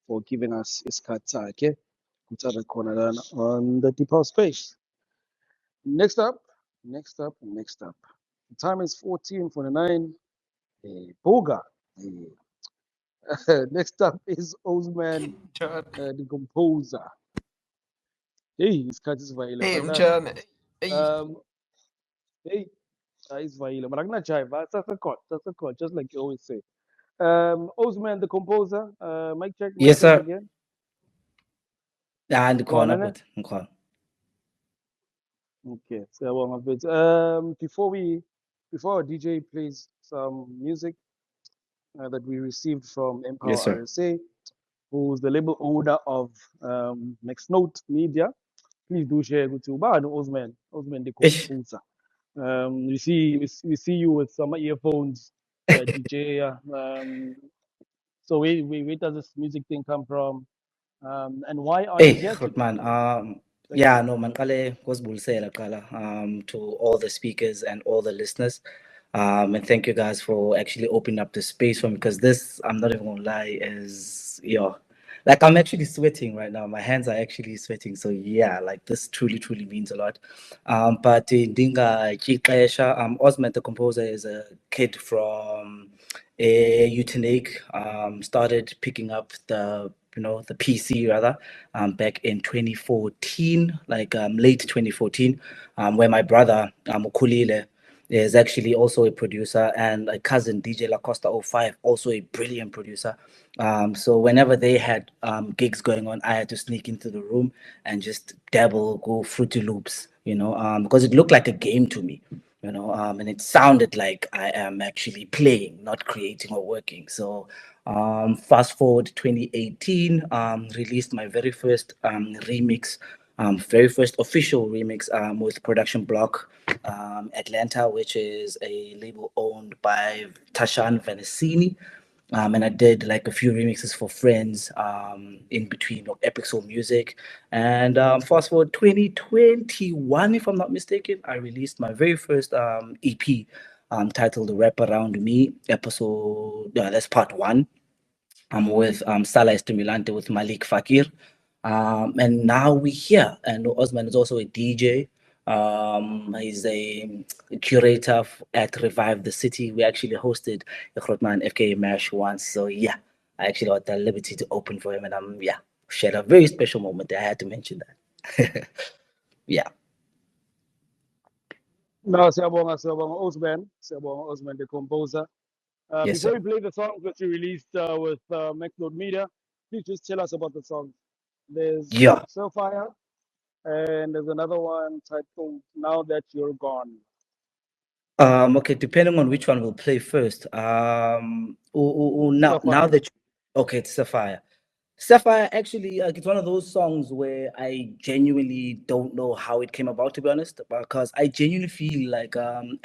E: for giving us isikhathi sakhe ukuthi khona lana on the Deeper Space. Next up. The time is 14:49. Boga. Next up is Ozman Dekompozer. Hey, isikhathi sivayile.
B: Hey,
E: But hey, isivayile. But akunajive. Sasekhona, just like you always say. Ozman Dekompozer. Mic check.
Q: Yes, sir.
E: Again.
Q: And
E: Go on,
Q: corner,
E: Nene.
Q: but
E: Okay, so before our DJ plays some music that we received from Empower
Q: yes, sir.
E: RSA, who's the label owner of Next Note Media, please do share with you. Ozman Dekompozer. We see you with some earphones, DJ. So where does this music thing come from? And why are you
Q: Hey,
E: here today?
Q: Rotman.
E: Thank
Q: Yeah,
E: you.
Q: no, man, kale kusbulisela kala to all the speakers and all the listeners. And thank you guys for actually opening up the space for me because this, I'm not even gonna lie, is like I'm actually sweating right now. My hands are actually sweating. So yeah, like this truly means a lot. But Dinga Chikesha, Ozman Dekompozer is a kid from Utenake. Started picking up the PC rather back in 2014, like late 2014, where my brother Ukulele is actually also a producer, and a cousin DJ La Costa '05, also a brilliant producer. So whenever they had gigs going on, I had to sneak into the room and just dabble, go Fruity Loops, because it looked like a game to me, and it sounded like I am actually playing, not creating or working. So fast forward 2018, released my very first remix, very first official remix with Production Block Atlanta, which is a label owned by Tashan Vanesini. And I did like a few remixes for friends in between of Epic Soul Music. And fast forward 2021, if I'm not mistaken, I released my very first EP titled Rap Around Me, episode, that's part 1. I'm with Salah Estimulante with Malik Fakir. And now we're here. And Ozman is also a DJ. He's a curator at Revive the City. We actually hosted Ikhrodman Fka Mash once. So yeah, I actually got the liberty to open for him. And shared a very special moment there. I had to mention that. Yeah.
E: No, siyabonga Ozman Dekompozer.
Q: Yes,
E: Before
Q: sir.
E: we play the songs that you released with Next Note Media, please just tell us about the songs. There's
Q: Yeah.
E: Surfire, and there's another one titled Now That You're Gone.
Q: Okay, depending on which one we'll play first. Now that okay, it's Sapphire. Sapphire, actually, it's one of those songs where I genuinely don't know how it came about, to be honest, because I genuinely feel like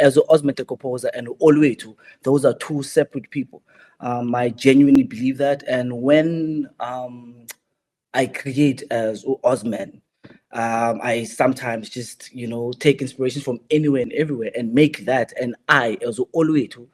Q: as Ozman Dekompozer and Olwetu, those are two separate people. I genuinely believe that, and when I create as Ozman, I sometimes just take inspiration from anywhere and everywhere and make that, and I as Olwetu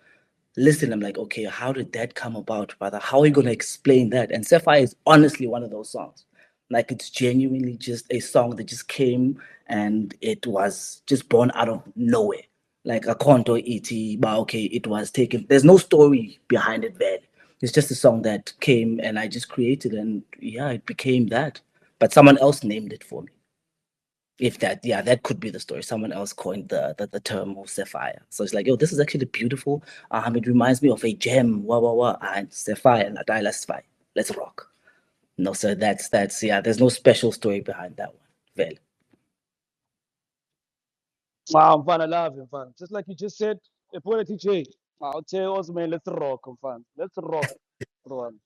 Q: listen, I'm like, okay, how did that come about, brother? How are you going to explain that? And Sapphire is honestly one of those songs. Like, it's genuinely just a song that just came and it was just born out of nowhere. Like a Konto E.T., but okay, it was taken. There's no story behind it, man. It's just a song that came and I just created, and yeah, it became that. But someone else named it for me. If that, yeah, that could be the story. Someone else coined the term of Sapphire. So it's like, yo, this is actually beautiful. It reminds me of a gem. And Sapphire, let's fight. Let's rock. No, so that's yeah. There's no special story behind that one. Well,
E: Wow, I'm fun. I love him, fun. Just like you just said, if we're a teacher, I'll tell Ozman, let's rock, I'm fun. Let's rock, everyone.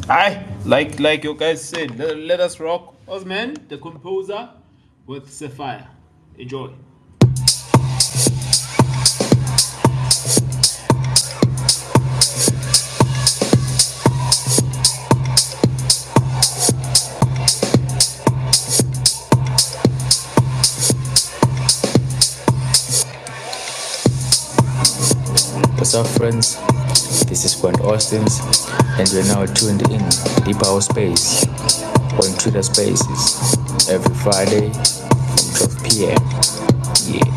B: Aye, like you guys said, let us rock. Ozman Dekompozer with Sapphire. Enjoy.
U: up, friends? This is Quant Austins, and you're now tuned in Deep House Space on Twitter Spaces every Friday from 12 p.m. Yeah.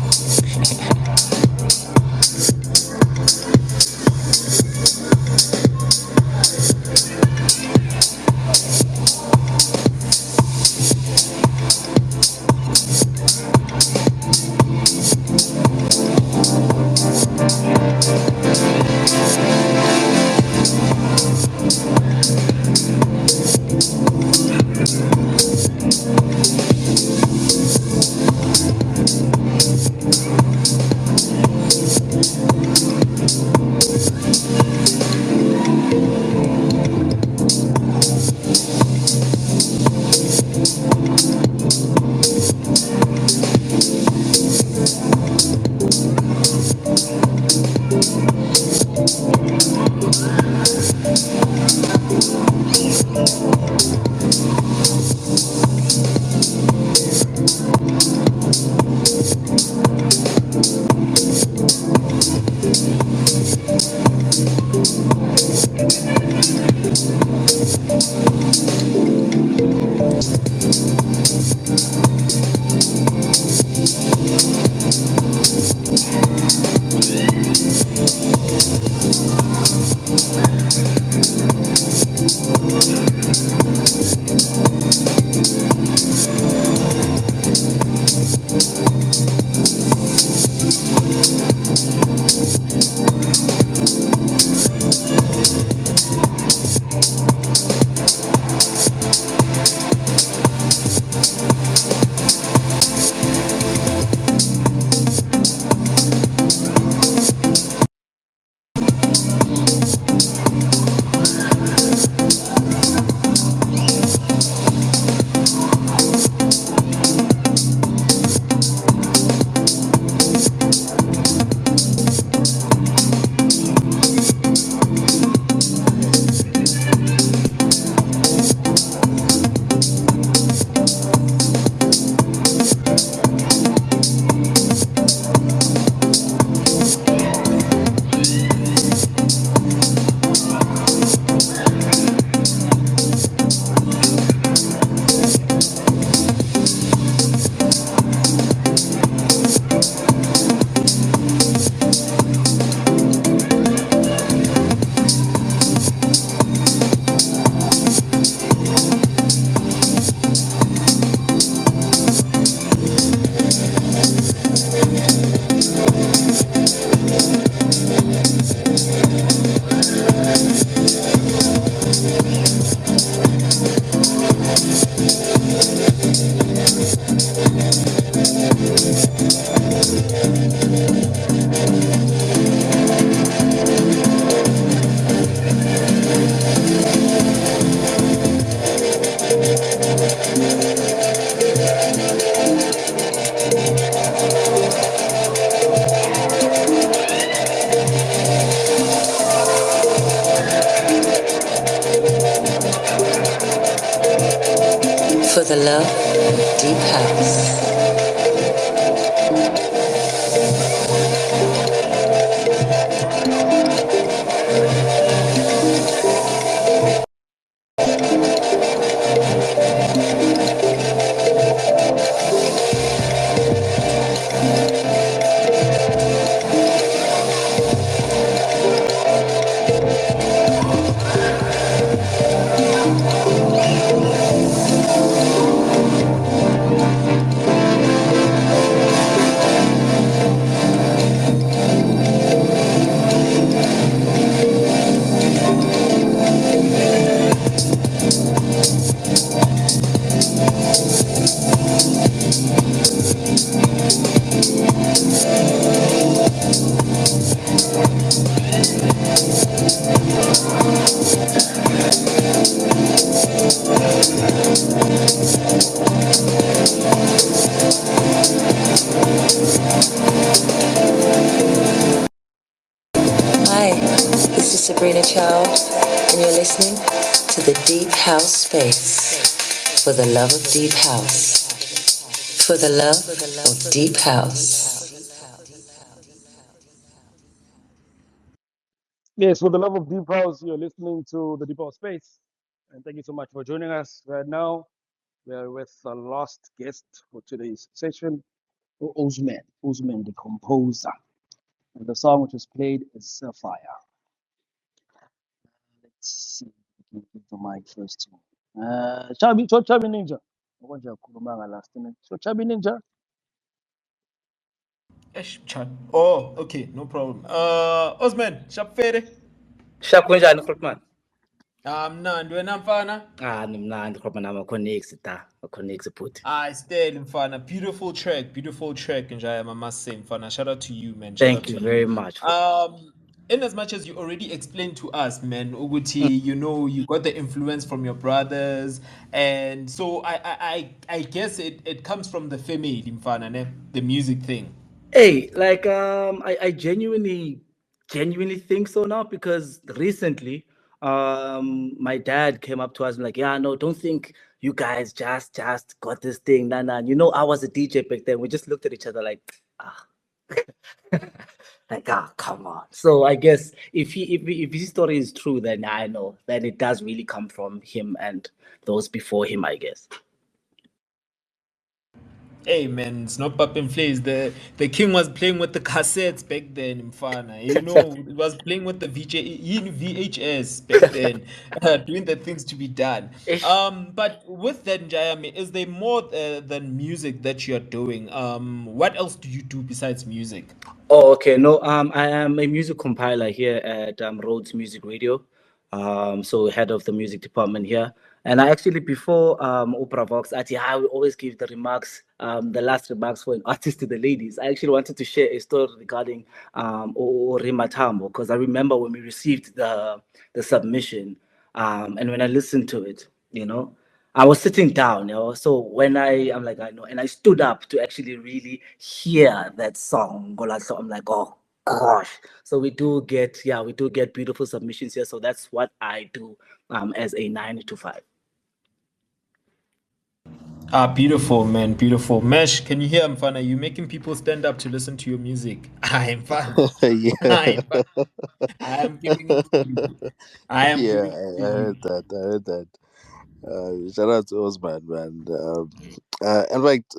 I: For the love of deep house. Hi, this is Sabrina Child, and you're listening to the Deep House Space. For the love of deep house. For the love of deep house.
E: Yes, for the love of Deep House, you're listening to the Deep House Space. And thank you so much for joining us right now. We are with the last guest for today's session, Ozman Dekompozer. And the song which was played is Sapphire. Let's see if we can give the mic first to Chabi Ninja. Ngoja kukhuluma last minute. So Chabi Ninja.
B: Oh, okay, no problem. Ozman, shapfere.
Q: Shakunjani Krokman?
B: Mnandi wena mfana?
Q: Nimnandi Krokman, ama-connects put.
B: Still mfana. Beautiful track, Njaya, I must say, mfana. Shout out to you, man.
Q: Thank you very much.
B: In as much as you already explained to us, man, Uguti, you know, you got the influence from your brothers, and so I guess it comes from the family, mfana, ne? The music thing.
Q: Hey, like I genuinely think so now, because recently my dad came up to us and like, yeah, no, don't think you guys just got this thing. Nah. You know, I was a DJ back then. We just looked at each other like, like, come on. So I guess if his story is true, then I know then it does really come from him and those before him, I guess.
B: Hey man, it's not popping flays. The king was playing with the cassettes back then, mfana. You know, it was playing with the VHS back then, doing the things to be done. But with that, Njayami, is there more than music that you're doing? What else do you do besides music?
Q: Oh, okay. No, I am a music compiler here at Rhodes Music Radio. So head of the music department here. And I actually, before Opera Vox, I will always give the remarks, the last remarks for an artist to the ladies. I actually wanted to share a story regarding Rima Tambo, because I remember when we received the submission, and when I listened to it, you know, I was sitting down, you know. So when I'm like, I know, and I stood up to actually really hear that song. So I'm like, oh gosh. So we do get beautiful submissions here. So that's what I do as a 9 to 5.
B: Beautiful, man, beautiful. Mesh, can you hear mfana? You making people stand up to listen to your music. I'm fine.
N: Yeah.
B: I am giving it to you. I am
N: Yeah,
B: giving it to
N: I
B: you.
N: heard that. Shout out to Osman, man. In fact,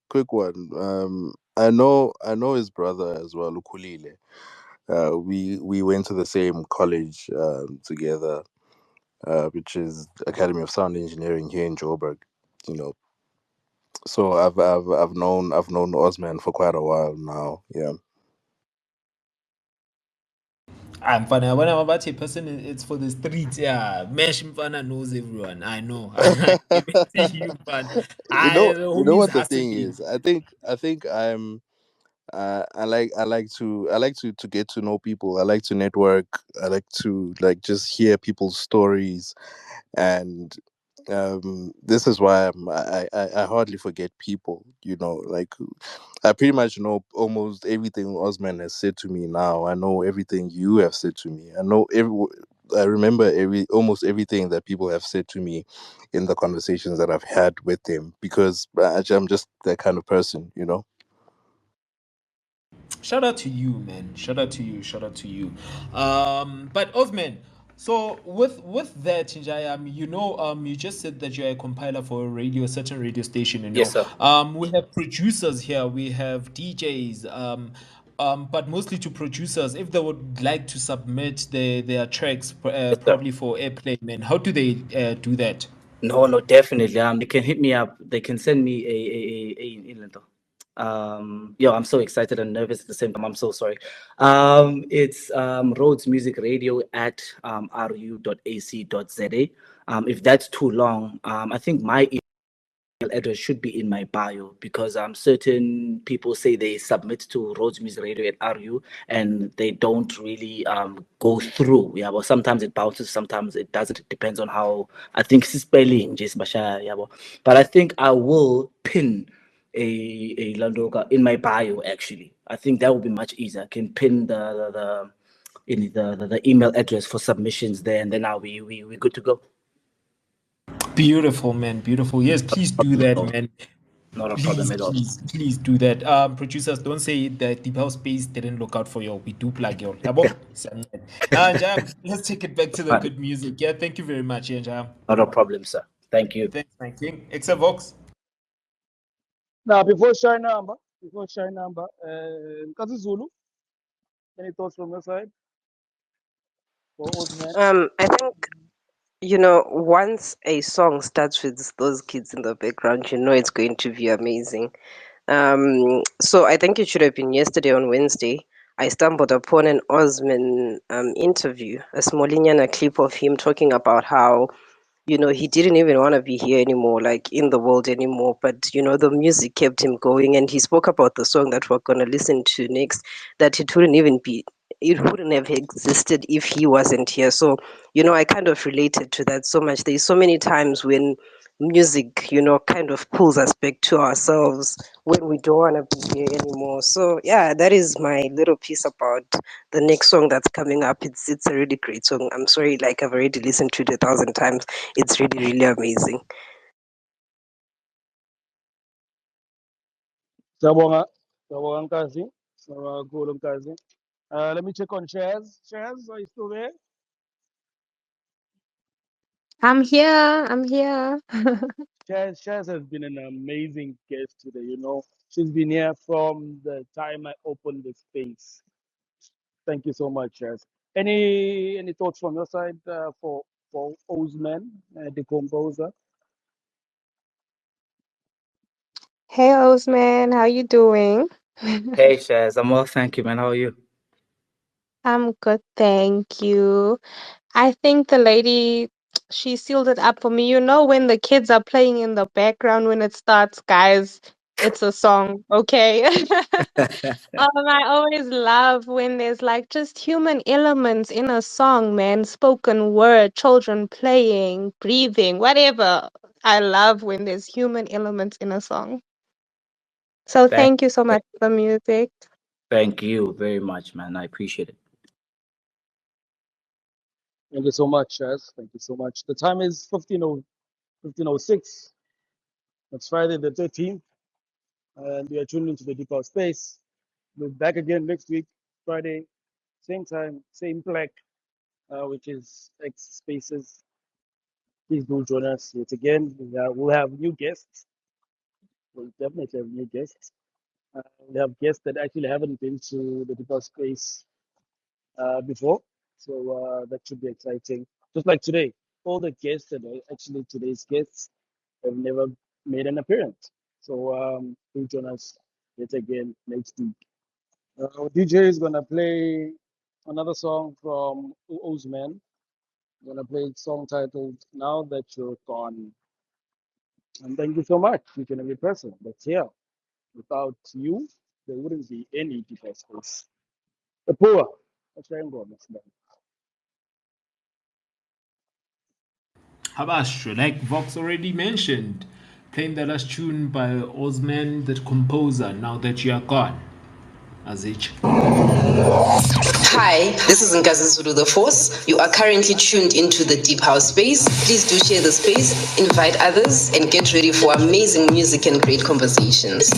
N: quick one. I know his brother as well, Ukulile. We went to the same college together, which is Academy of Sound Engineering here in Joburg. You know, so I've known Osman for quite a while now. Yeah.
B: I'm fine. When I'm about a person, it's for the streets. Yeah, Mesh mfana knows everyone. I know. I give it to you, man.
N: You
B: The
N: know
B: homies
N: what the thing
B: hustling.
N: is. I think I'm. I like to get to know people. I like to network. I like to just hear people's stories, and this is why I hardly forget people. You know, like I pretty much know almost everything Osman has said to me now. I know everything you have said to me. I remember almost everything that people have said to me in the conversations that I've had with them, because I'm just that kind of person, you know.
B: Shout out to you, man. Shout out to you. But Osman, so with that, Njaya, you know, you just said that you're a compiler for a certain radio station, you know.
Q: Yes, sir.
B: We have producers here, we have DJs, but mostly to producers, if they would like to submit their tracks, probably for airplay, man, how do they do that?
Q: No, definitely. They can hit me up. They can send me a I'm so excited and nervous at the same time. I'm so sorry. It's Rhodes Music Radio at ru.ac.za. If that's too long, I think my email address should be in my bio, because certain people say they submit to Rhodes Music Radio at RU and they don't really go through. Yeah, but sometimes it bounces, sometimes it doesn't. It depends on how, I think, spelling just but I think I will pin a Landoka in my bio. Actually, I think that would be much easier. I can pin the email address for submissions there, and then we're good to go.
B: Beautiful, man. Beautiful. Yes, please do that, man.
Q: Not a
B: Please,
Q: problem at all.
B: please do that. Producers, don't say that Deep House Space didn't look out for you. We do plug you. Jam, let's take it back to the good music. Yeah, thank you very much, Jam.
Q: Not a problem, sir. Thank you.
B: Thanks, my king. Except Vox.
E: Now, before share number, Kazi Zulu, any thoughts from your side for Ozman?
G: I think, you know, once a song starts with those kids in the background, you know it's going to be amazing. So I think it should have been yesterday on Wednesday. I stumbled upon an Osman interview, a Smolinyana clip of him talking about how, you know, he didn't even want to be here anymore, like in the world anymore. But, you know, the music kept him going. And he spoke about the song that we're going to listen to next, that it wouldn't have existed if he wasn't here. So, you know, I kind of related to that so much. There's so many times when music, you know, kind of pulls us back to ourselves when we don't want to be here anymore. So yeah, that is my little piece about the next song that's coming up. It's a really great song. I'm sorry, like I've already listened to it 1,000 times. It's really, really amazing.
E: Sawabonga, Nkazi. Cool, Nkazi. Let me check on Shazz. Shazz, are you still there?
H: I'm here. I'm here.
E: Shaz has been an amazing guest today. You know, she's been here from the time I opened the space. Thank you so much, Shaz. Any thoughts from your side for Ozman Dekompozer?
H: Hey, Ozman, how you doing?
Q: Hey, Shazz. I'm well, thank you, man. How are you?
H: I'm good, thank you. I think the lady, she sealed it up for me. You know, when the kids are playing in the background when it starts, guys, it's a song, okay? I always love when there's like just human elements in a song, man. Spoken word, children playing, breathing, whatever. I love when there's human elements in a song. So
Q: Thank,
H: thank you so much for the music.
Q: thank you very much, man. I appreciate it.
E: Thank you so much, Shaz. Thank you so much. The time is 15:06. It's Friday the 13th, and we are tuned into the Deep House Space. We'll be back again next week, Friday, same time, same plaque, which is X Spaces. Please do join us yet again. We'll have new guests. We'll definitely have new guests. We have guests that actually haven't been to the Deep House Space before, so that should be exciting. Just like today, all the guests that are actually today's guests have never made an appearance. So do join us yet again next week. DJ is gonna play another song from Ozman. I'm gonna play a song titled "Now That You're Gone." And thank you so much, each and every person that's here. Without you, there wouldn't be any Deep House Space. The poor. That's where I'm going.
B: Habash, like Vox already mentioned, playing the last tune by Ozman Dekompozer, Now That You Are Gone. Azich.
I: Hi, this is Nkazi Zulu the Force. You are currently tuned into the Deep House Space. Please do share the space, invite others, and get ready for amazing music and great conversations.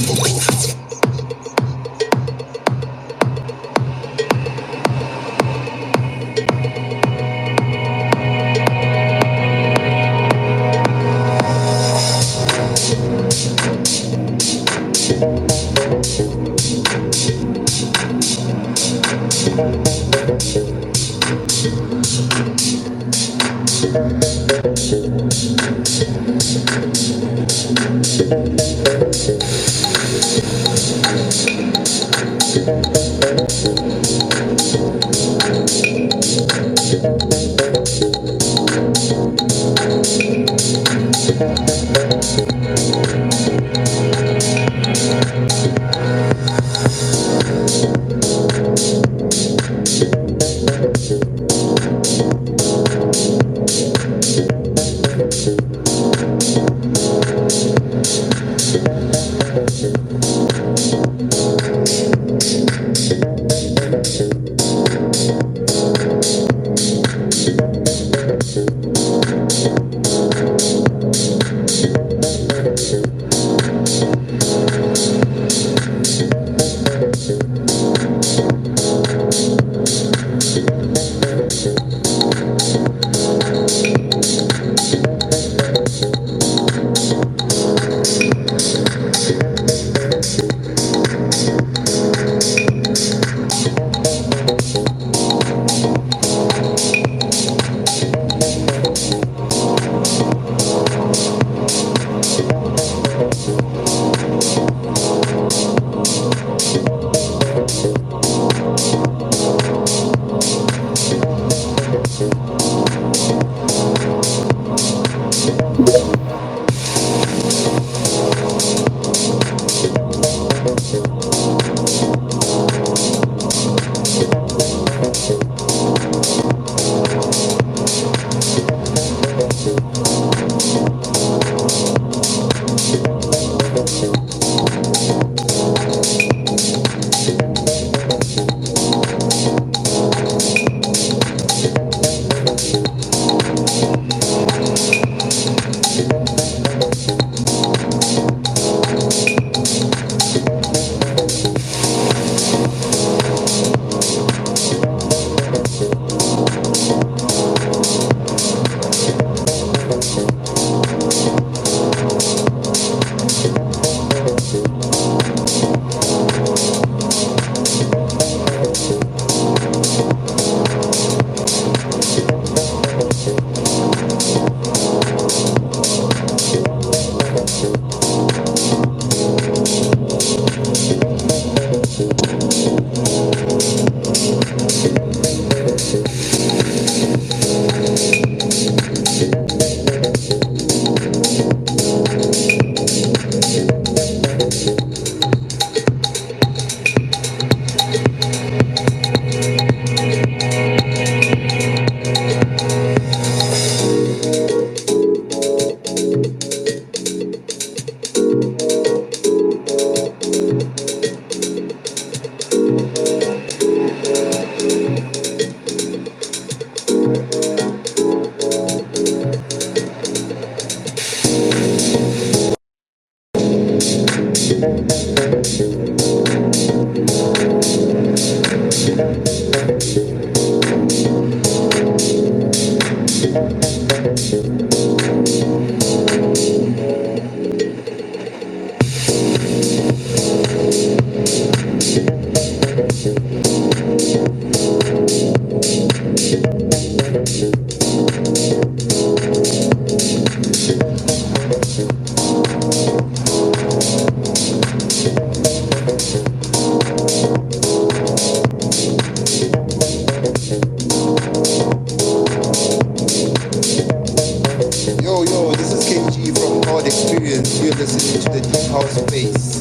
M: Yo, this is KG from Hard Experience. You're listening to the Deep House Space.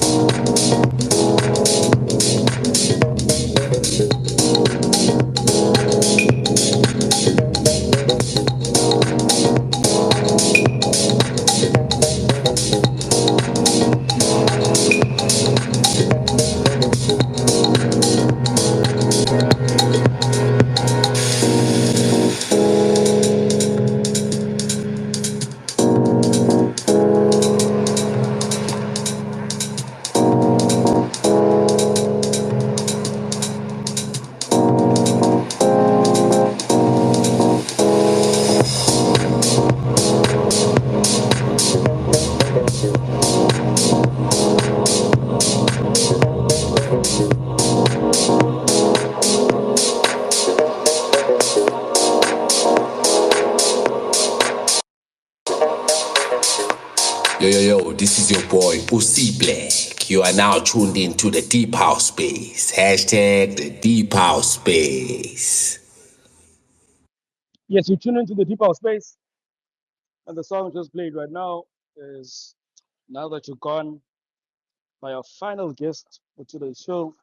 K: Yo, this is your boy, Uzi Black. You are now tuned into the Deep House Space. Hashtag the Deep House Space.
E: Yes, you tune into the Deep House Space, and the song just played right now is Now That You're Gone by our final guest for today's show,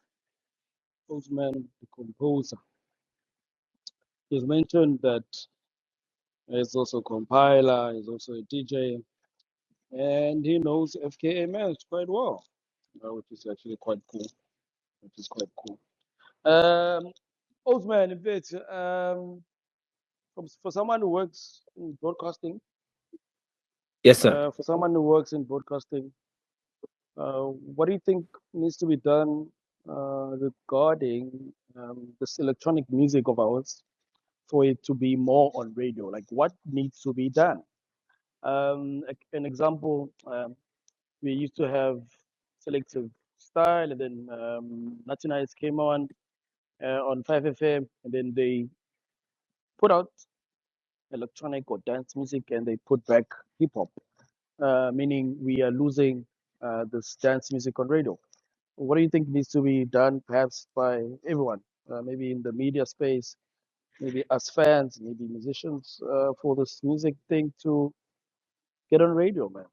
E: Ozman Dekompozer. He's mentioned that he's also a compiler, he's also a DJ, and he knows Fka Mash quite well, which is actually quite cool. Which is quite cool. Ozman, in fact, for someone who works in broadcasting,
Q: Yes, sir.
E: for someone who works in broadcasting, what do you think needs to be done regarding this electronic music of ours for it to be more on radio? Like, what needs to be done? An example, we used to have selective style, and then Natty Nights came on 5FM, and then they put out electronic or dance music, and they put back hip hop, meaning we are losing this dance music on radio. What do you think needs to be done, perhaps by everyone, maybe in the media space, maybe as fans, maybe musicians, for this music thing to get on radio, man?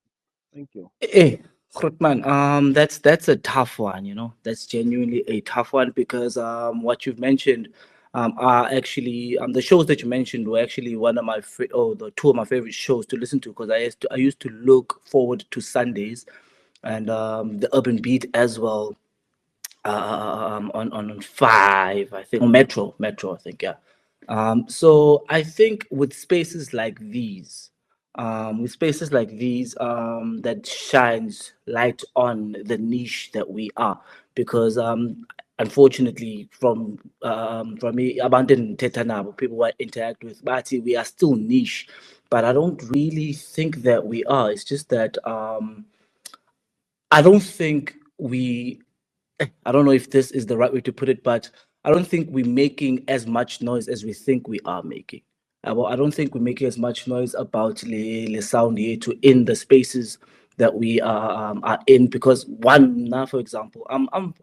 E: Thank you.
Q: Hey, Grootman, that's a tough one, you know. That's genuinely a tough one because what you've mentioned are actually the shows that you mentioned were actually one of my the two of my favorite shows to listen to because I used to look forward to Sundays and the Urban Beat as well on five, I think, or Metro, I think, yeah. So I think with spaces like these, that shines light on the niche that we are, because unfortunately, from me, abandoned Tetanabo, people who I interact with, Bati, we are still niche, but I don't really think that we are. It's just that I don't think we I don't know if this is the right way to put it, but I don't think we're making as much noise as we think we are making. Well, I don't think we're making as much noise about the sound here to in the spaces that we are in because one now, for example, I'm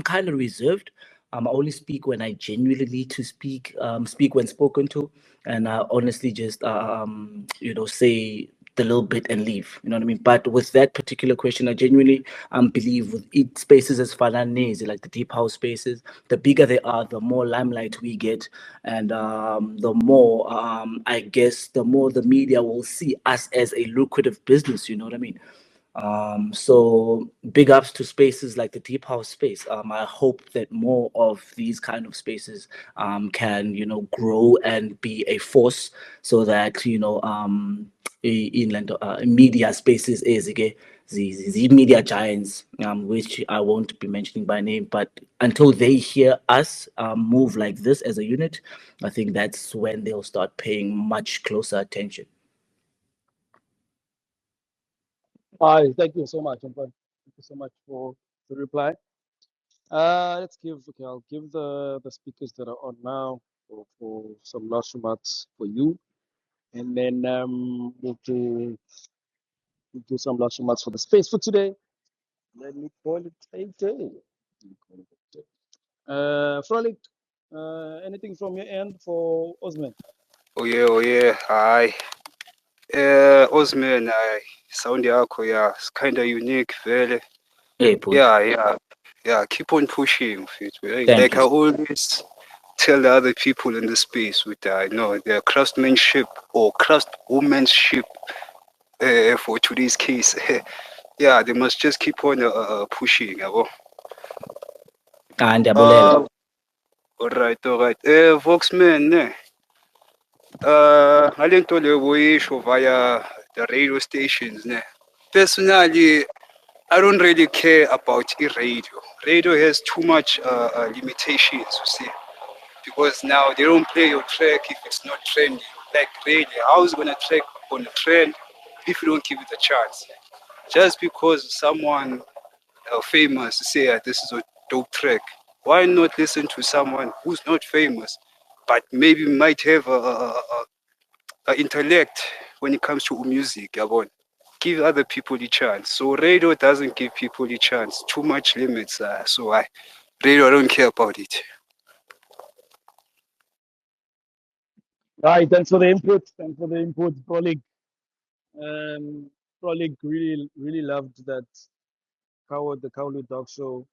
Q: kind of reserved. I only speak when I genuinely need to speak, speak when spoken to, and honestly just say the little bit and leave. You know what I mean? But with that particular question, I genuinely believe with each spaces as Falanese, like the deep house spaces, the bigger they are, the more limelight we get, and the more I guess the more the media will see us as a lucrative business. You know what I mean? So big ups to spaces like the deep house space. I hope that more of these kind of spaces can grow and be a force so that inland media spaces is again the media giants, which I won't be mentioning by name, but until they hear us move like this as a unit, I think that's when they'll start paying much closer attention.
E: Hi, thank you so much, Anton. Thank you so much for the reply. Let's give, okay, I'll give the speakers that are on now for some last remarks for you, and then we'll do some last remarks for the space for today. Let me call it a day. Frolic, anything from your end for Ozman?
F: Oh yeah. Hi. Ozman, sound yakho, yeah, it's kind of unique, very.
Q: Hey, boy.
F: Yeah. Keep on pushing, right?
Q: Thank
F: Like
Q: you.
F: I always tell the other people in the space with their craftsmanship or craftswomanship for today's case. Yeah, they must just keep on pushing. Yabo.
Q: And
F: All right. Voxman, ngale nto leyo boyisho via the radio stations, ne. Personally, I don't really care about radio. Radio has too much limitations, you see, because now they don't play your track if it's not trendy. Like really, how is gonna track on a trend if you don't give it a chance? Just because someone famous say this is a dope track, why not listen to someone who's not famous, but maybe might have a intellect when it comes to music? Yabon. Give other people a chance. So radio doesn't give people a chance. Too much limits. Radio, I don't care about it.
E: Right, thanks for the input. Thanks for the input, colleague. Colleague really loved that the Cowley Dog Show.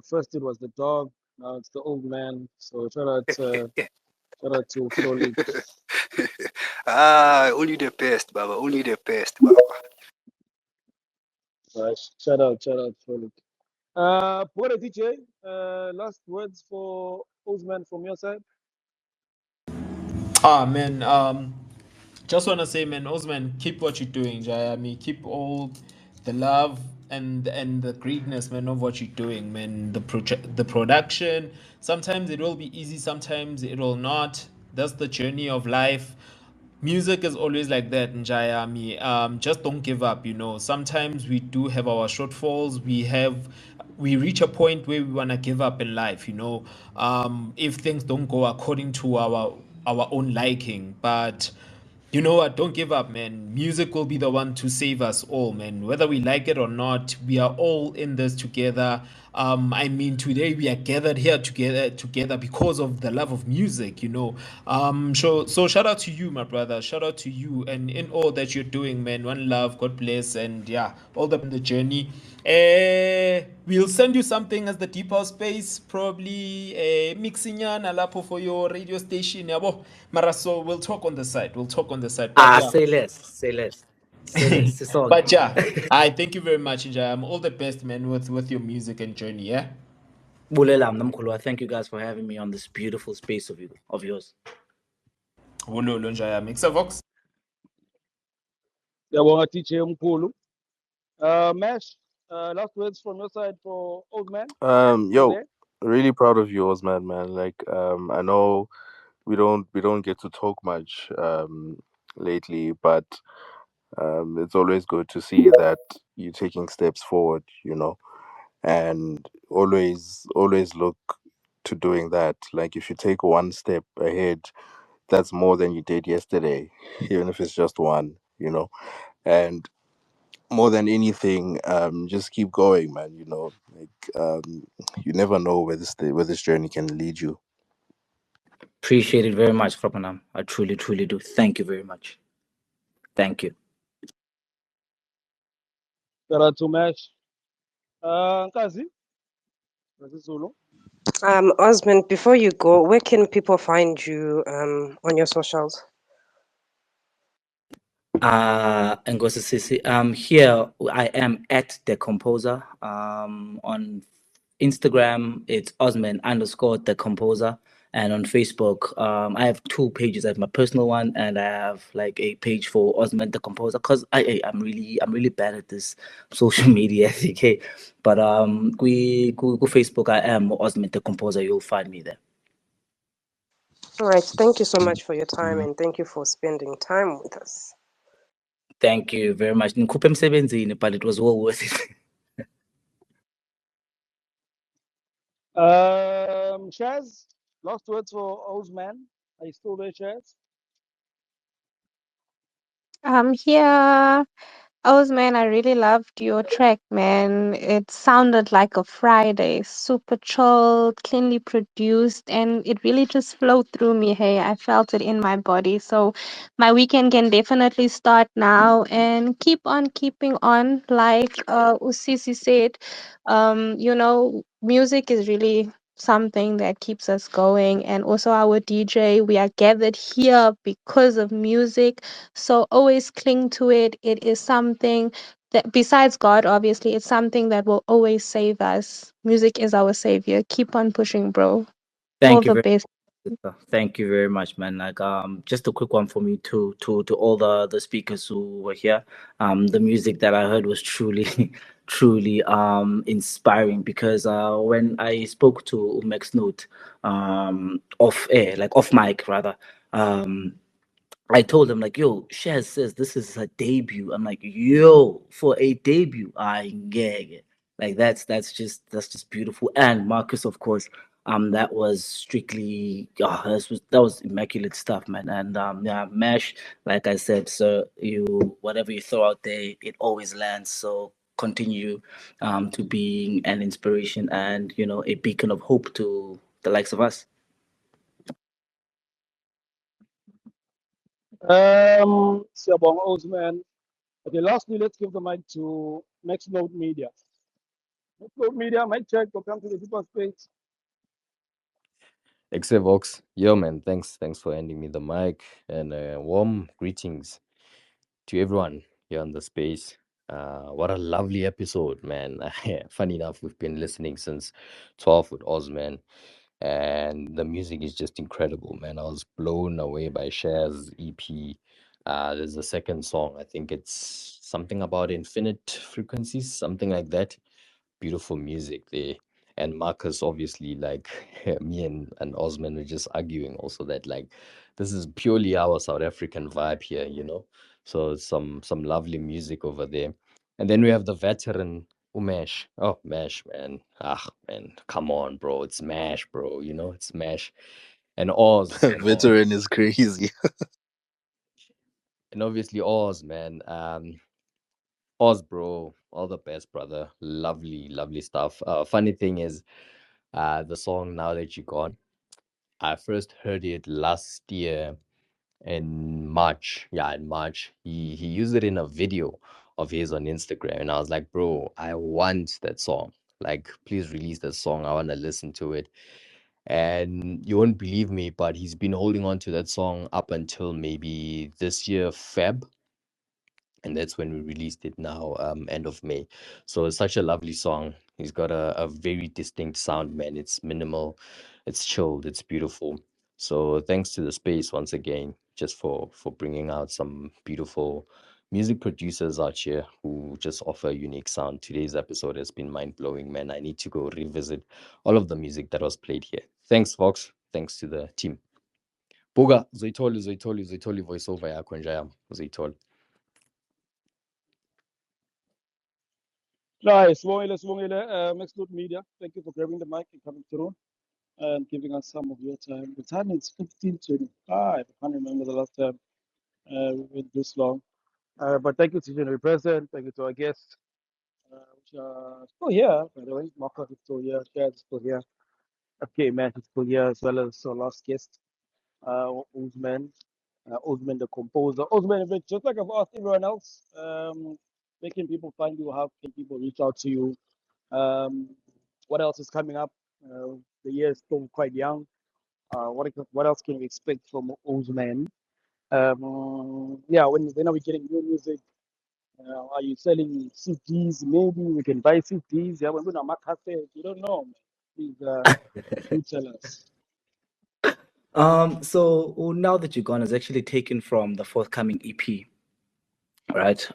E: First it was the dog, now it's the old man. So shout out to Frolic.
F: Only the best, Baba. Only the best, Baba.
E: Right, shout out, Frolic. What a DJ. Last words for Ozman from your side.
B: Man, just want to say, man, Osman, keep what you're doing, Jai. I mean, keep all the love and the greatness, man, of what you're doing, man. The production. Sometimes it will be easy, sometimes it will not. That's the journey of life. Music is always like that, Njaya. Just don't give up. Sometimes we do have our shortfalls. We reach a point where we want to give up in life. If things don't go according to our own liking. But you know what? Don't give up, man. Music will be the one to save us all, man. Whether we like it or not, we are all in this together. Today we are gathered here together because of the love of music. So shout out to you, my brother. Shout out to you and in all that you're doing, man. One love, God bless, and yeah, all the in the journey. We'll send you something as the Deep House Space, probably mixing lapho for your radio station. Yabo. Mara, so we'll talk on the side. But yeah.
Q: Say less. Say less.
B: But yeah, I thank you very much, Njaya. All the best, man, with your music and journey. Yeah.
Q: Bulelam Namkhulwa, thank you guys for having me on this beautiful space of yours.
B: Wololo Njaya. Mixer Vox.
E: Yabonga DJ Mkulu. Mash, last words from your side for Ozman.
N: Yo, really proud of you, Ozman, man. Like, I know we don't get to talk much lately, but it's always good to see that you're taking steps forward, and always look to doing that. Like, if you take one step ahead, that's more than you did yesterday, even if it's just one. And more than anything, just keep going, man. You never know where this journey can lead you.
Q: Appreciate it very much, Kropanam. I truly do. Thank you very much. Thank you.
E: Shout out to Mash. Nkazi Zulu.
G: Osman, before you go, where can people find you on your socials?
Q: Ngozi Sisi. Here I am at Dekompozer. On Instagram, it's Ozman _Dekompozer. And on Facebook, I have two pages. I have my personal one, and I have like a page for Ozman Dekompozer, because I'm really bad at this social media. Okay, but go Facebook. I am Ozman Dekompozer. You'll find me there.
G: All right. Thank you so much for your time, and thank you for spending time with us.
Q: Thank you very much. Nikhuphe emsebenzini, but it was well worth it.
E: Shazz, last words for Ozman. Are you still there, Shazz?
H: I'm here. Man, I really loved your track, man. It sounded like a Friday, super chilled, cleanly produced, and it really just flowed through me. Hey, I felt it in my body. So my weekend can definitely start now and keep on keeping on. Like Usisi said, music is really something that keeps us going, and also our DJ. We are gathered here because of music, so always cling to it. It is something that, besides God, obviously, it's something that will always save us. Music is our savior. Keep on pushing, bro. All
Q: Thank you
H: the
Q: very
H: best.
Q: much. Thank you very much, man. Like just a quick one for me to all the speakers who were here. The music that I heard was truly truly inspiring, because when I spoke to Umex Note off air, like off mic rather, I told him like, yo, Shaz says this is a debut. I'm like, yo, for a debut, I gag it. Like that's just beautiful. And Marcus, of course, that was strictly that was immaculate stuff, man. And yeah, Mash, like I said, so you whatever you throw out there, it always lands. So continue to being an inspiration and a beacon of hope to the likes of us.
E: Siyabonga, Ozman. Okay, lastly, let's give the mic to Next Note Media. Next Note Media, mic check. Welcome to the Super Space.
D: Vox, yo man, thanks for handing me the mic, and warm greetings to everyone here on the space. What a lovely episode, man. Funny enough, we've been listening since 12 with Ozman, and the music is just incredible, man. I was blown away by Cher's EP. There's a second song, I think it's something about infinite frequencies, something like that. Beautiful music there. And Marcus, obviously, like me and Osman were just arguing also that like this is purely our South African vibe here. So some lovely music over there. And then we have the veteran Umesh. Oh, Mash, man. Ah, man, come on, bro. It's Mash, bro. It's Mash. And Oz.
N: Veteran is crazy.
D: And obviously Oz, man. Oz, bro, all the best, brother. Lovely, lovely stuff. Funny thing is, the song "Now That You're Gone," I first heard it last year in March. Yeah, in March, he used it in a video of his on Instagram, and I was like, bro, I want that song. Like, please release that song. I want to listen to it. And you won't believe me, but he's been holding on to that song up until maybe this year, Feb, and that's when we released it now, end of May. So it's such a lovely song. He's got a very distinct sound, man. It's minimal, it's chilled, it's beautiful. So thanks to the space once again, just for bringing out some beautiful music producers out here who just offer a unique sound. Today's episode has been mind-blowing, man. I need to go revisit all of the music that was played here. Thanks, Vox. Thanks to the team. Buga, zoitholi voiceover yakho njayam, zoitholi.
E: Nice, Swongile, Next Note Media. Thank you for grabbing the mic and coming through and giving us some of your time. The time is 15:25. I can't remember the last time we went this long. But thank you to General President. Thank you to our guests, which are still here, by the way. Marcus is still here. Shaz is still here. Fka Mash is still here, as well as our last guest, Ozman, Ozman Dekompozer. Ozman, just like I've asked everyone else, where can people find you? How can people reach out to you? What else is coming up? The year is still quite young. What else can we expect from Ozman? Yeah, when are we getting new music? Are you selling CDs? Maybe we can buy CDs. Yeah, when we're not cafe, you don't know. Man. Please do tell us.
Q: So Now That You're Gone is actually taken from the forthcoming EP, right?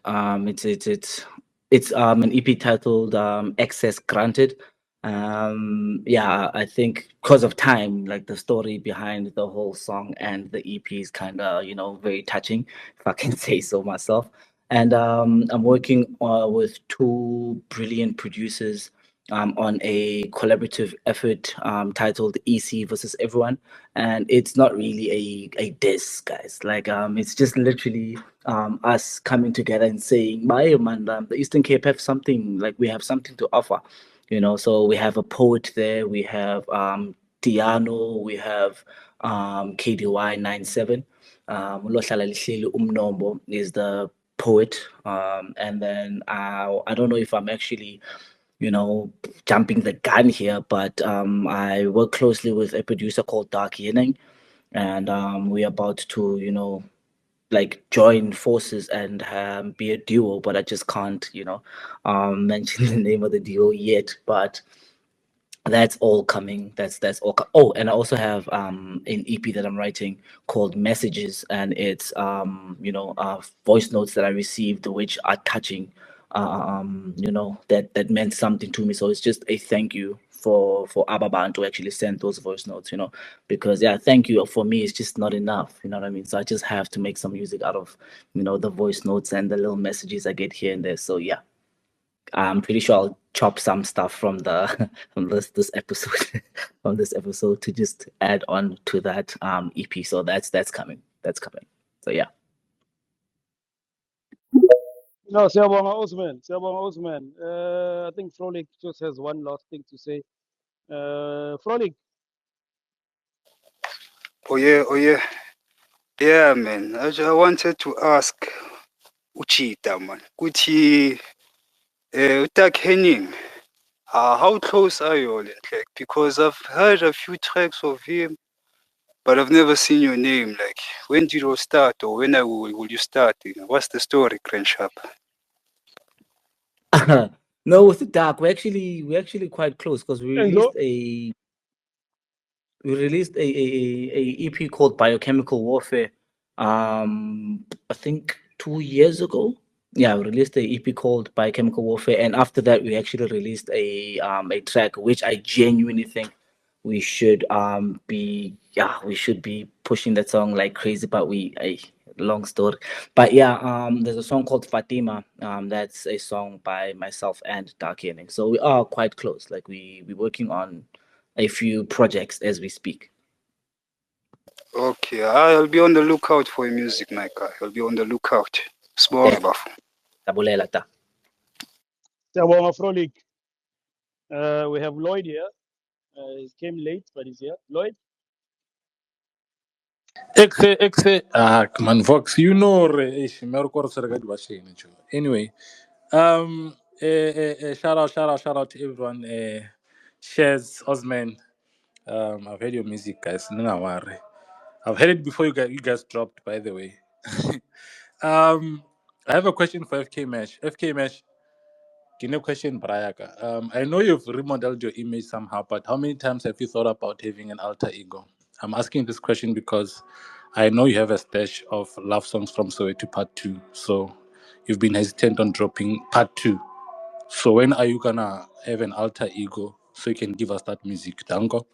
Q: It's an EP titled Access Granted. Yeah, I think because of time, like the story behind the whole song and the EP is kind of, very touching, if I can say so myself. And I'm working with two brilliant producers on a collaborative effort titled EC versus Everyone. And it's not really a diss, guys. Like it's just literally us coming together and saying, "My man, the Eastern Cape have something, like we have something to offer." So we have a poet there, we have Tiano, we have KDY 97. Ulohlala Lihleli Umnombo is the poet. And then I don't know if I'm actually, jumping the gun here, but I work closely with a producer called Dark Yeneng, and we're about to, like join forces and be a duo, but I just can't, mention the name of the duo yet. But that's all coming. That's all. Oh, and I also have an EP that I'm writing called Messages, and it's voice notes that I received, which are touching. That meant something to me. So it's just a thank you for Ababan to actually send those voice notes. Because yeah, thank you for me is just not enough. You know what I mean? So I just have to make some music out of the voice notes and the little messages I get here and there. So yeah. I'm pretty sure I'll chop some stuff from the from this episode from this episode to just add on to that EP. So that's coming. That's coming. So yeah.
E: No, Siyabonga Ozman. Siyabonga Ozman. I think Frolic just has one last thing to say. Frolic.
F: Oh yeah, oh yeah. Yeah, man. I wanted to ask Uchita, man. Kuti Utak Henning. How close are you all in like? Because I've heard a few tracks of him, but I've never seen your name. Like, when did you start, or when will you start? What's the story, Crenshaw?
Q: No, with the dark, we're actually quite close because we released a EP called Biochemical Warfare. I think 2 years ago. Yeah, we released a EP called Biochemical Warfare, and after that, we actually released a track which I genuinely think we should be pushing that song like crazy. But long story, but yeah, there's a song called Fatima. That's a song by myself and Dark Yearning. So we are quite close. Like we're working on a few projects as we speak.
F: Okay, I'll be on the lookout for your music, my guy. I'll be on the lookout. Small buff.
Q: Tabulela ta.
E: Siyabonga Frolic. We have Lloyd here. He came late, but he's here. Lloyd.
J: Man, Vox, anyway, shout out to everyone. Shazz, Ozman. I've heard your music, guys. No worry. I've heard it before you guys dropped, by the way. I have a question for FK Mash. FK Mash, give me a question, Brayaka. I know you've remodeled your image somehow, but how many times have you thought about having an alter ego? I'm asking this question because I know you have a stash of love songs from Soweto Part 2. So you've been hesitant on dropping Part 2. So when are you gonna have an alter ego so you can give us that music? Dango?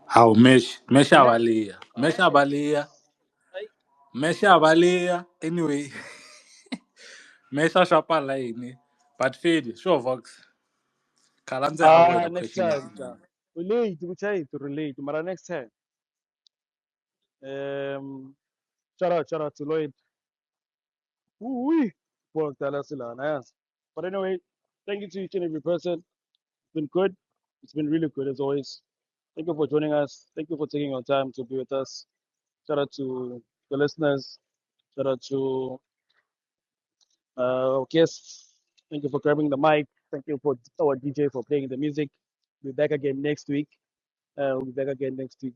J: How Mesh Abalia. Anyway, Mesha Shapa line. But Fade, sure Vox. Kalanze avoid the
E: Next
J: question.
E: time. Relate, we try to relate. Mara next time. Shout out to Lloyd. Ooh, work nice. But anyway, thank you to each and every person. It's been good. It's been really good as always. Thank you for joining us. Thank you for taking your time to be with us. Shout out to the listeners. Shout out to our guests. Thank you for grabbing the mic. Thank you for our DJ for playing the music. We'll be back again next week. We'll be back again next week.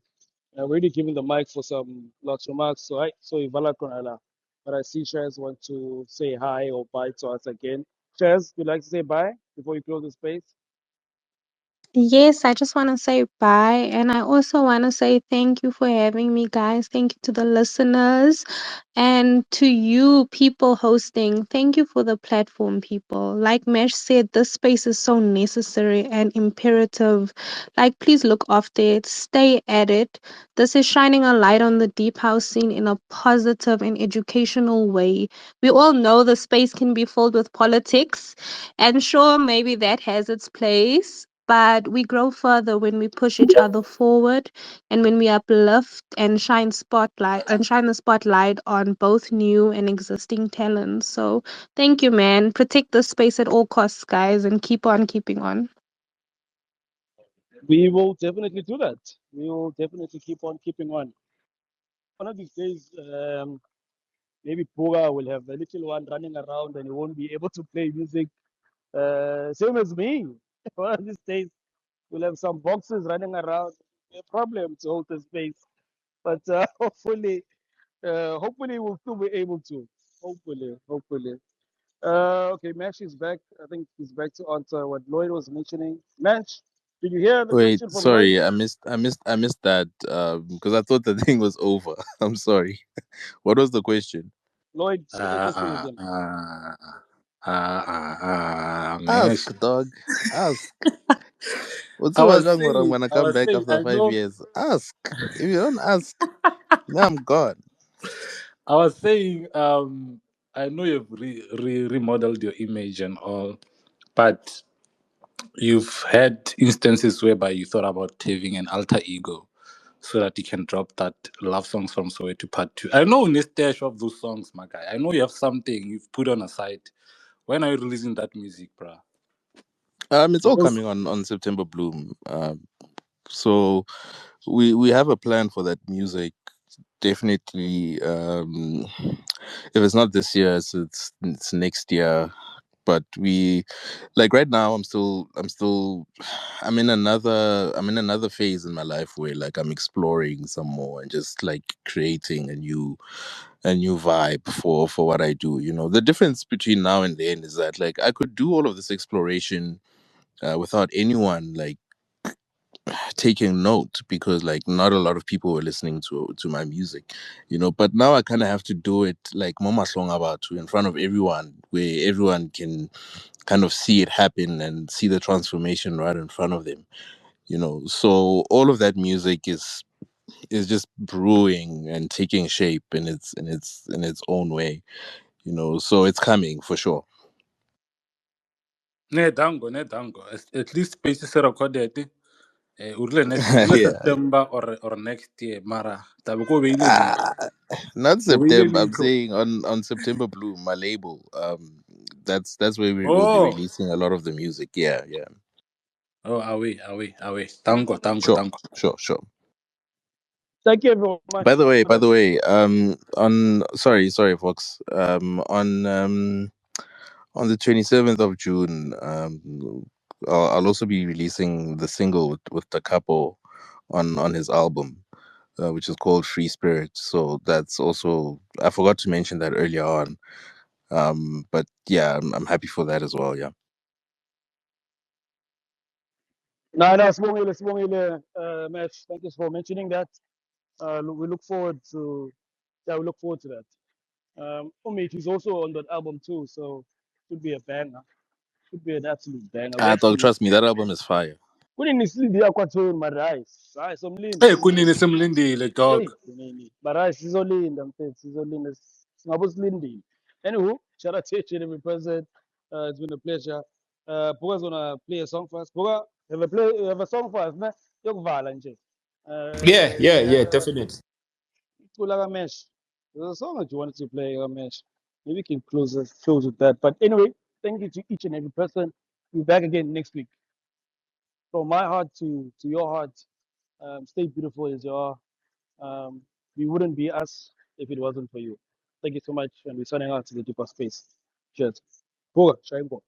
E: We're already giving the mic for some last remarks. So Ivala Konala. But I see Shaz want to say hi or bye to us again. Shazz, you'd like to say bye before you close the space?
H: Yes, I just want to say bye. And I also want to say thank you for having me, guys. Thank you to the listeners and to you, people hosting. Thank you for the platform, people. Like Mesh said, this space is so necessary and imperative. Like, please look after it, stay at it. This is shining a light on the deep house scene in a positive and educational way. We all know the space can be filled with politics, and sure, maybe that has its place, but we grow further when we push each other forward and when we uplift and shine the spotlight on both new and existing talents. So thank you, man. Protect this space at all costs, guys, and keep on keeping on.
E: We will definitely do that. We will definitely keep on keeping on. One of these days, maybe Puga will have a little one running around and he won't be able to play music. Same as me. One of these days, we'll have some boxes running around. A problem to hold the space, but hopefully we'll still be able to. Hopefully. Okay, Mesh is back. I think he's back to answer what Lloyd was mentioning. Mesh, did you hear the
N: Wait,
E: question from Lloyd?
N: sorry, I missed that because I thought the thing was over. I'm sorry. What was the question?
E: Lloyd, say the question again.
N: Ask, dog. Ask. What's
J: I
N: so
J: was
N: wrong when I'm
J: saying,
N: gonna
J: I
N: come
J: was
N: back
J: saying,
N: after
J: I know,
N: 5 years? Ask. If you don't ask, then I'm gone.
J: I was saying, I know you've remodeled your image and all, but you've had instances whereby you thought about having an alter ego so that you can drop that love songs from Soweto Part 2. I know in the stash of those songs, my guy. I know you have something you've put on a side. When are you releasing that music, bruh?
N: It's all
J: Because
N: coming on September Bloom. So we have a plan for that music. Definitely, if it's not this year, it's next year. But we, like, right now, I'm in another phase in my life where, like, I'm exploring some more and just like creating a new vibe for what I do. The difference between now and then is that, like, I could do all of this exploration without anyone, like, taking note, because, like, not a lot of people were listening to my music. But now I kind of have to do it, like, mama song about to in front of everyone, where everyone can kind of see it happen and see the transformation right in front of them. So all of that music is just brewing and taking shape in its own way. So it's coming for sure.
J: Nedango. At least spaces are recorded. Urle
N: Yeah.
J: September or next year, Mara. Tabuko Bailey
N: Ah, not September. I'm
J: intro.
N: saying on September Blue, my label. That's where we will be
J: Oh,
N: releasing a lot of the music. Yeah, yeah.
J: oh, away. Tango.
N: Sure, sure.
E: Thank you very much.
N: By the way, on sorry, Fox. On the 27th of June, I'll also be releasing the single with the couple on his album, which is called Free Spirit. So that's also, I forgot to mention that earlier on. But yeah, I'm happy for that as well. Yeah.
E: No, Sibongile, Mesh. Thank you for mentioning that. We look forward to, yeah, we look forward to that. Umit is also on that album too, so should be a banger. Should be an absolute banger. We
N: Dog,
E: actually
N: trust me, that album is fire.
E: kunenisindi yakwathweni marice somlinda
J: Hey, Kunini Simlindi,
E: hey
J: dog.
E: kunini marice sizolinda mfethu sizolinda singabe silindile. Anywho, shout out to each and every person. It's been a pleasure. Buka's gonna play a song for us. Buka, have a song for us ne yokuvala nje.
B: Yeah,
E: Yeah,
B: definitely.
E: Kula Kamesh. There's a song that you wanted to play, Kamesh. Maybe we can close with that. But anyway, thank you to each and every person. We'll be back again next week. From my heart to your heart, stay beautiful as you are. Um, we wouldn't be us if it wasn't for you. Thank you so much, and we're signing out to the deeper space. Cheers. Boga, Shaimbo.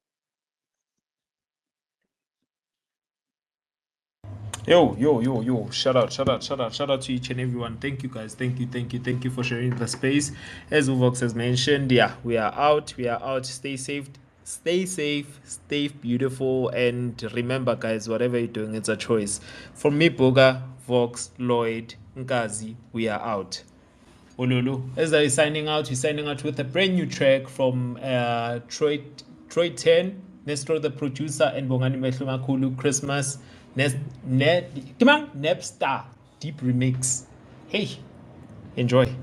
B: Yo. Shout out to each and everyone. Thank you, guys. Thank you for sharing the space. As Uvox has mentioned, yeah, we are out. Stay safe. Stay safe, stay beautiful, and remember, guys, whatever you're doing, it's a choice. From me, Boga, Vox, Lloyd, Nkazi, we are out. Olulu, as I signing out, he's signing out with a brand new track from Troy 10, Nestro the producer, and Bongani Mehlumakulu Christmas, Nepstar, Deep Remix. Hey, enjoy.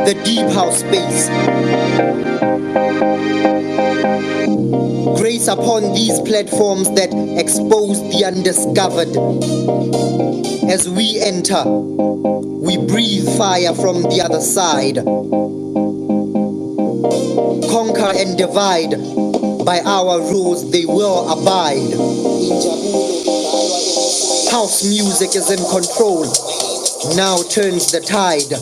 O: The deep house space. Grace upon these platforms that expose the undiscovered. As we enter, we breathe fire from the other side. Conquer and divide. By our rules they will abide. House music is in control. Now turns the tide.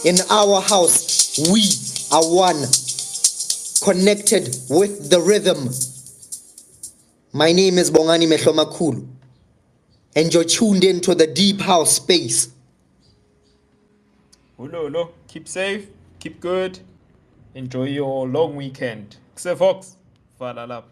O: In our house, we are one, connected with the rhythm. My name is Bongani Mehlomakulu, and you're tuned into the Deep House Space.
B: Ulo, keep safe, keep good, enjoy your long weekend. Fox, Falalap.